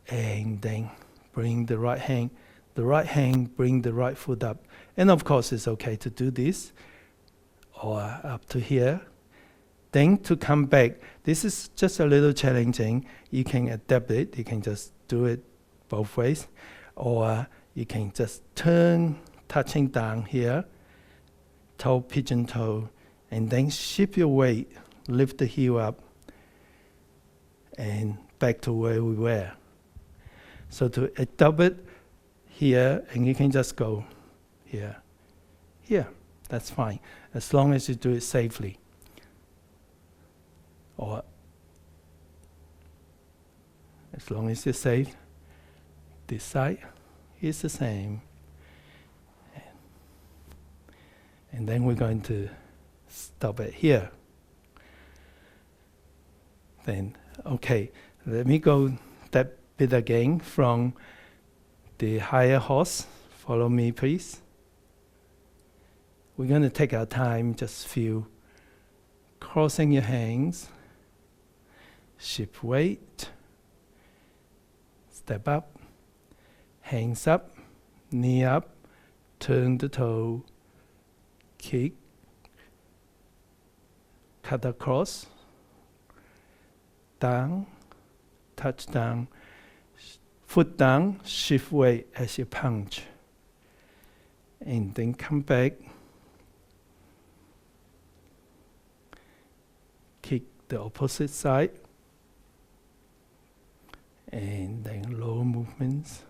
and then bring the right hand. The right hand, bring the right foot up. And of course, it's okay to do this, or up to here. Then to come back, this is just a little challenging. You can adapt it. You can just do it both ways. Or you can just turn, touching down here, toe, pigeon toe, and then shift your weight, lift the heel up, and back to where we were. So to adapt it here, and you can just go here, here. That's fine, as long as you do it safely. Or as long as you're safe, this side is the same. And then we're going to stop it here. Then, okay, let me go that bit again from the higher horse. Follow me, please. We're going to take our time, just feel crossing your hands, shift weight, step up, hands up, knee up, turn the toe, kick, cut across, down, touch down, foot down, shift weight as you punch. And then come back, kick the opposite side, and then low movements.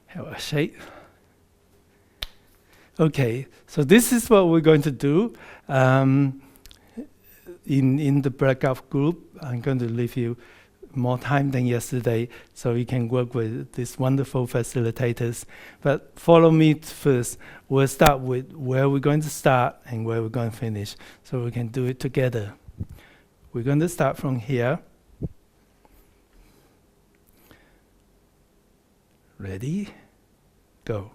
Have a shake. Okay, so this is what we're going to do. In the breakout group, I'm going to leave you more time than yesterday so you can work with these wonderful facilitators. But follow me first. We'll start with where we're going to start and where we're going to finish so we can do it together. We're going to start from here. Ready? Go.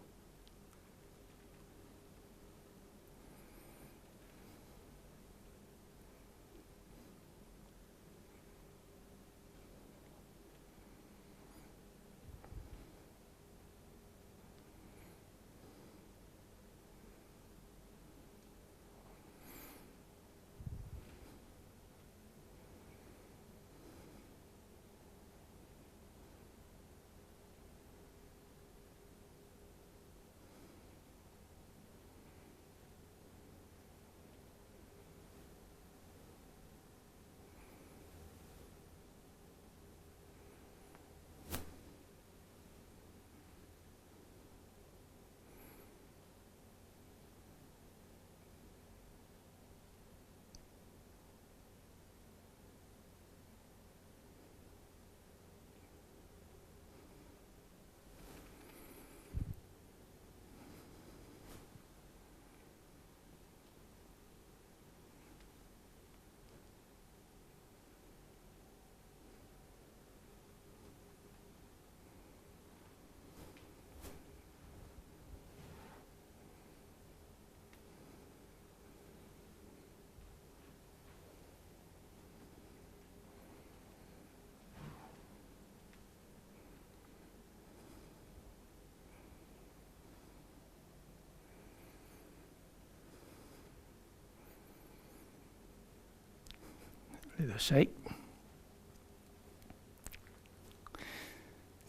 a shake.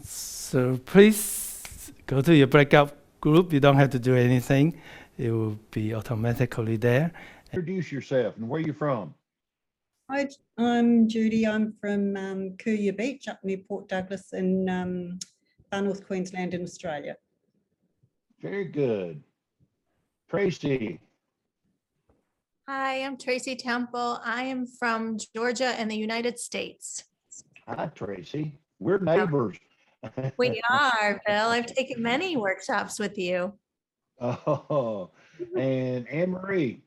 So please go to your breakout group. You don't have to do anything. It will be automatically there. Introduce yourself and where you're from. Hi, I'm Judy. I'm from Kuya Beach up near Port Douglas in Far North Queensland in Australia. Very good. Tracy. Hi, I'm Tracy Temple. I am from Georgia in the United States. Hi, Tracy. We're neighbors. We are, Bill. I've taken many workshops with you. Oh, and Anne Marie.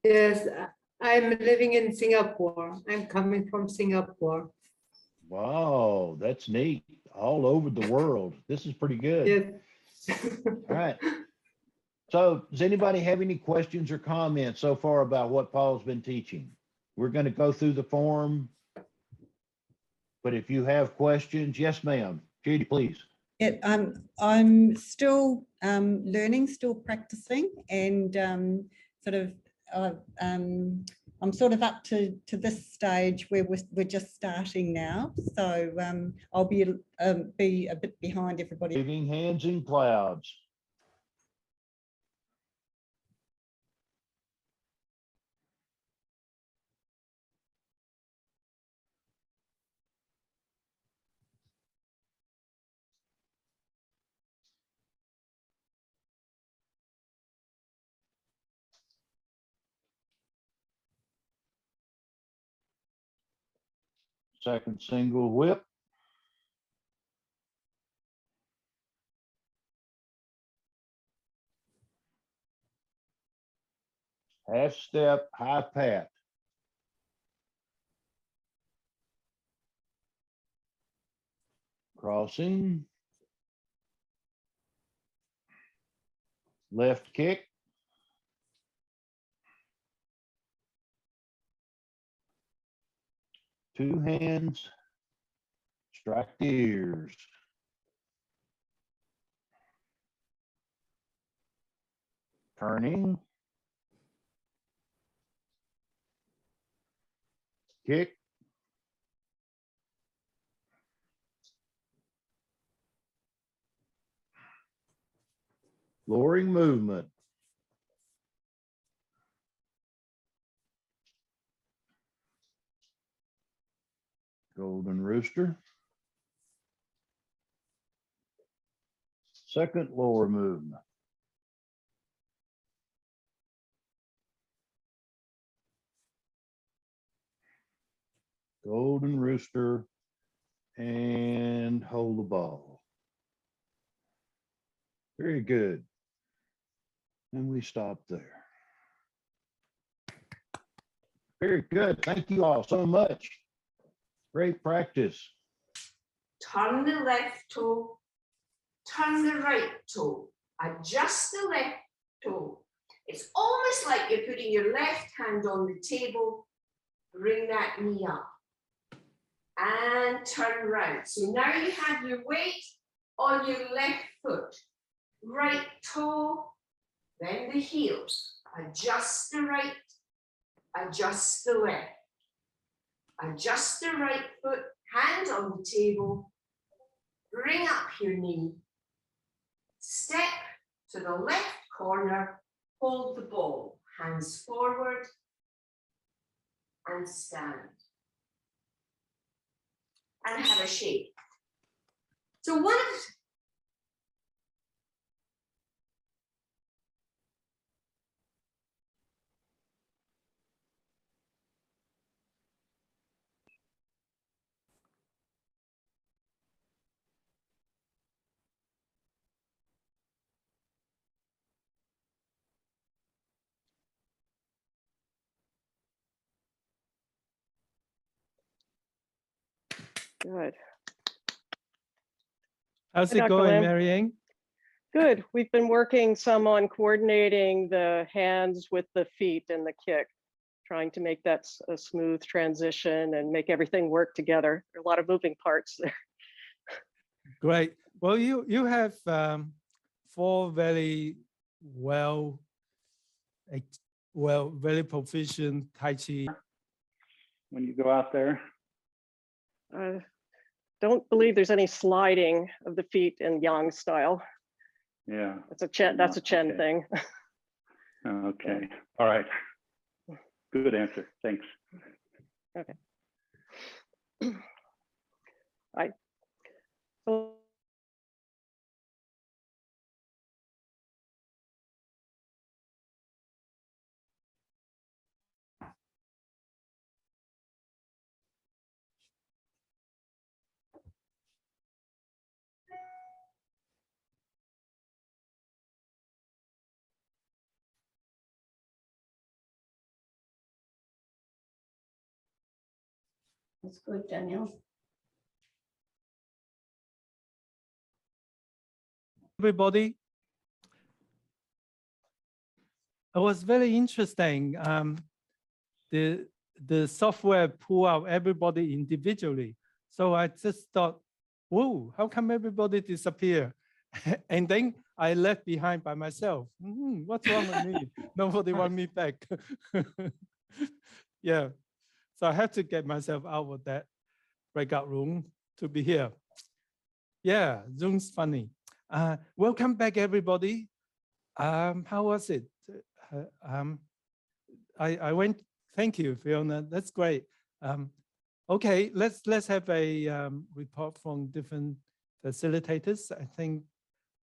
Yes, I'm living in Singapore. I'm coming from Singapore. Wow, that's neat. All over the world. This is pretty good. Yes. All right. So does anybody have any questions or comments so far about what Paul's been teaching? We're going to go through the form, but if you have questions, yes, ma'am. Judy, please. I'm still learning, still practicing, and I'm sort of up to this stage where we're just starting now. So I'll be a bit behind everybody. Waving hands in clouds. Second single whip. Half step, high pat. Crossing. Left kick. Two hands. Strike the ears. Turning. Kick. Lowering movement. Golden rooster. Second lower movement. Golden rooster and hold the ball. Very good. And we stop there. Very good. Thank you all so much. Great practice. Turn the left toe, turn the right toe, adjust the left toe. It's almost like you're putting your left hand on the table, bring that knee up and turn round. So now you have your weight on your left foot, right toe, then the heels. Adjust the right, adjust the left. Adjust the right foot, hand on the table, bring up your knee, step to the left corner, hold the ball, hands forward, and stand. And have a shake. So one of Good. How's Hi, it Dr. going, Lam. Marianne? Good. We've been working some on coordinating the hands with the feet and the kick, trying to make that a smooth transition and make everything work together. There are a lot of moving parts there. Great. Well, you have 4 very very proficient Tai Chi when you go out there? I don't believe there's any sliding of the feet in yang style. Yeah. That's a Chen, that's a Chen Okay. thing. Okay. All right. Good answer. Thanks. Okay. That's good, Daniel. Everybody, it was very interesting. The software pull out everybody individually. So I just thought, whoa, how come everybody disappear? And then I left behind by myself. What's wrong with me? Nobody want me back. Yeah. So I had to get myself out of that breakout room to be here. Yeah, Zoom's funny. Welcome back, everybody. How was it? I went. Thank you, Fiona. That's great. Okay, let's have a report from different facilitators. I think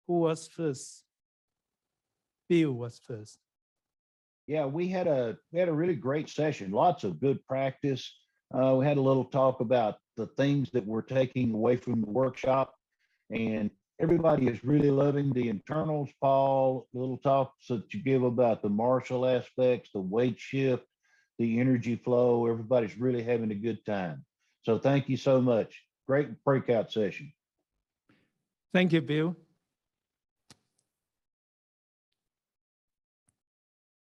who was first? Bill was first. Yeah, we had a really great session. Lots of good practice. We had a little talk about the things that we're taking away from the workshop, and everybody is really loving the internals. Paul, little talks that you give about the martial aspects, the weight shift, the energy flow. Everybody's really having a good time. So thank you so much. Great breakout session. Thank you, Bill.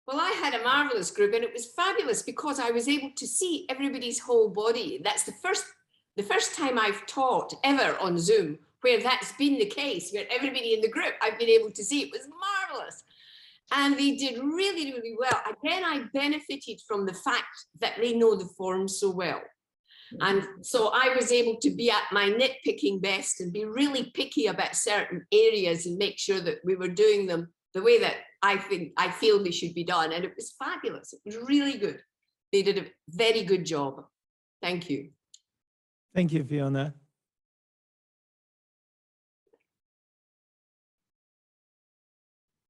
Well, I had a marvelous group, and it was fabulous because I was able to see everybody's whole body. That's the first time I've taught ever on Zoom where that's been the case, where everybody in the group I've been able to see. It was marvelous. And they did really, really well. Again, I benefited from the fact that they know the form so well. And so I was able to be at my nitpicking best and be really picky about certain areas and make sure that we were doing them the way that I feel they should be done. And it was fabulous. It was really good. They did a very good job. Thank you. Thank you, Fiona.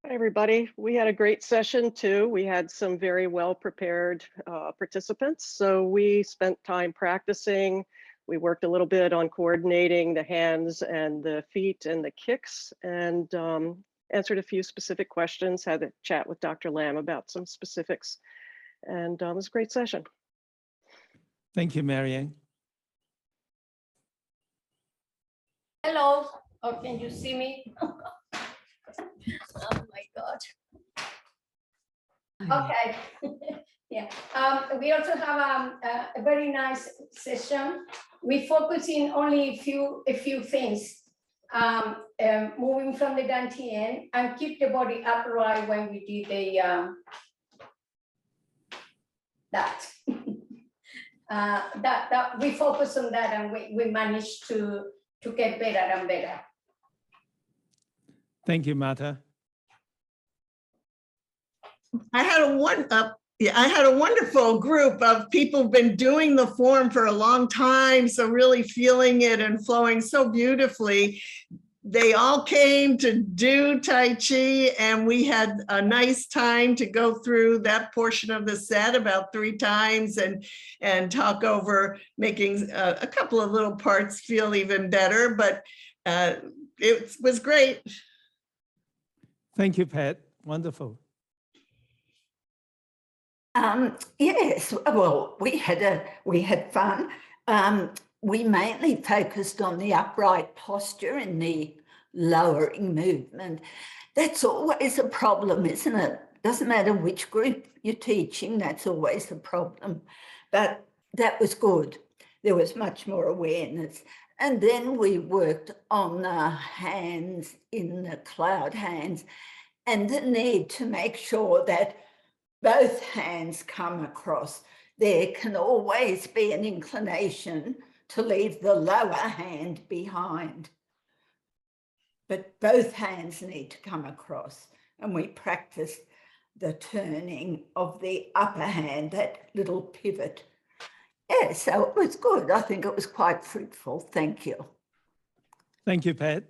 Hi, everybody. We had a great session too. We had some very well prepared participants. So we spent time practicing. We worked a little bit on coordinating the hands and the feet and the kicks, and answered a few specific questions, had a chat with Dr. Lam about some specifics, and it was a great session. Thank you, Marianne. Hello. Oh, can you see me? Oh my God. Okay. Yeah. We also have a very nice session. We focus in only a few things. Moving from the dantian and keep the body upright when we did the that we focus on that, and we managed to get better and better. Thank you, Martha. I had a wonderful group of people who've been doing the form for a long time, so really feeling it and flowing so beautifully. They all came to do Tai Chi, and we had a nice time to go through that portion of the set about 3 times and talk over making a couple of little parts feel even better, but it was great. Thank you, Pat. Wonderful. Yes, well, we had fun. We mainly focused on the upright posture and the lowering movement. That's always a problem, isn't it? Doesn't matter which group you're teaching, that's always a problem. But that was good. There was much more awareness. And then we worked on the hands in the cloud hands and the need to make sure that both hands come across there can always be an inclination to leave the lower hand behind. But both hands need to come across, and we practice the turning of the upper hand, that little pivot. Yeah, so it was good. I think it was quite fruitful. Thank you. Thank you, Pat.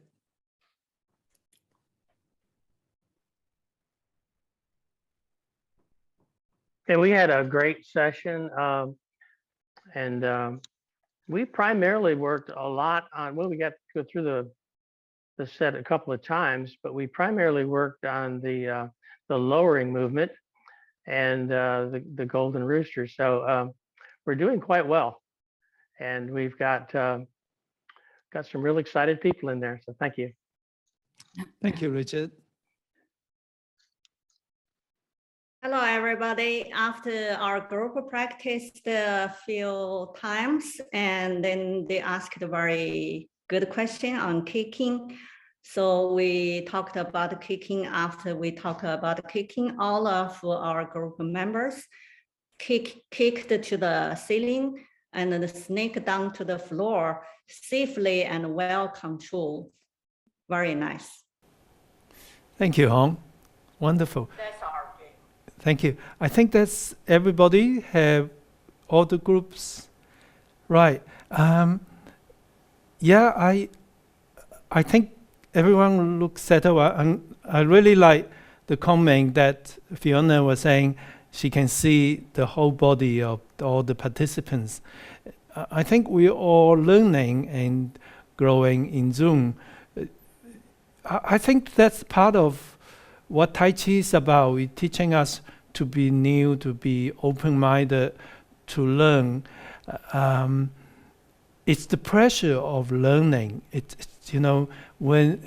Okay, we had a great session, and we primarily worked a lot on, well, we got to go through the set a couple of times, but we primarily worked on the lowering movement and the golden rooster. So we're doing quite well, and we've got some real excited people in there. So thank you. Thank you, Richard. Hello, everybody. After our group practiced a few times, and then they asked a very good question on kicking. So we talked about kicking. After we talked about kicking, all of our group members kicked to the ceiling and then snake down to the floor safely and well controlled. Very nice. Thank you, Hong. Wonderful. Thank you. I think that's everybody have all the groups. Right. Yeah, I think everyone looks settled. I really like the comment that Fiona was saying. She can see the whole body of all the participants. I think we're all learning and growing in Zoom. I think that's part of what Tai Chi is about. It's teaching us to be new, to be open-minded, to learn. It's the pressure of learning. It's when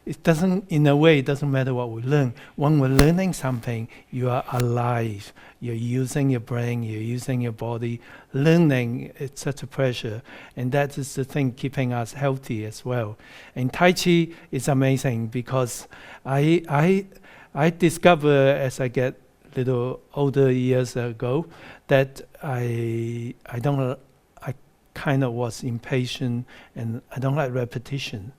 it doesn't, in a way, it doesn't matter what we learn. When we're learning something, you are alive. You're using your brain, you're using your body. Learning, it's such a pressure. And that is the thing keeping us healthy as well. And Tai Chi is amazing because I discover as I get little older years ago that I kind of was impatient and I don't like repetition.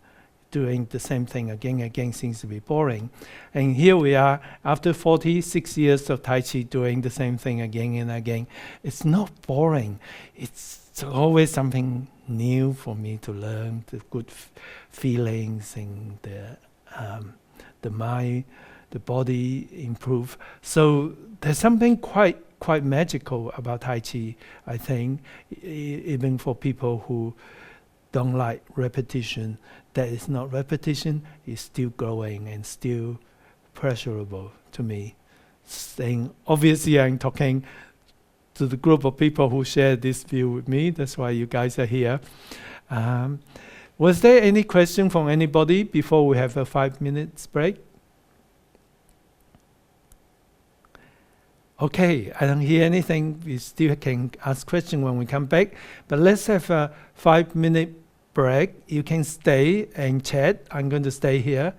Doing the same thing again and again seems to be boring. And here we are after 46 years of Tai Chi doing the same thing again and again. It's not boring. It's always something new for me to learn, the good feelings and the mind, the body improve. So there's something quite magical about Tai Chi, I think, even for people who don't like repetition. That is not repetition, it's still growing and still pleasurable to me. Saying, obviously I'm talking to the group of people who share this view with me, that's why you guys are here. Was there any question from anybody before we have a 5 minutes break? Okay, I don't hear anything. We still can ask questions when we come back, but let's have a 5-minute break. You can stay and chat. I'm going to stay here.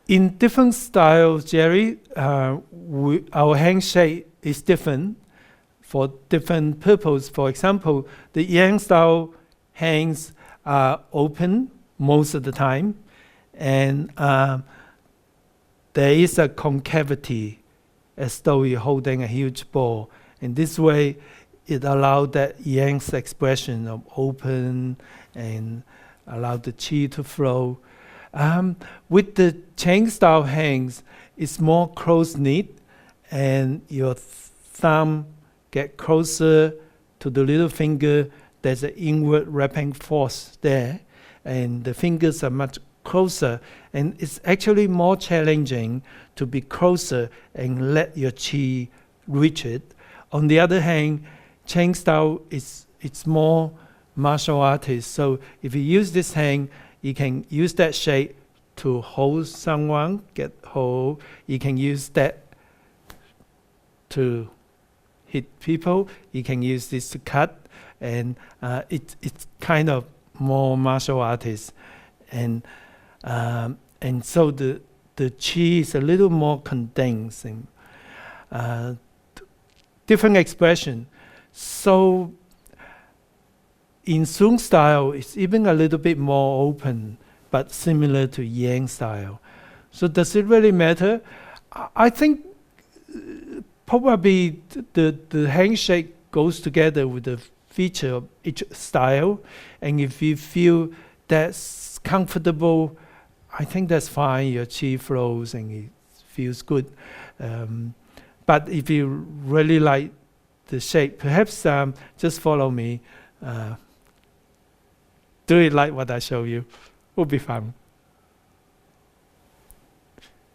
In different styles, Jerry, our handshake is different for different purpose. For example, the Yang style hands are open most of the time, and there is a concavity as though you're holding a huge ball. And this way, it allowed that Yang's expression of open and allow the qi to flow. With the Cheng style hands, it's more close-knit, and your thumb get closer to the little finger. There's an inward wrapping force there, and the fingers are much closer, and it's actually more challenging to be closer and let your qi reach it. On the other hand, Cheng style it's more martial artist. So if you use this hand, you can use that shape to hold someone, get hold. You can use that to hit people. You can use this to cut, and it's kind of more martial artist, and so the qi is a little more condensed. And different expression. So in Zhong style, it's even a little bit more open, but similar to Yang style. So does it really matter? I think probably the handshake goes together with the feature of each style. And if you feel that's comfortable, I think that's fine. You achieve flows and it feels good. But if you really like the shape, perhaps just follow me. Do it like what I show you. Will be fun.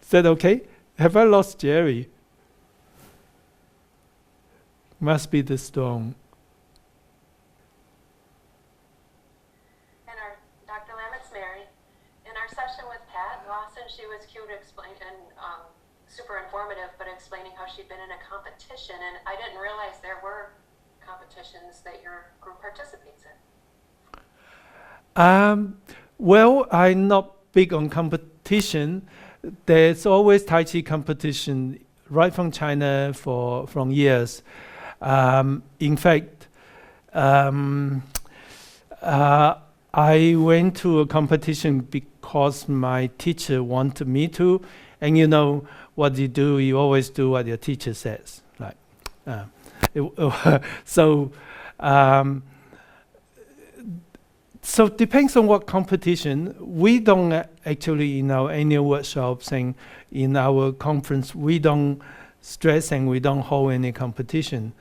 Is that okay? Have I lost Jerry? Must be the storm. And our Dr. Lam, it's Mary. In our session with Pat Lawson, she was cute explaining and super informative, but explaining how she'd been in a competition, and I didn't realize there were competitions that your group participates in. Well, I'm not big on competition. There's always Tai Chi competition right from China from years. In fact, I went to a competition because my teacher wanted me to. And you know what you do, you always do what your teacher says. So depends on what competition. We don't actually, in our annual workshops and in our conference, we don't stress and we don't hold any competition.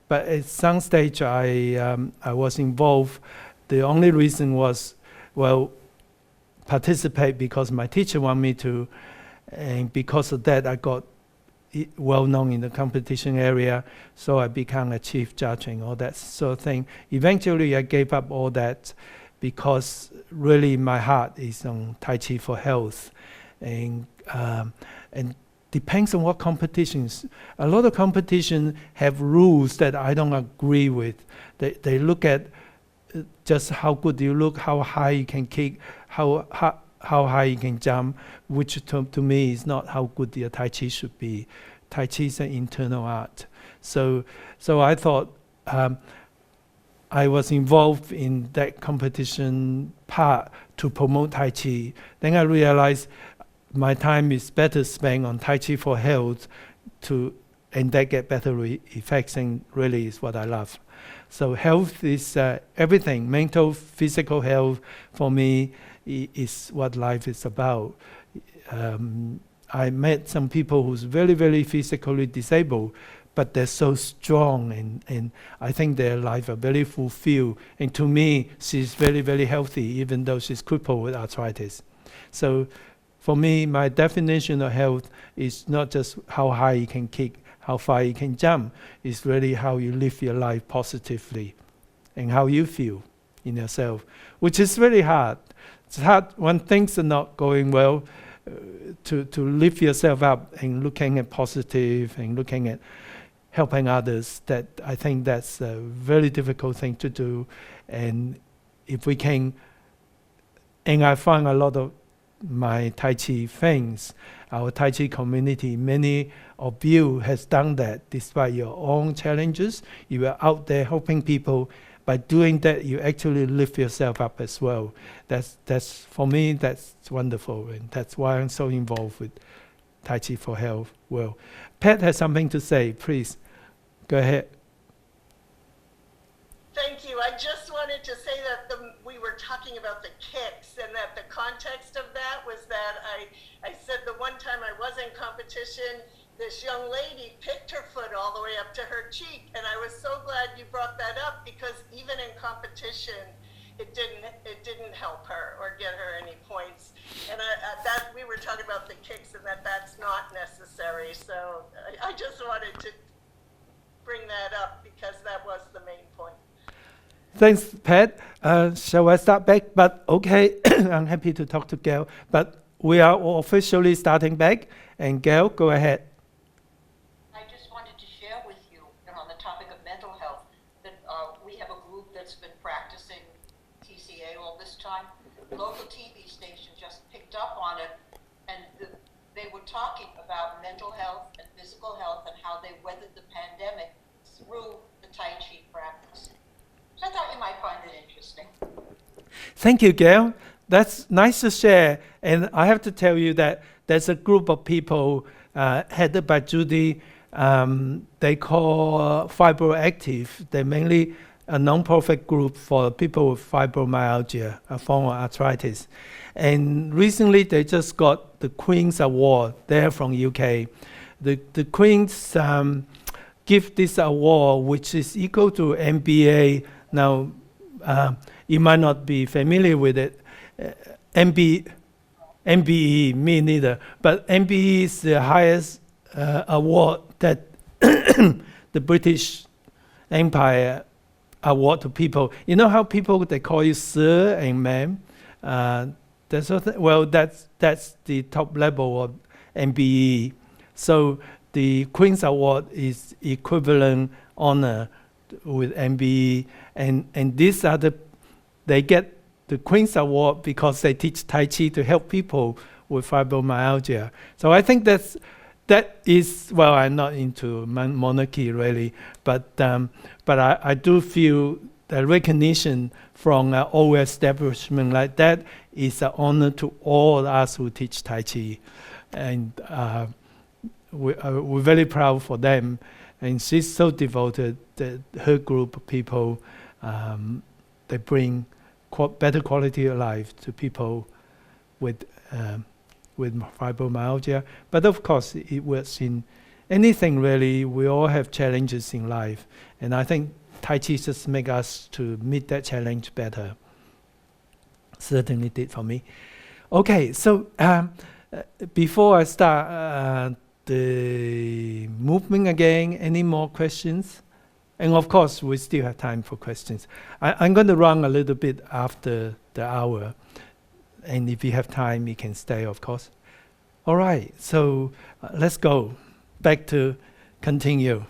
But at some stage, I was involved. The only reason was, well, participate because my teacher wanted me to, and because of that, I got well known in the competition area. So I became a chief judge and all that sort of thing. Eventually, I gave up all that because really my heart is on Tai Chi for health, and depends on what competitions. A lot of competitions have rules that I don't agree with. They look at just how good you look, how high you can kick, how high you can jump, which to me is not how good your Tai Chi should be. Tai Chi is an internal art. So I thought I was involved in that competition part to promote Tai Chi. Then I realized my time is better spent on Tai Chi for health and that get better effects, and really is what I love. So health is everything. Mental, physical health for me is what life is about. I met some people who's very, very physically disabled, but they're so strong, and I think their life are very fulfilled. And to me, she's very, very healthy, even though she's crippled with arthritis. So for me, my definition of health is not just how high you can kick, how far you can jump. It's really how you live your life positively and how you feel in yourself, which is really hard. It's hard when things are not going well to lift yourself up and looking at positive and looking at helping others. That I think that's a very difficult thing to do. And if we can, and I find a lot of my Tai Chi friends, our Tai Chi community, many of you has done that despite your own challenges. You are out there helping people. By doing that, you actually lift yourself up as well. That's for me, that's wonderful, and that's why I'm so involved with Tai Chi for Health. Well, Pat has something to say. Please, go ahead. Thank you. I just wanted to say that we were talking about the kicks, and that the context of that was that I said the one time I was in competition, this young lady picked her foot all the way up to her cheek, and I was so glad you brought that up, because even in competition, it didn't help her or get her any points. And that we were talking about the kicks, and that's not necessary. So I just wanted to bring that up because that was the main point. Thanks, Pat. Shall I start back? But okay, I'm happy to talk to Gail. But we are officially starting back, and Gail, go ahead. I just wanted to share with you, on the topic of mental health, that we have a group that's been practicing TCA all this time. Local TV station just picked up on it, and they were talking about mental health and physical health and how they weathered the pandemic through the Tai Chi practice. So I thought you might find it interesting. Thank you, Gail. That's nice to share. And I have to tell you that there's a group of people headed by Judy. They call Fibroactive. They're mainly a non-profit group for people with fibromyalgia, a form of arthritis. And recently they just got the Queen's Award. They're from UK. The Queen's give this award, which is equal to MBA. Now, you might not be familiar with it. MBE, me neither. But MBE is the highest award that the British Empire award to people. You know how people, they call you sir and ma'am? Well, that's the top level of MBE. So the Queen's Award is equivalent honor with MBE. And these are they get the Queen's Award because they teach Tai Chi to help people with fibromyalgia. So I think that is, well, I'm not into monarchy really, but I do feel the recognition from an old establishment like that is an honor to all us who teach Tai Chi. And we're very proud for them. And she's so devoted that her group of people, they bring better quality of life to people with fibromyalgia. But of course, it works in anything really. We all have challenges in life. And I think Tai Chi just make us to meet that challenge better. Certainly did for me. Okay, so before I start the movement again, any more questions? And of course, we still have time for questions. I'm going to run a little bit after the hour. And if you have time, you can stay, of course. All right, so let's go back to continue.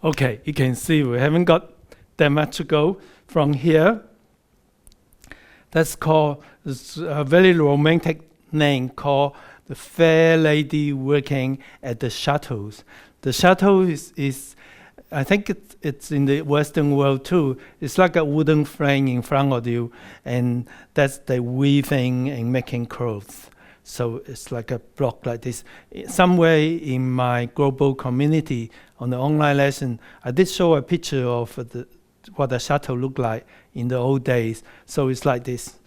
Okay, you can see we haven't got that much to go from here. That's called a very romantic name called the Fair Lady Working at the Shuttles. The shuttle is I think it's in the Western world too. It's like a wooden frame in front of you, and that's the weaving and making clothes. So it's like a block like this. Somewhere in my global community on the online lesson, I did show a picture of what the shuttle looked like in the old days. So it's like this.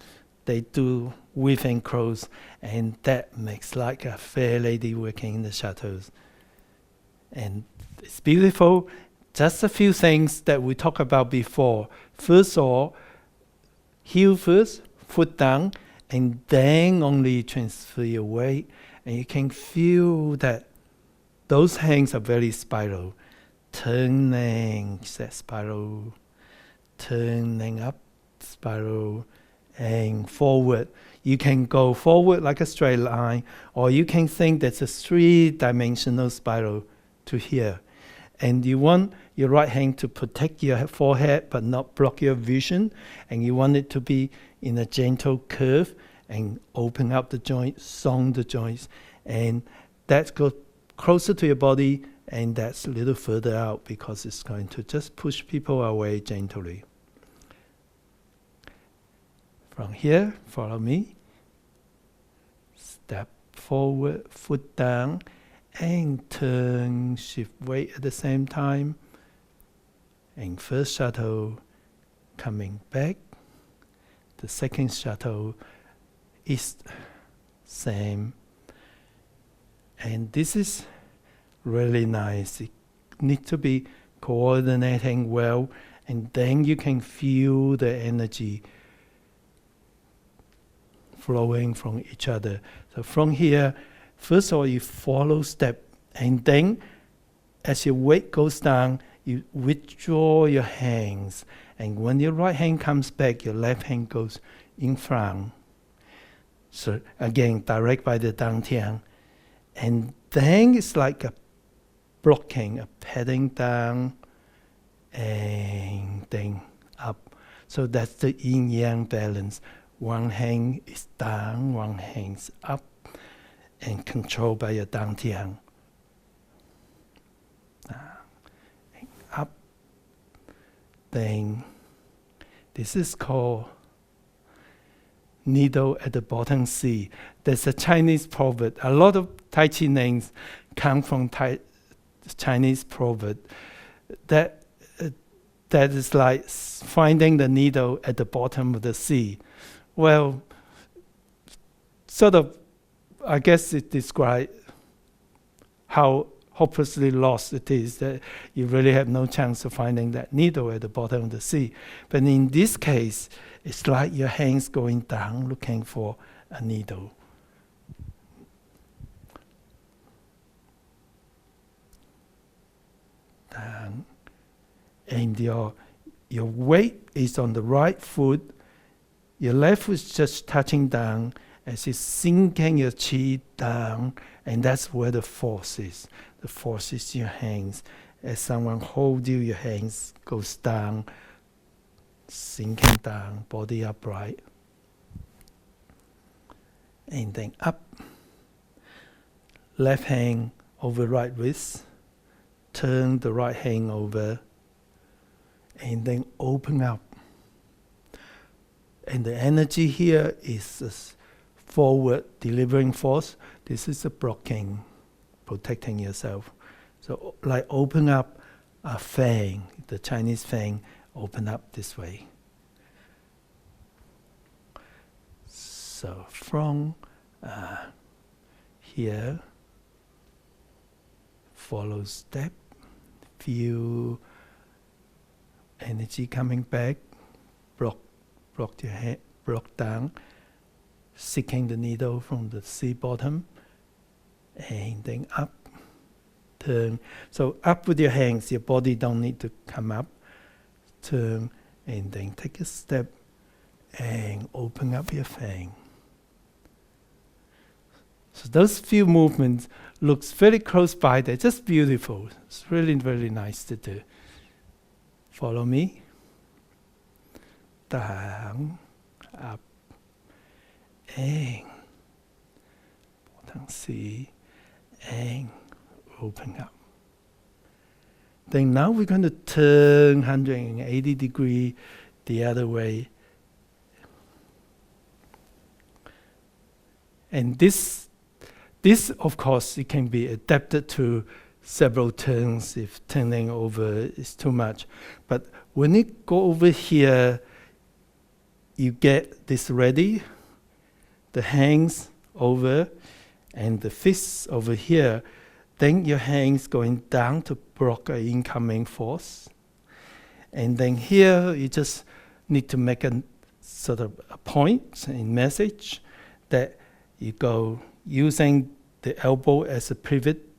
They do weaving clothes, and that makes like a fair lady working in the shuttles. And it's beautiful. Just a few things that we talked about before. First of all, heel first, foot down, and then only transfer your weight. And you can feel that those hands are very spiral. Turning, that spiral. Turning up, spiral, and forward. You can go forward like a straight line, or you can think that's a three-dimensional spiral to here. And you want your right hand to protect your forehead but not block your vision. And you want it to be in a gentle curve. and open up the joints, song the joints, and that goes closer to your body, and that's a little further out because it's going to just push people away gently. From here, follow me. Step forward, foot down, and turn, shift weight at the same time. And first shuttle coming back. The second shuttle is same. And this is really nice. It needs to be coordinating well, and then you can feel the energy flowing from each other. So from here, first of all, you follow step, and then as your weight goes down, you withdraw your hands. And when your right hand comes back, your left hand goes in front. So again, direct by the dantian. And then it's like a blocking, a padding down, and then up. So that's the yin-yang balance. One hand is down, one hand's up, and controlled by your dantian. Up. Then this is called needle at the bottom C. There's a Chinese proverb. A lot of Tai Chi names come from Chinese proverb that is like finding the needle at the bottom of the sea. Well, sort of, I guess it describes how hopelessly lost it is, that you really have no chance of finding that needle at the bottom of the sea. But in this case, it's like your hands going down looking for a needle. Down. And your weight is on the right foot. Your left foot is just touching down as you're sinking your chi down, and that's where the force is. The force is your hands. As someone holds you, your hands goes down, sinking down, body upright. And then up. Left hand over right wrist. Turn the right hand over. And then open up. And the energy here is a forward delivering force. This is a blocking, protecting yourself. So like open up a fang, the Chinese fang, open up this way. So from here, follow step, feel energy coming back, block your head, block down, seeking the needle from the sea bottom, and then up, turn. So up with your hands, your body don't need to come up. Turn, and then take a step, and open up your fang. So those few movements looks very close by, they're just beautiful. It's really, really nice to do. Follow me. Down, up, and bottom C, and open up. Then now we're going to turn 180 degrees the other way. And this of course, it can be adapted to several turns if turning over is too much. But when you go over here, you get this ready, the hands over and the fists over here, then your hands going down to block an incoming force. And then here you just need to make a sort of a point in message that you go using the elbow as a pivot.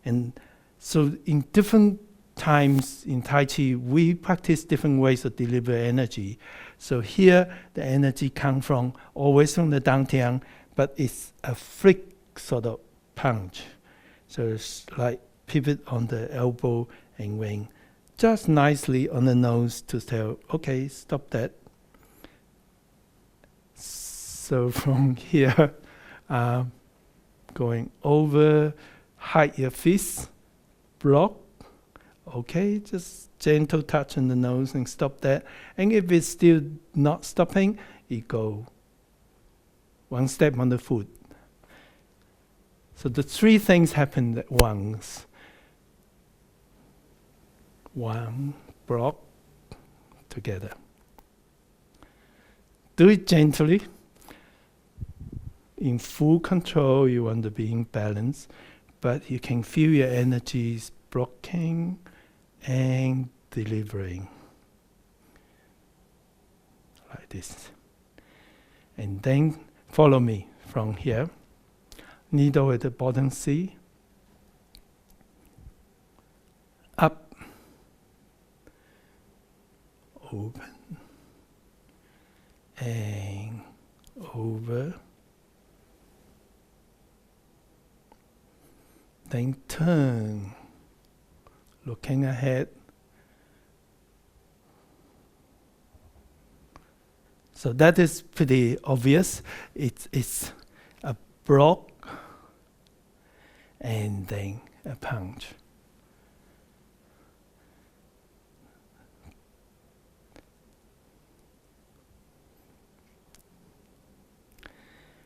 And so in different times in Tai Chi, we practice different ways to deliver energy. So here, the energy comes from always from the dantian, but it's a flick sort of punch. So it's like pivot on the elbow and wing. Just nicely on the nose to tell, okay, stop that. So from here, going over, hide your fist, block. Okay, just gentle touch on the nose and stop that. And if it's still not stopping, you go one step on the foot. So the three things happen at once. One, block, together. Do it gently. In full control, you want to be in balance, but you can feel your energies blocking and delivering. Like this. And then follow me from here. Needle at the bottom C. Up. Open. And over. Then turn, looking ahead. So that is pretty obvious. It's a block and then a punch.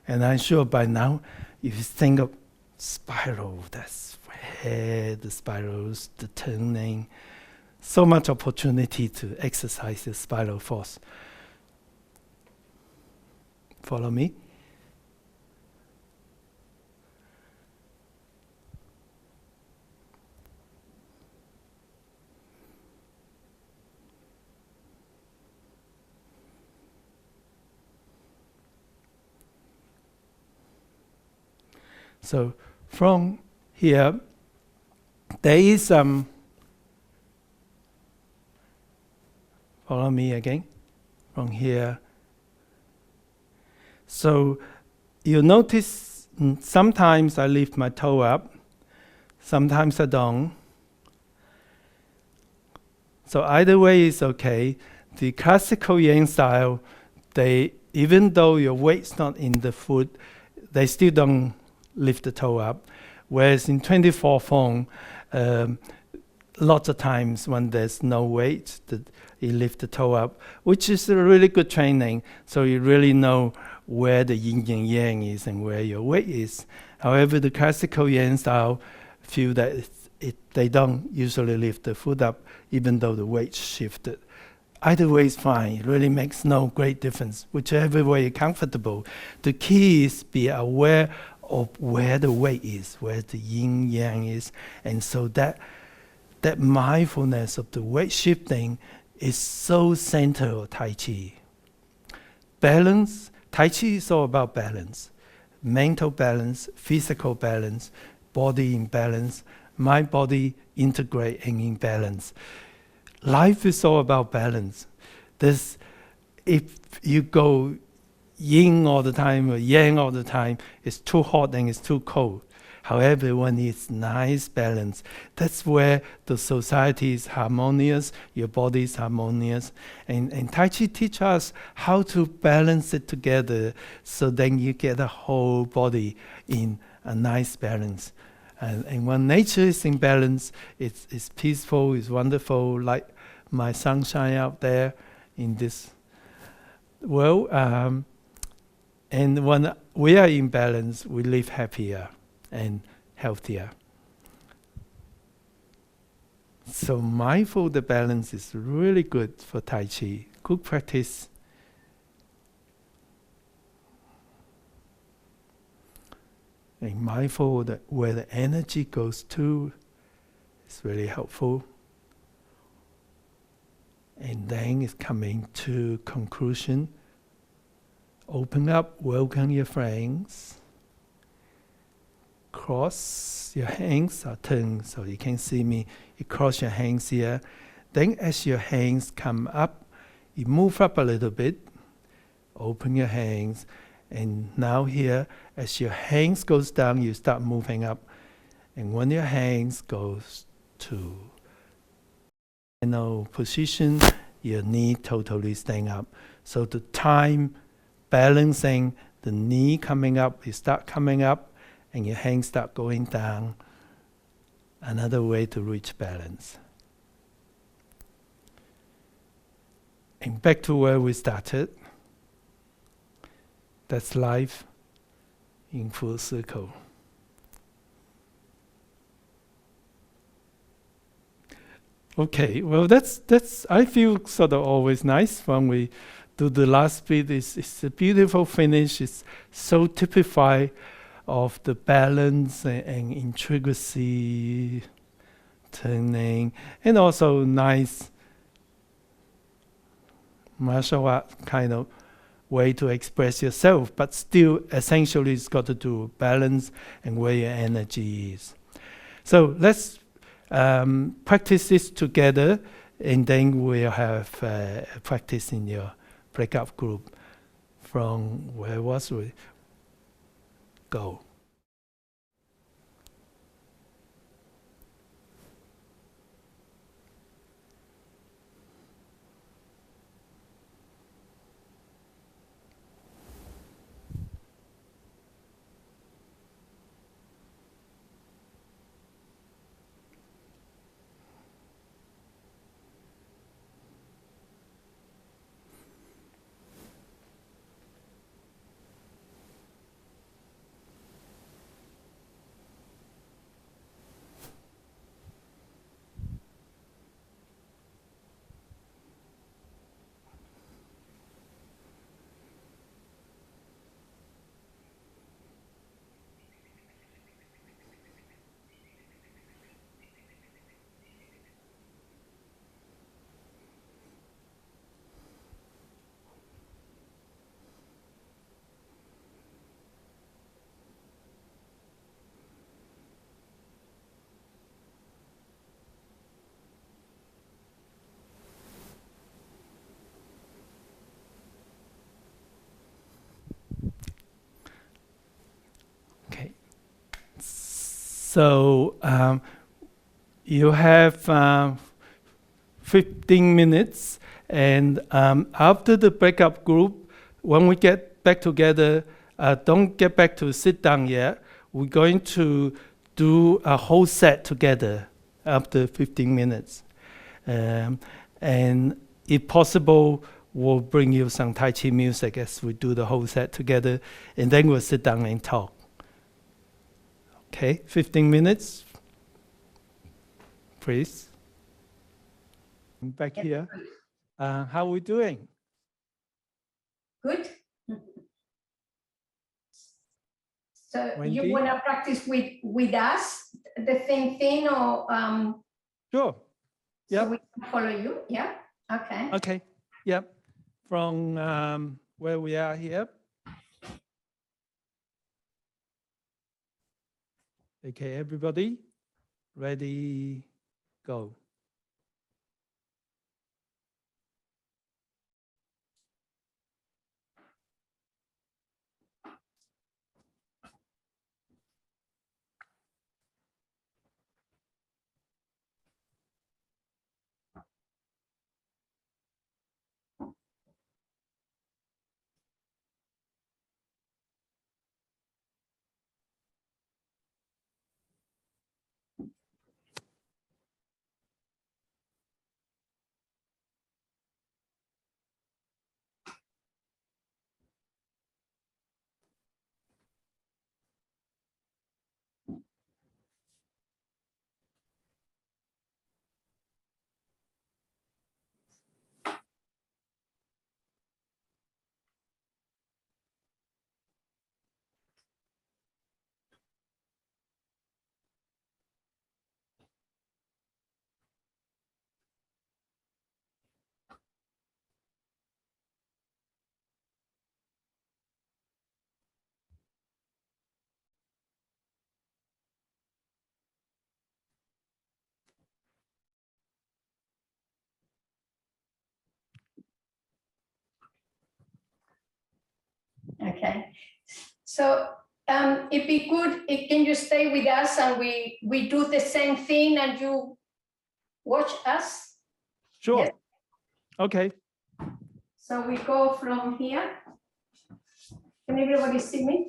And I'm sure by now, if you think of spiral, that's where the spirals, the turning, so much opportunity to exercise the spiral force. Follow me. So from here, there is follow me again, from here. So you notice sometimes I lift my toe up, sometimes I don't. So either way is okay. The classical Yang style, even though your weight's not in the foot, they still don't lift the toe up. Whereas in 24 form, lots of times when there's no weight, you lift the toe up, which is a really good training. So you really know where the yin and yang is and where your weight is. However, the classical Yang style feel that they don't usually lift the foot up, even though the weight shifted. Either way is fine. It really makes no great difference. Whichever way you're comfortable. The key is be aware of where the weight is, where the yin yang is, and so that mindfulness of the weight shifting is so central of Tai Chi. Balance, Tai Chi is all about balance. Mental balance, physical balance, body in balance, mind body integrate and in balance. Life is all about balance. If you go yin all the time or yang all the time, it's too hot and it's too cold. However, when it's nice balance, that's where the society is harmonious, your body is harmonious. And Tai Chi teaches us how to balance it together so then you get the whole body in a nice balance. And when nature is in balance, it's peaceful, it's wonderful, like my sunshine out there in this world. And when we are in balance, we live happier and healthier. So mindful the balance is really good for Tai Chi. Good practice. And mindful that where the energy goes to is really helpful. And then it's coming to conclusion. Open up, welcome your friends. Cross your hands or turn so you can see me. You cross your hands here. Then as your hands come up, you move up a little bit. Open your hands. And now here, as your hands goes down, you start moving up. And when your hands goes to final position, your knee totally staying up. So the time balancing the knee coming up, you start coming up, and your hands start going down. Another way to reach balance. And back to where we started. That's life in full circle. Okay, well, that's I feel sort of always nice when we do the last bit. It's a beautiful finish. It's so typified of the balance and intricacy, turning, and also nice martial art kind of way to express yourself, but still essentially it's got to do with balance and where your energy is. So let's practice this together, and then we'll have practice in your breakout group. From where was we? Go. Okay. So you have 15 minutes, and after the breakup group, when we get back together, don't get back to sit down yet. We're going to do a whole set together after 15 minutes. And if possible, we'll bring you some Tai Chi music as we do the whole set together, and then we'll sit down and talk. Okay, 15 minutes, please. Back here. How are we doing? Good. So Wendy? you want to practice with us the same thing, or Sure. Yeah. so we can follow you? Yeah. Okay. Okay. Yep. From where we are here. Okay, everybody, ready, go. Okay. So it'd be good, can you stay with us and we do the same thing and you watch us? Sure. Yes. Okay. So we go from here. Can everybody see me?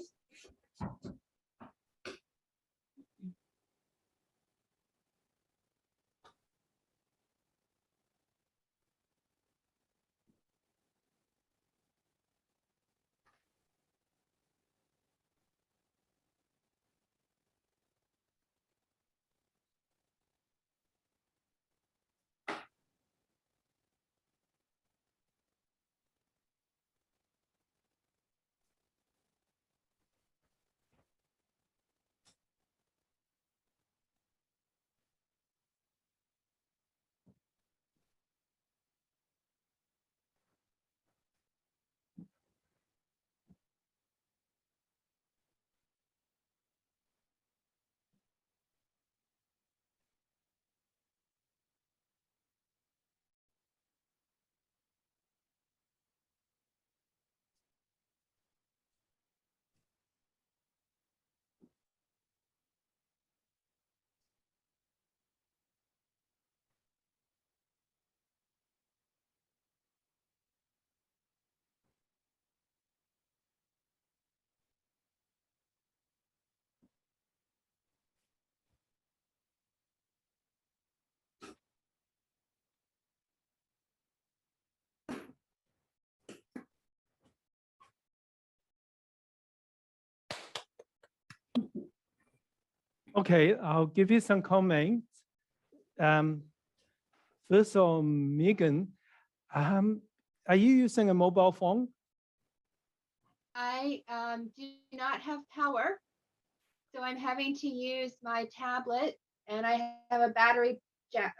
Okay, I'll give you some comments. First on Megan, are you using a mobile phone? I do not have power, so I'm having to use my tablet, and I have a battery jack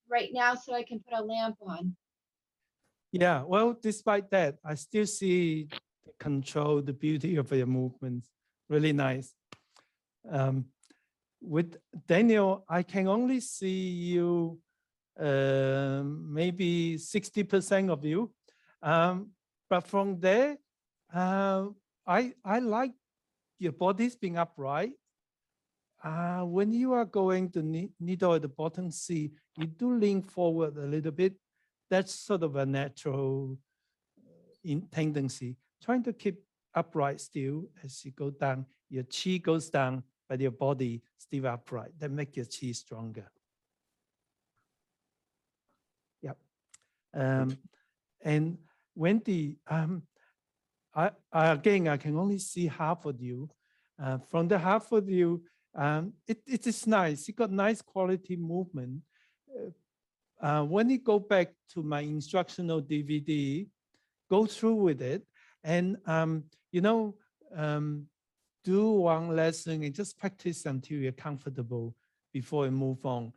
right now, so I can put a lamp on. Yeah, well, despite that, I still see the control, the beauty of your movements. Really nice. With Daniel, I can only see you maybe 60% of you. But from there, I like your body's being upright. When you are going to needle at the bottom C, you do lean forward a little bit. That's sort of a natural tendency. Trying to keep upright still as you go down. Your chi goes down, but your body still upright. That makes your chi stronger. Yep. And Wendy, again, I can only see half of you. From the half of you, it is nice. You got nice quality movement. When you go back to my instructional DVD, go through with it, and do one lesson and just practice until you're comfortable before you move on.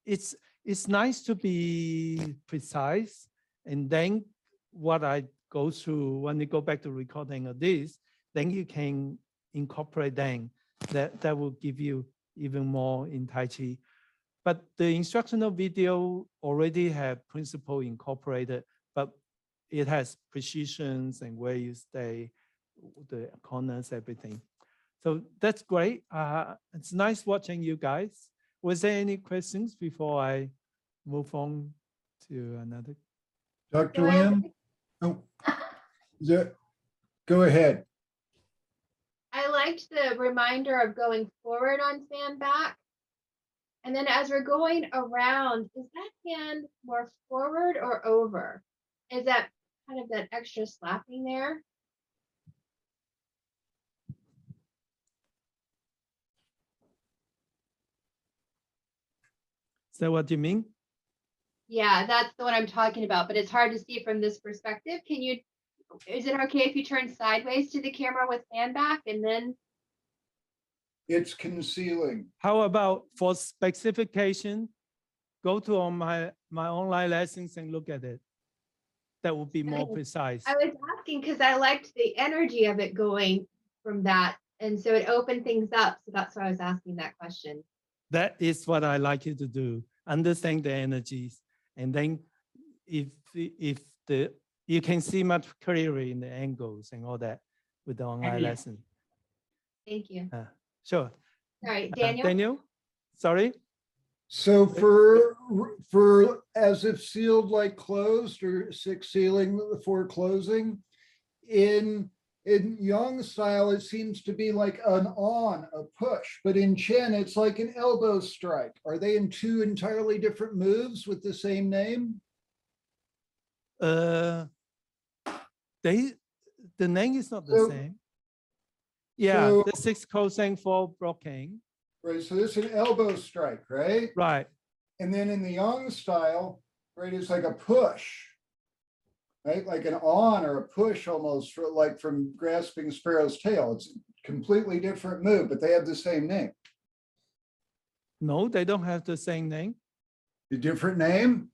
It's nice to be precise, and then what I go through when you go back to recording of this, then you can incorporate them. That will give you even more in Tai Chi. But the instructional video already have principle incorporated, but it has precisions and where you stay, the corners, everything. So that's great. It's nice watching you guys. Was there any questions before I move on to another? Dr. Lam? Oh, go ahead. I liked the reminder of going forward on fan back. And then as we're going around, is that hand more forward or over? Is that kind of that extra slapping there? Is that what you mean? Yeah, that's the one I'm talking about, but it's hard to see from this perspective. Is it okay if you turn sideways to the camera with fan back and then? It's concealing. How about for specification, go to on my online lessons and look at it. That would be more precise. I was asking because I liked the energy of it going from that. And so it opened things up. So that's why I was asking that question. That is what I like you to do. Understand the energies. And then if you can see much clearer in the angles and all that with the online lesson. Thank you. Sure. All right, Daniel. Daniel, sorry. So for as if sealed like closed or six sealing before closing, in in Yang style, it seems to be like an on, a push, but in Chen, it's like an elbow strike. Are they in two entirely different moves with the same name? The name is not the So- same. Yeah, so- the 6 cosine 4 blocking. Right, so this is an elbow strike, right? Right. And then in the Yang style, right, it's like a push, right? Like an on or a push almost, like from grasping sparrow's tail. It's a completely different move, but they have the same name. No, they don't have the same name. A different name?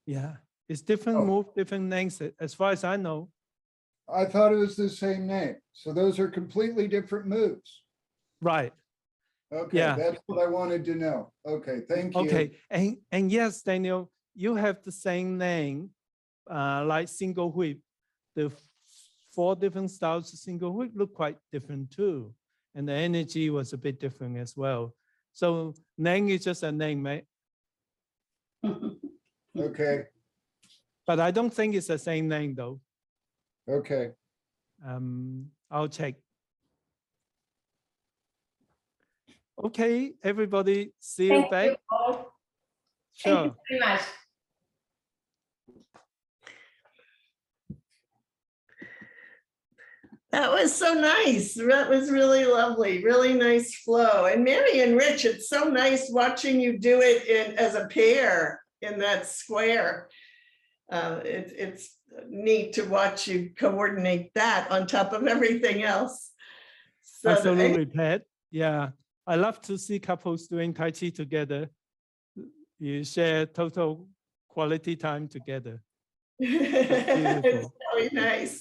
Yeah, it's different move, different names, as far as I know. I thought it was the same name. So those are completely different moves. Right. Okay, Yeah. that's what I wanted to know. Okay, thank you. Okay, and yes, Daniel, you have the same name, like single whip. The 4 different styles of single whip look quite different too. And the energy was a bit different as well. So name is just a name, mate. Okay, But I don't think it's the same name though. okay. I'll check. Okay, everybody, see you Thank back. you all. Sure. Thank you very much. That was so nice. That was really lovely, really nice flow. And Mary and Rich, it's so nice watching you do it as a pair in that square. It's neat to watch you coordinate that on top of everything else. So Absolutely, Pat. Yeah, I love to see couples doing Tai Chi together. You share total quality time together. It's really nice.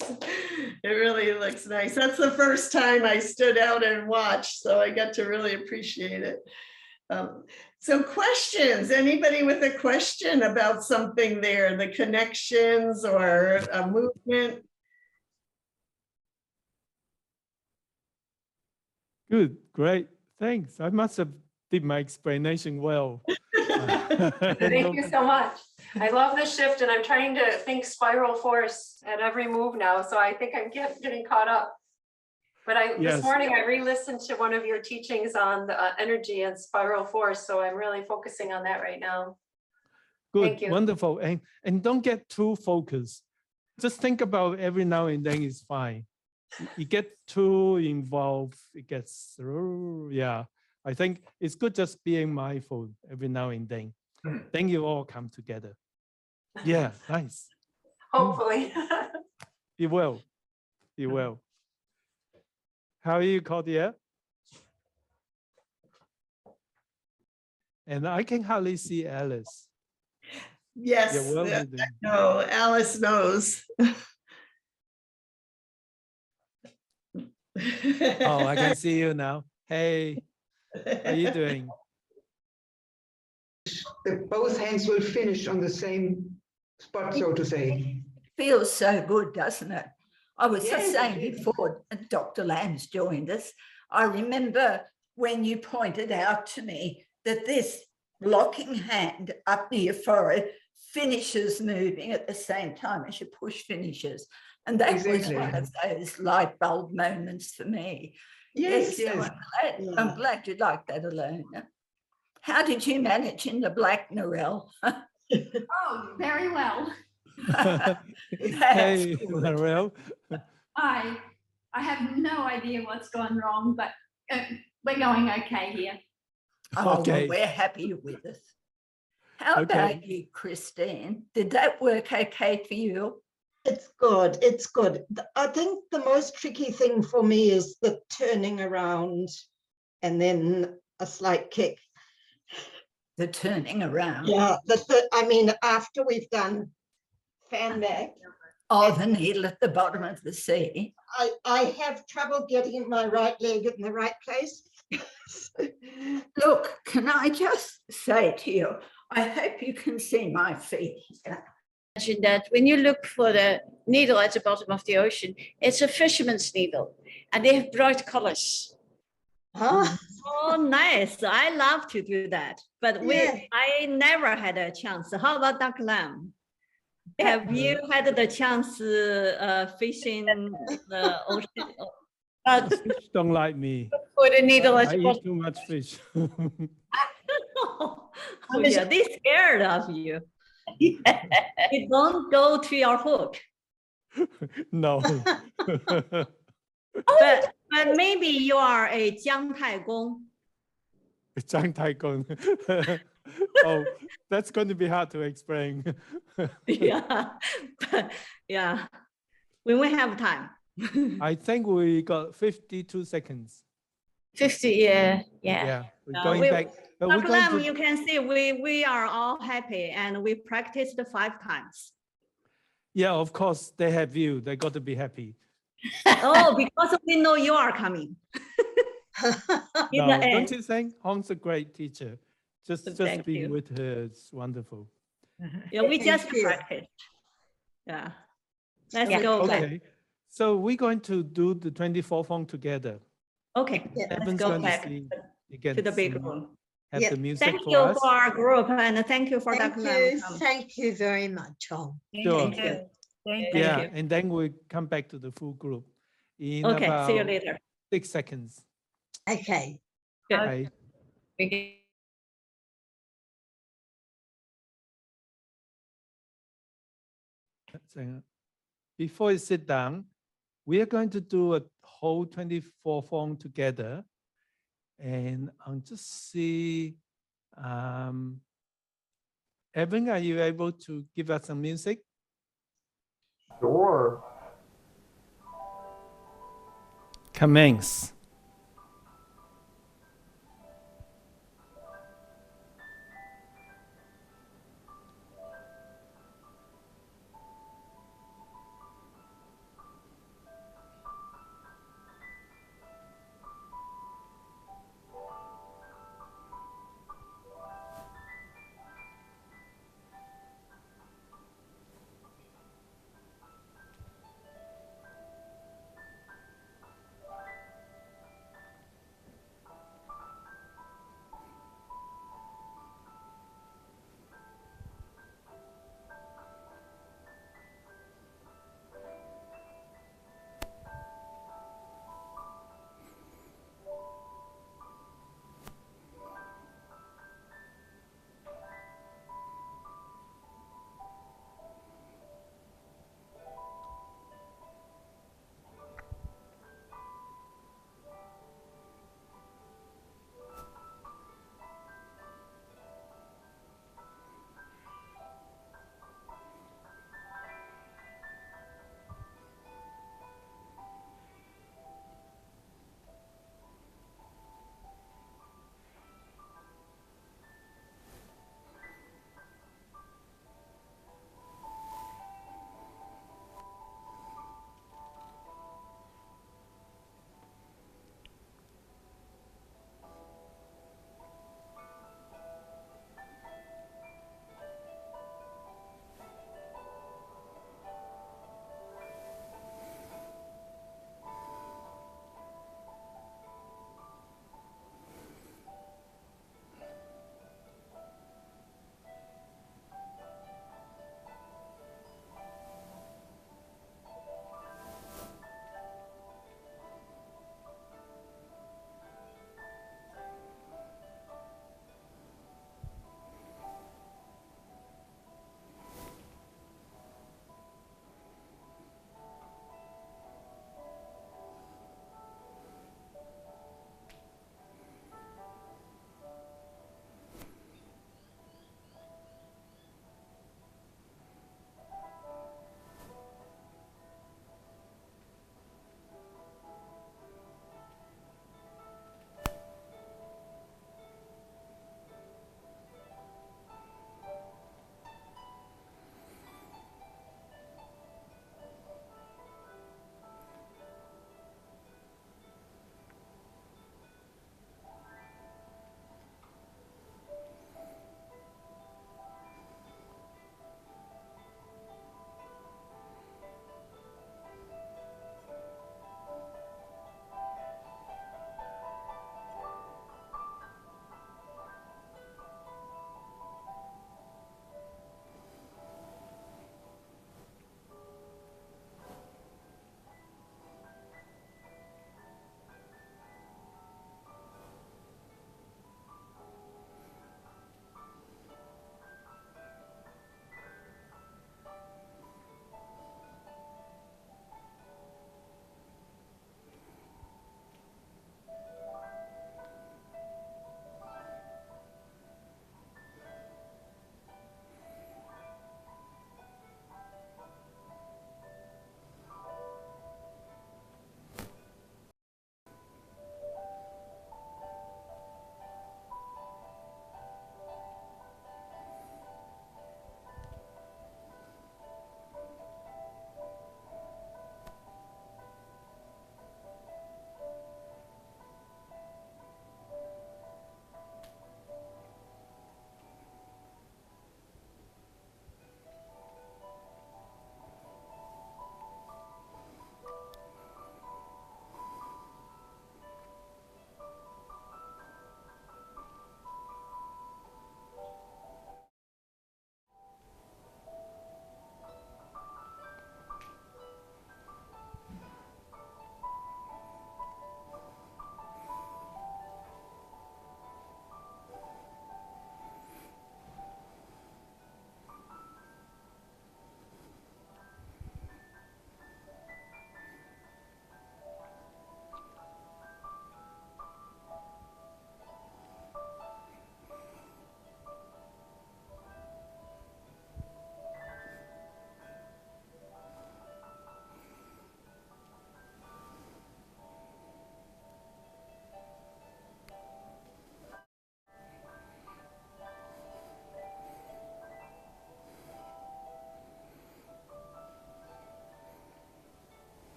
It really looks nice. That's the first time I stood out and watched, so I got to really appreciate it. So questions, anybody with a question about something there, the connections or a movement? Good, great, thanks. I must have did my explanation well. Thank you so much. I love the shift and I'm trying to think spiral force at every move now. So I think I'm getting caught up. But Yes. this morning I re-listened to one of your teachings on the energy and spiral force. So I'm really focusing on that right now. Good, Thank you. wonderful. And don't get too focused. Just think about every now and then is fine. You get too involved, it gets, yeah. I think it's good just being mindful every now and then. Then you all come together. Yeah, nice. Hopefully. You will, you will. How are you, Claudia? And I can hardly see Alice. Yes, Yeah, well, no, Alice knows. Oh, I can see you now. Hey, how are you doing? Both hands will finish on the same spot, so to say. Feels so good, doesn't it? I was Yes, just saying it is. before Dr. Lamb's joined us, I remember when you pointed out to me that this locking hand up near your forehead finishes moving at the same time as your push finishes. And that Exactly. was one of those light bulb moments for me. Yes, so yes. I'm glad you like that, Alona. How did you manage in the black, Narelle? Oh, very well. Hey, Narelle. I have no idea what's gone wrong, but we're going okay here. Oh, Okay. well, we're happy you're with us. How Okay. about you, Christine? Did that work okay for you? It's good. It's good. I think the most tricky thing for me is the turning around and then a slight kick. The turning around. Yeah, I mean, after we've done fan back. Oh, the needle at the bottom of the sea. I have trouble getting my right leg in the right place. Look, can I just say to you, I hope you can see my feet here. Imagine that when you look for the needle at the bottom of the ocean, it's a fisherman's needle and they have bright colors. Huh? Oh, nice. I love to do that. But Yeah. I never had a chance. How about Dr. Lam? Have you had the chance fishing the ocean? Fish don't like me. For the needle I eat too much fish. Oh yeah, they're scared of you. You don't go to your hook. No. But maybe you are a Jiang Tai Gong. Zhang Tai Gong. Oh, that's going to be hard to explain. Yeah, but yeah, when we have time. I think we got 52 seconds. 50, yeah. Yeah, we're going we, back. But we're going to, you can see we are all happy and we practiced 5 times. yeah, of course, they have you. They got to be happy. Oh, because we know you are coming. No, don't you think? Hong's a great teacher. Just Thank being you. with her is wonderful. Yeah, we Thank just you. practiced. Yeah. Let's Yeah. go back. Okay, so we're going to do the 24 Fong together. Okay, let's Evan's go going back to see, to the big room. have the music Thank for you us. for our group and thank you for Thank Dr. you. Lam. Thank you very much, Hong. Sure. Thank you. Thank Yeah, you. and then we come back to the full group in Okay, about see you later. 6 seconds. Okay. Good. Bye. So, before you sit down, we are going to do a whole 24 Fong together. And I'll just see, Evan, are you able to give us some music? Sure. Commence.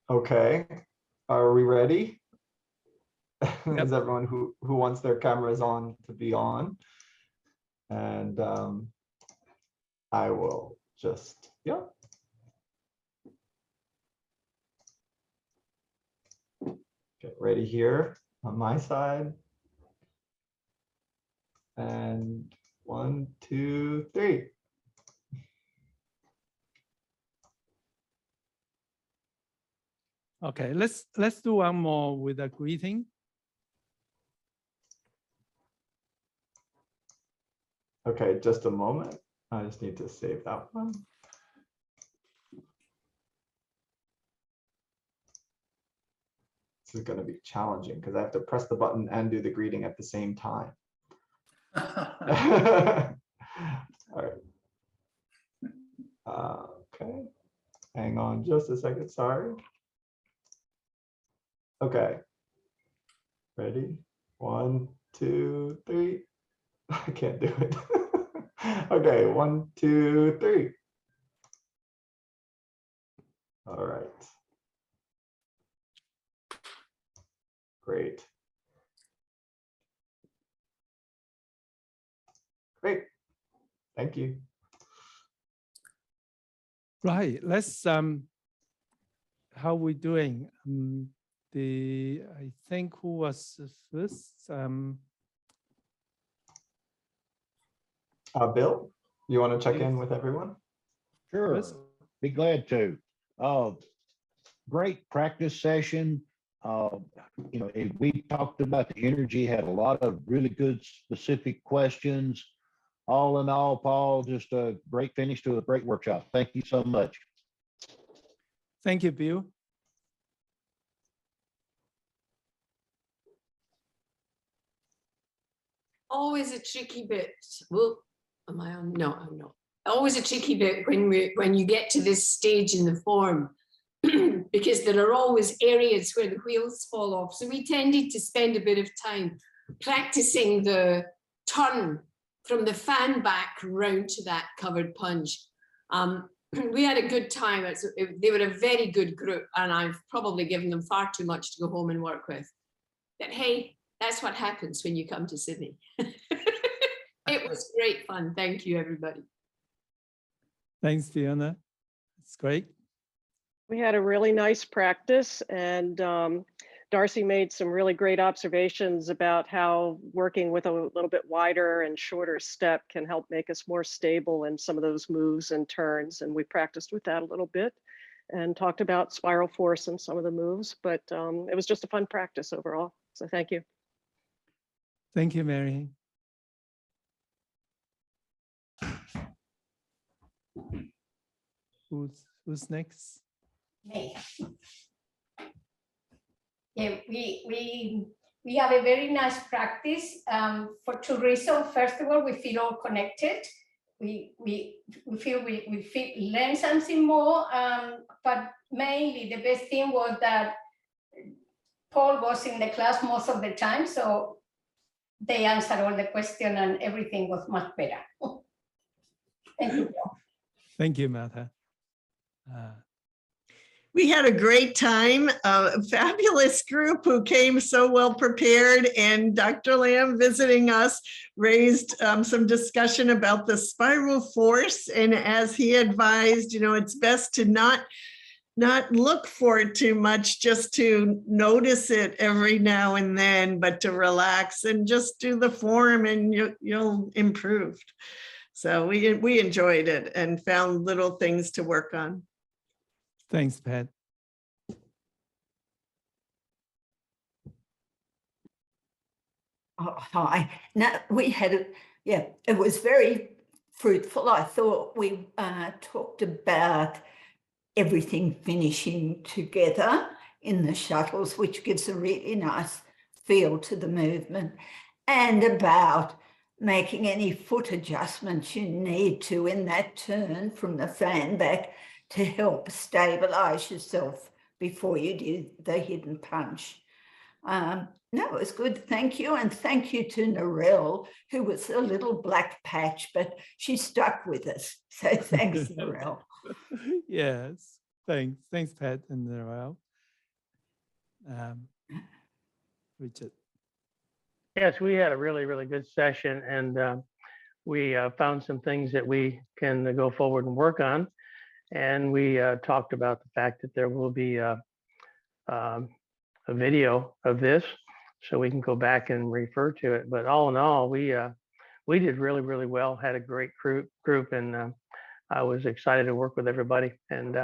Okay, are we ready? Yep. Is everyone who wants their cameras on to be on? And I will just, yeah. Get ready here on my side. And 1, 2, 3. Okay, let's do one more with a greeting. Okay, just a moment. I just need to save that one. This is going to be challenging because I have to press the button and do the greeting at the same time. All right. Okay. Hang on just a second. Sorry. Okay. Ready? 1, 2, 3. I can't do it. Okay. 1, 2, 3. All right. Great. Great. Thank you. Right. Let's how we doing? I think who was first? Bill, you want to check in with everyone? Sure, be glad to. Great practice session. You know, we talked about the energy, had a lot of really good specific questions. All in all, Paul, just a great finish to a great workshop. Thank you so much. Thank you, Bill. Always a tricky bit. Well, am I on? No, I'm not. Always a tricky bit when you get to this stage in the form, because there are always areas where the wheels fall off. So we tended to spend a bit of time practicing the turn from the fan back round to that covered punch. We had a good time. They were a very good group, and I've probably given them far too much to go home and work with. But hey, that's what happens when you come to Sydney. It was great fun. Thank you, everybody. Thanks, Fiona. It's great. We had a really nice practice, and Darcy made some really great observations about how working with a little bit wider and shorter step can help make us more stable in some of those moves and turns. And we practiced with that a little bit and talked about spiral force and some of the moves, but it was just a fun practice overall. So thank you. Thank you, Mary. Who's next? Me. Yeah, we have a very nice practice for two reasons. First of all, we feel all connected. We feel we learn something more, but mainly the best thing was that Paul was in the class most of the time, so they answered all the questions and everything was much better. Thank you, Paul. Thank you, Martha. We had a great time, a fabulous group who came so well prepared, and Dr. Lamb visiting us raised some discussion about the spiral force. And as he advised, you know, it's best to not look for it too much, just to notice it every now and then, but to relax and just do the form and you'll improve. So we enjoyed it and found little things to work on. Thanks, Pat. Oh, hi. Now we had, it was very fruitful. I thought we talked about everything finishing together in the shuttles, which gives a really nice feel to the movement, and about making any foot adjustments you need to in that turn from the fan back to help stabilize yourself before you do the hidden punch. No, it was good. Thank you. And thank you to Narelle, who was a little black patch, but she stuck with us. So thanks, Narelle. Yes, thanks, Pat and Narelle. Richard. Yes, we had a really, really good session, and we found some things that we can go forward and work on. And we talked about the fact that there will be a video of this, so we can go back and refer to it. But all in all, we did really, really well. Had a great group, and I was excited to work with everybody, and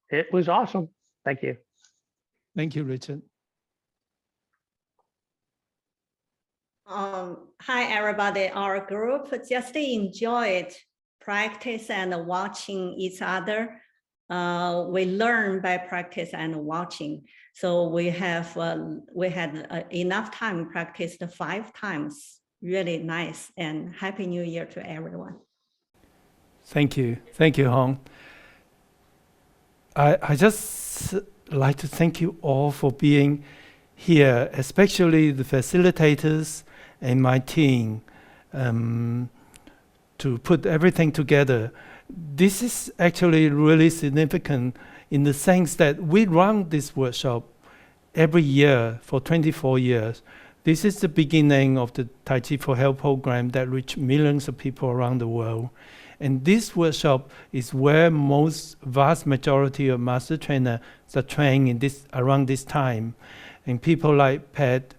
it was awesome. Thank you. Thank you, Richard. Hi, everybody. Our group just enjoyed practice and watching each other. We learn by practice and watching. So we had enough time, practiced 5 times. Really nice, and Happy New Year to everyone. Thank you, Hong. I just like to thank you all for being here, especially the facilitators and my team, to put everything together. This is actually really significant in the sense that we run this workshop every year for 24 years. This is the beginning of the Tai Chi for Health program that reached millions of people around the world. And this workshop is where vast majority of master trainers are trained around this time. And people like Pat,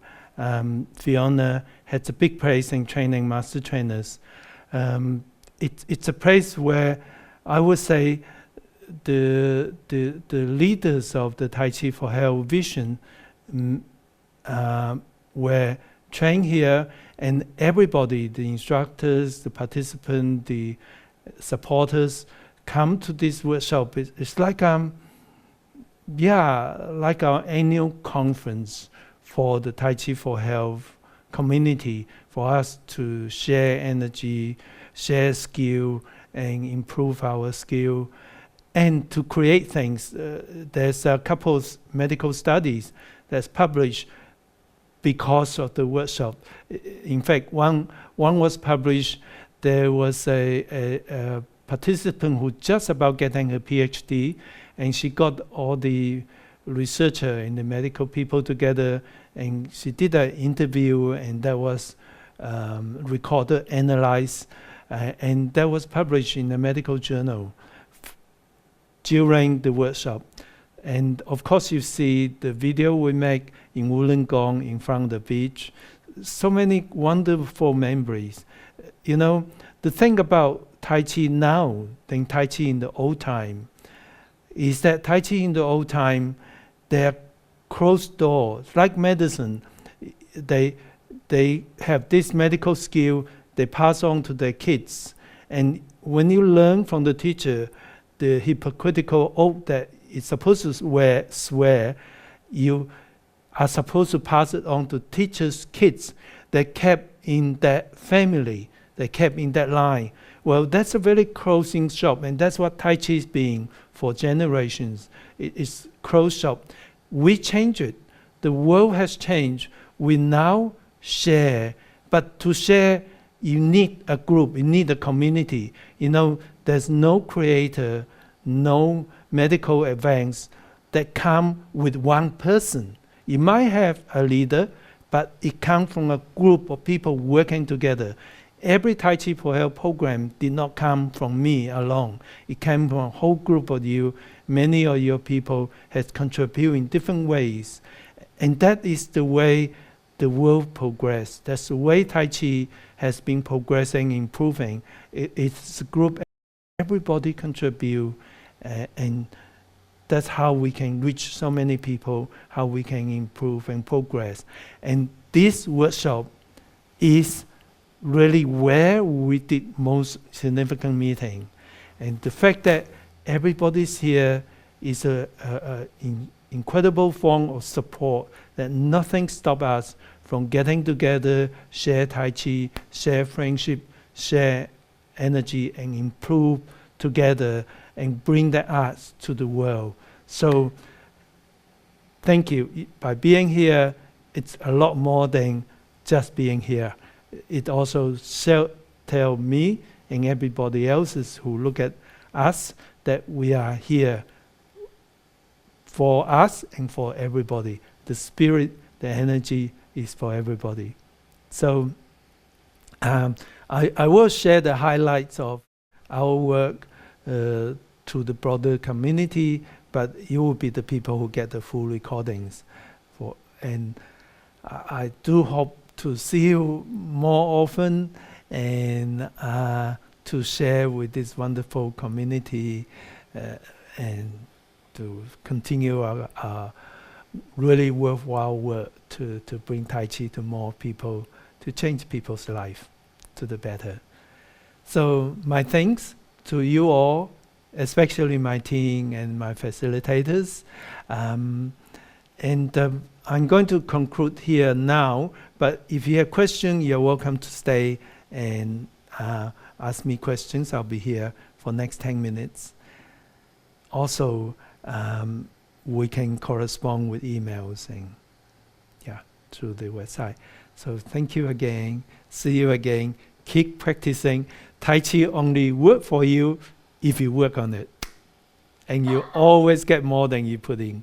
Fiona has a big place in training master trainers. It's a place where I would say the leaders of the Tai Chi for Health vision were trained here, and everybody, the instructors, the participants, the supporters, come to this workshop. It's like like our annual conference for the Tai Chi for Health community, for us to share energy, share skill, and improve our skill, and to create things. There's a couple of medical studies that's published because of the workshop. In fact, one was published. There was a participant who just about getting her PhD, and she got all the researcher and the medical people together, and she did an interview, and that was recorded, analyzed, and that was published in a medical journal during the workshop. And of course, you see the video we make in Wollongong in front of the beach. So many wonderful memories. You know, the thing about Tai Chi now than Tai Chi in the old time is that Tai Chi in the old time, they're closed doors, like medicine. They have this medical skill, they pass on to their kids. And when you learn from the teacher the hypocritical oath that it's supposed to swear, you are supposed to pass it on to teachers' kids that kept in that family, they kept in that line. Well, that's a very closing shop, and that's what Tai Chi is being for generations. It's closed shop. We change it. The world has changed. We now share, but to share, you need a group, you need a community. You know, there's no creator, no medical advance that come with one person. You might have a leader, but it comes from a group of people working together. Every Tai Chi for Health program did not come from me alone. It came from a whole group of you. Many of your people has contributed in different ways. And that is the way the world progressed. That's the way Tai Chi has been progressing, improving. It's a group, everybody contribute, and that's how we can reach so many people, how we can improve and progress. And this workshop is really where we did most significant meeting. And the fact that everybody's here is an incredible form of support, that nothing stops us from getting together, share Tai Chi, share friendship, share energy, and improve together and bring the arts to the world. So thank you. By being here, it's a lot more than just being here. It also tell me and everybody else who look at us that we are here for us and for everybody. The spirit, the energy is for everybody. So I will share the highlights of our work to the broader community, but you will be the people who get the full recordings. And I do hope to see you more often and to share with this wonderful community and to continue our really worthwhile work to bring Tai Chi to more people, to change people's life to the better. So my thanks to you all, especially my team and my facilitators. I'm going to conclude here now, but if you have questions, you're welcome to stay and ask me questions. I'll be here for next 10 minutes. Also, we can correspond with emails and through the website. So thank you again. See you again. Keep practicing. Tai Chi only work for you if you work on it. And you always get more than you put in.